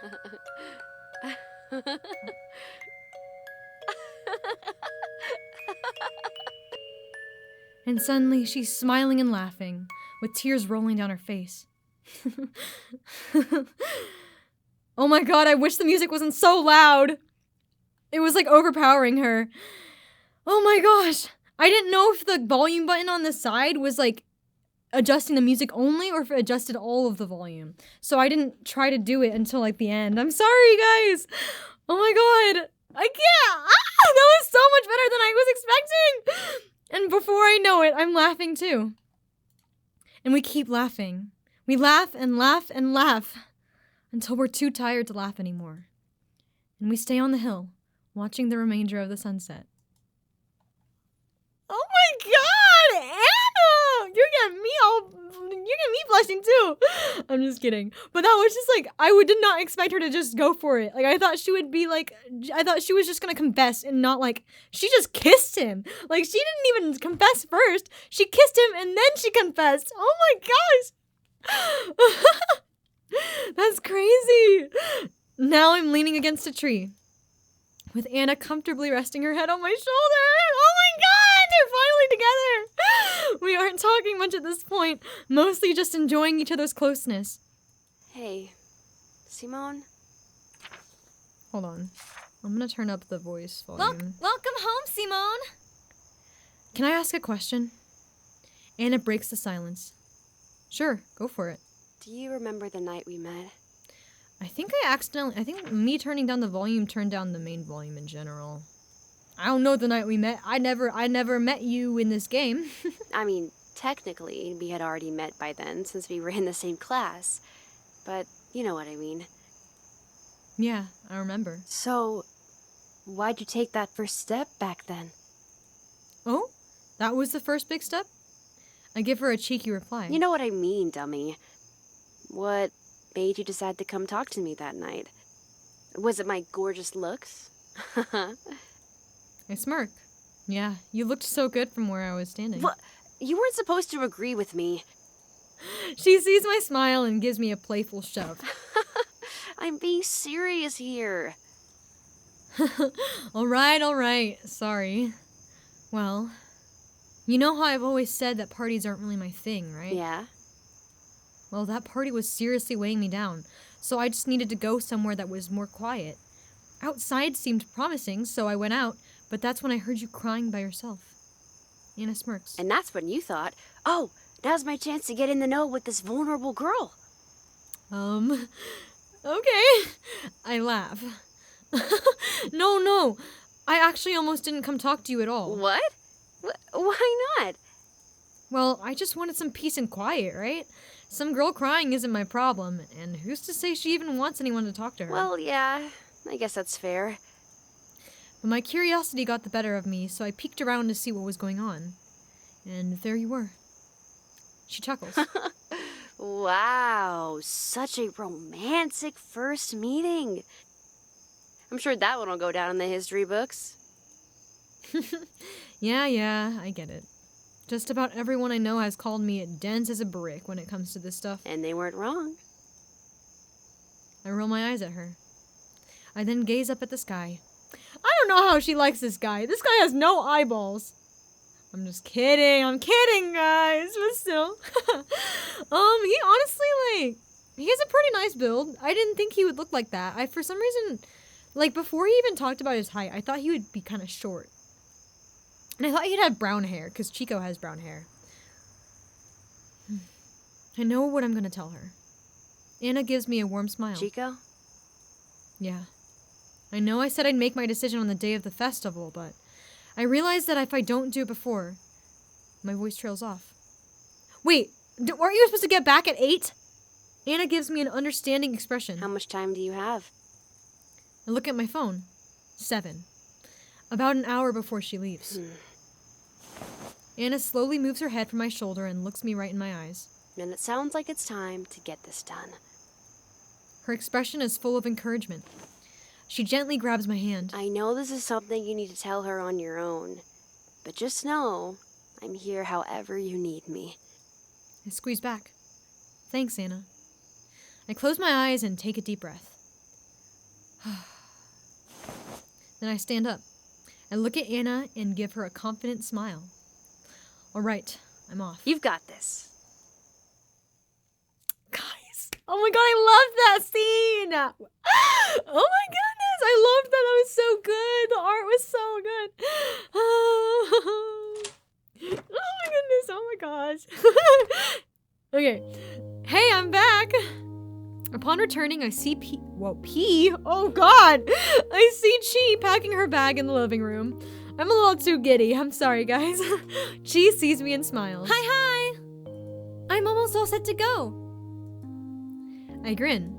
E: And suddenly, she's smiling and laughing, with tears rolling down her face. Oh my god, I wish the music wasn't so loud! It was like overpowering her.
A: Oh my gosh. I didn't know if the volume button on the side was like adjusting the music only or if it adjusted all of the volume. So I didn't try to do it until like the end. I'm sorry, guys. Oh my god. I can't. That was so much better than I was expecting. And before I know it, I'm laughing too. And we keep laughing. We laugh and laugh and laugh until we're too tired to laugh anymore. And we stay on the hill, watching the remainder of the sunset. Oh my god, Anna! You get me blushing too. I'm just kidding. But that was just like, did not expect her to just go for it. Like, I thought she would be like, I thought she was just gonna confess and not like, she just kissed him. Like, she didn't even confess first. She kissed him and then she confessed. Oh my gosh. That's crazy. Now I'm leaning against a tree with Anna comfortably resting her head on my shoulder. Oh my god, they're finally together. We aren't talking much at this point, mostly just enjoying each other's closeness.
C: Hey, Simone?
A: Hold on. I'm gonna turn up the voice volume.
E: Welcome home, Simone.
A: Can I ask a question? Anna breaks the silence. Sure, go for it.
C: Do you remember the night we met?
A: I think me turning down the volume turned down the main volume in general. I don't know the night we met. I never met you in this game.
C: I mean, technically, we had already met by then since we were in the same class. But you know what I mean.
A: Yeah, I remember.
C: So, why'd you take that first step back then?
A: Oh? That was the first big step? I give her a cheeky reply.
C: You know what I mean, dummy. What made you decide to come talk to me that night? Was it my gorgeous looks?
A: I smirk. Yeah, you looked so good from where I was standing.
C: What? You weren't supposed to agree with me.
A: She sees my smile and gives me a playful shove.
C: I'm being serious here.
A: All right. Sorry. Well, you know how I've always said that parties aren't really my thing, right?
C: Yeah?
A: Well, that party was seriously weighing me down, so I just needed to go somewhere that was more quiet. Outside seemed promising, so I went out, but that's when I heard you crying by yourself. Anna smirks.
C: And that's when you thought, oh, now's my chance to get in the know with this vulnerable girl.
A: Okay. I laugh. No. I actually almost didn't come talk to you at all.
C: What? Why not?
A: Well, I just wanted some peace and quiet, right? Some girl crying isn't my problem, and who's to say she even wants anyone to talk to her?
C: Well, yeah, I guess that's fair.
A: But my curiosity got the better of me, so I peeked around to see what was going on. And there you were. She chuckles.
C: Wow, such a romantic first meeting. I'm sure that one will go down in the history books.
A: Yeah, I get it. Just about everyone I know has called me dense as a brick when it comes to this stuff.
C: And they weren't wrong.
A: I roll my eyes at her. I then gaze up at the sky. I don't know how she likes this guy. This guy has no eyeballs. I'm just kidding. I'm kidding, guys. But still. He honestly, he has a pretty nice build. I didn't think he would look like that. For some reason, before he even talked about his height, I thought he would be kind of short. And I thought he'd have brown hair, because Chiko has brown hair. I know what I'm going to tell her. Anna gives me a warm smile.
C: Chiko?
A: Yeah. I know I said I'd make my decision on the day of the festival, but I realized that if I don't do it before, my voice trails off. Wait, weren't you supposed to get back at 8? Anna gives me an understanding expression.
C: How much time do you have?
A: I look at my phone. 7. About an hour before she leaves. Anna slowly moves her head from my shoulder and looks me right in my eyes.
C: And it sounds like it's time to get this done.
A: Her expression is full of encouragement. She gently grabs my hand.
C: I know this is something you need to tell her on your own, but just know I'm here however you need me.
A: I squeeze back. Thanks, Anna. I close my eyes and take a deep breath. Then I stand up. I look at Anna and give her a confident smile. All right, I'm off.
C: You've got this.
A: Guys, oh my god, I love that scene! Oh my goodness, I loved that. That was so good. The art was so good. Oh my goodness. Oh my gosh. Okay. Hey, I'm back. Upon returning, I see P. Oh God. I see Chi packing her bag in the living room. I'm a little too giddy. I'm sorry, guys. Chi sees me and smiles.
E: Hi! I'm almost all set to go.
A: I grin.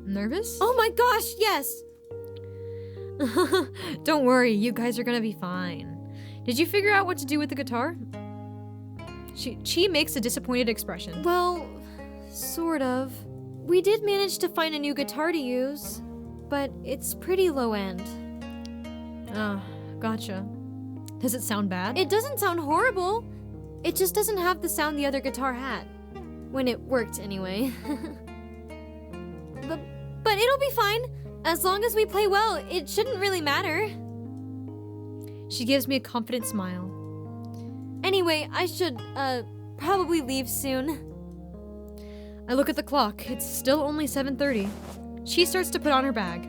A: Nervous?
E: Oh my gosh, yes!
A: Don't worry, you guys are gonna be fine. Did you figure out what to do with the guitar? Chi makes a disappointed expression.
E: Well, sort of. We did manage to find a new guitar to use, but it's pretty low end.
A: Oh, gotcha. Does it sound bad?
E: It doesn't sound horrible. It just doesn't have the sound the other guitar had. When it worked, anyway. But it'll be fine. As long as we play well, it shouldn't really matter.
A: She gives me a confident smile.
E: Anyway, I should, probably leave soon.
A: I look at the clock. It's still only 7:30. She starts to put on her bag.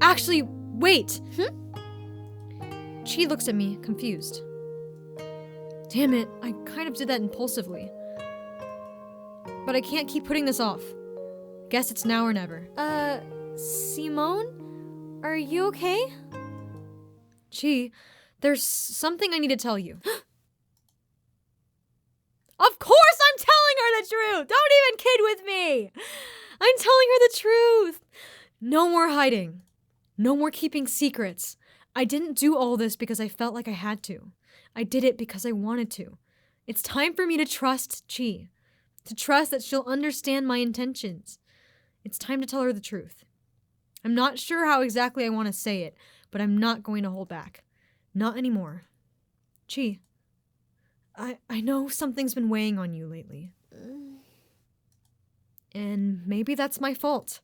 A: Actually, wait! She looks at me, confused. Damn it, I kind of did that impulsively. But I can't keep putting this off. Guess it's now or never.
E: Simone? Are you okay?
A: Chi, there's something I need to tell you. Of course I'm telling her the truth! Don't even kid with me! I'm telling her the truth! No more hiding. No more keeping secrets. I didn't do all this because I felt like I had to. I did it because I wanted to. It's time for me to trust Chi. To trust that she'll understand my intentions. It's time to tell her the truth. I'm not sure how exactly I want to say it, but I'm not going to hold back. Not anymore. Chi, I know something's been weighing on you lately. And maybe that's my fault.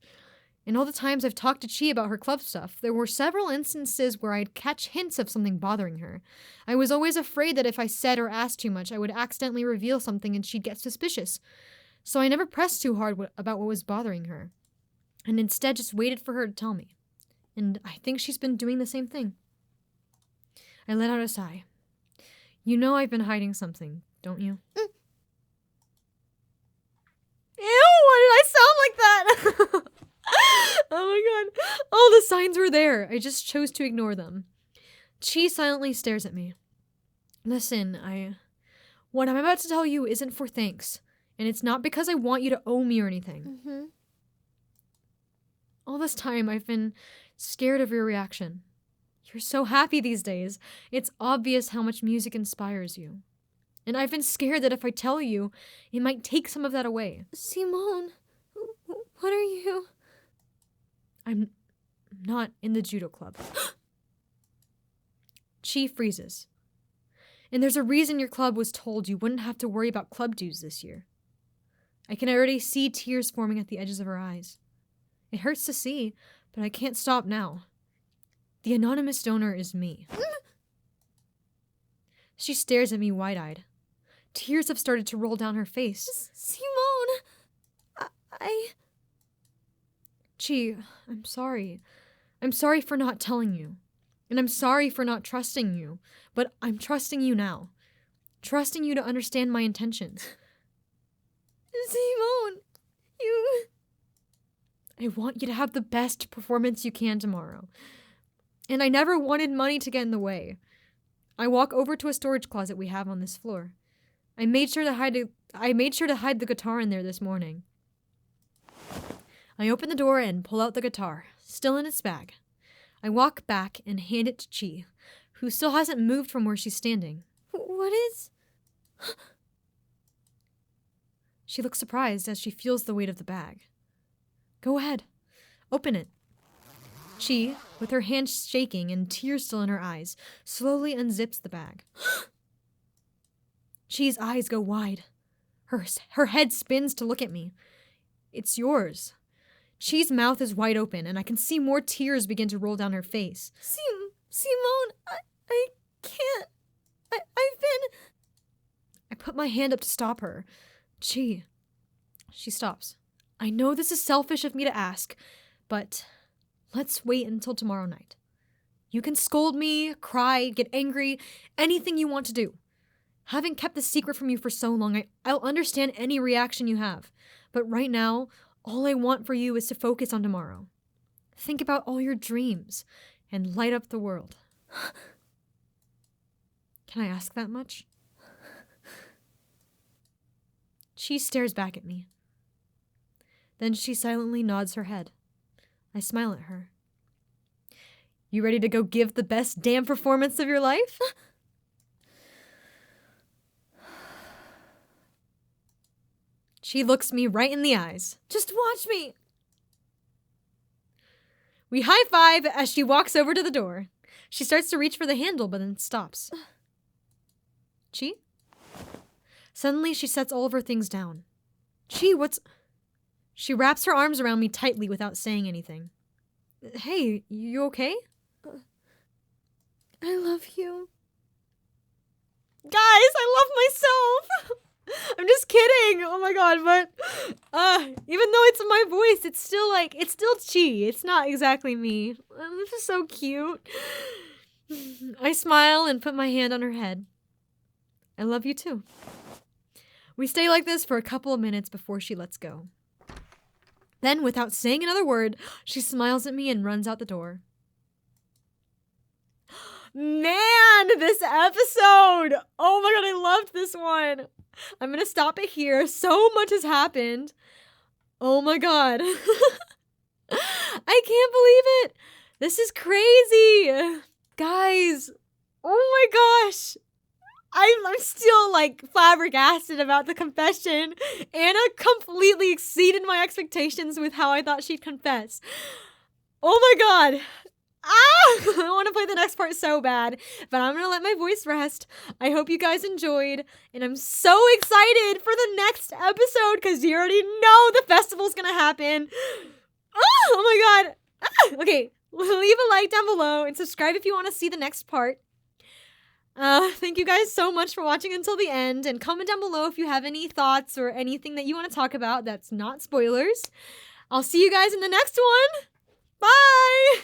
A: In all the times I've talked to Chi about her club stuff, there were several instances where I'd catch hints of something bothering her. I was always afraid that if I said or asked too much, I would accidentally reveal something and she'd get suspicious. So I never pressed too hard about what was bothering her, and instead just waited for her to tell me. And I think she's been doing the same thing. I let out a sigh. You know I've been hiding something, don't you? Ew, why did I sound like that? Oh my god. All the signs were there. I just chose to ignore them. Chi silently stares at me. Listen, what I'm about to tell you isn't for thanks. And it's not because I want you to owe me or anything. All this time, I've been scared of your reaction. You're so happy these days. It's obvious how much music inspires you. And I've been scared that if I tell you, it might take some of that away.
E: Simone, what are you?
A: I'm not in the judo club. Chi freezes. And there's a reason your club was told you wouldn't have to worry about club dues this year. I can already see tears forming at the edges of her eyes. It hurts to see, but I can't stop now. The anonymous donor is me. She stares at me wide-eyed. Tears have started to roll down her face.
E: Simone!
A: Chi, I'm sorry. I'm sorry for not telling you. And I'm sorry for not trusting you. But I'm trusting you now. Trusting you to understand my intentions.
E: Simone,
A: I want you to have the best performance you can tomorrow. And I never wanted money to get in the way. I walk over to a storage closet we have on this floor. I made sure to hide the guitar in there this morning. I open the door and pull out the guitar, still in its bag. I walk back and hand it to Chi, who still hasn't moved from where she's standing.
E: What is?
A: She looks surprised as she feels the weight of the bag. Go ahead. Open it. Chi, with her hands shaking and tears still in her eyes, slowly unzips the bag. Chi's eyes go wide. Her head spins to look at me. It's yours. Chi's mouth is wide open, and I can see more tears begin to roll down her face.
E: Simone, I can't. I've been...
A: I put my hand up to stop her. Chi. She stops. I know this is selfish of me to ask, but let's wait until tomorrow night. You can scold me, cry, get angry, anything you want to do. Having kept this secret from you for so long, I'll understand any reaction you have. But right now, all I want for you is to focus on tomorrow. Think about all your dreams and light up the world. Can I ask that much? She stares back at me. Then she silently nods her head. I smile at her. You ready to go give the best damn performance of your life? She looks me right in the eyes. Just watch me. We high-five as she walks over to the door. She starts to reach for the handle, but then stops. Chi? Suddenly, she sets all of her things down. Chi, what's... She wraps her arms around me tightly without saying anything. Hey, you okay?
E: I love you.
A: Guys, I love myself! I'm just kidding! Oh my god, but... even though it's my voice, it's still Chi. It's not exactly me. This is so cute. I smile and put my hand on her head. I love you too. We stay like this for a couple of minutes before she lets go. Then, without saying another word, she smiles at me and runs out the door. Man, this episode! Oh my god, I loved this one! I'm gonna stop it here. So much has happened. Oh my god. I can't believe it! This is crazy! Guys, oh my gosh! I'm still flabbergasted about the confession. Anna completely exceeded my expectations with how I thought she'd confess. Oh my god. I want to play the next part so bad, but I'm going to let my voice rest. I hope you guys enjoyed, and I'm so excited for the next episode because you already know the festival's going to happen. Oh my god. Okay, leave a like down below and subscribe if you want to see the next part. Thank you guys so much for watching until the end, and comment down below if you have any thoughts or anything that you want to talk about that's not spoilers. I'll see you guys in the next one. Bye!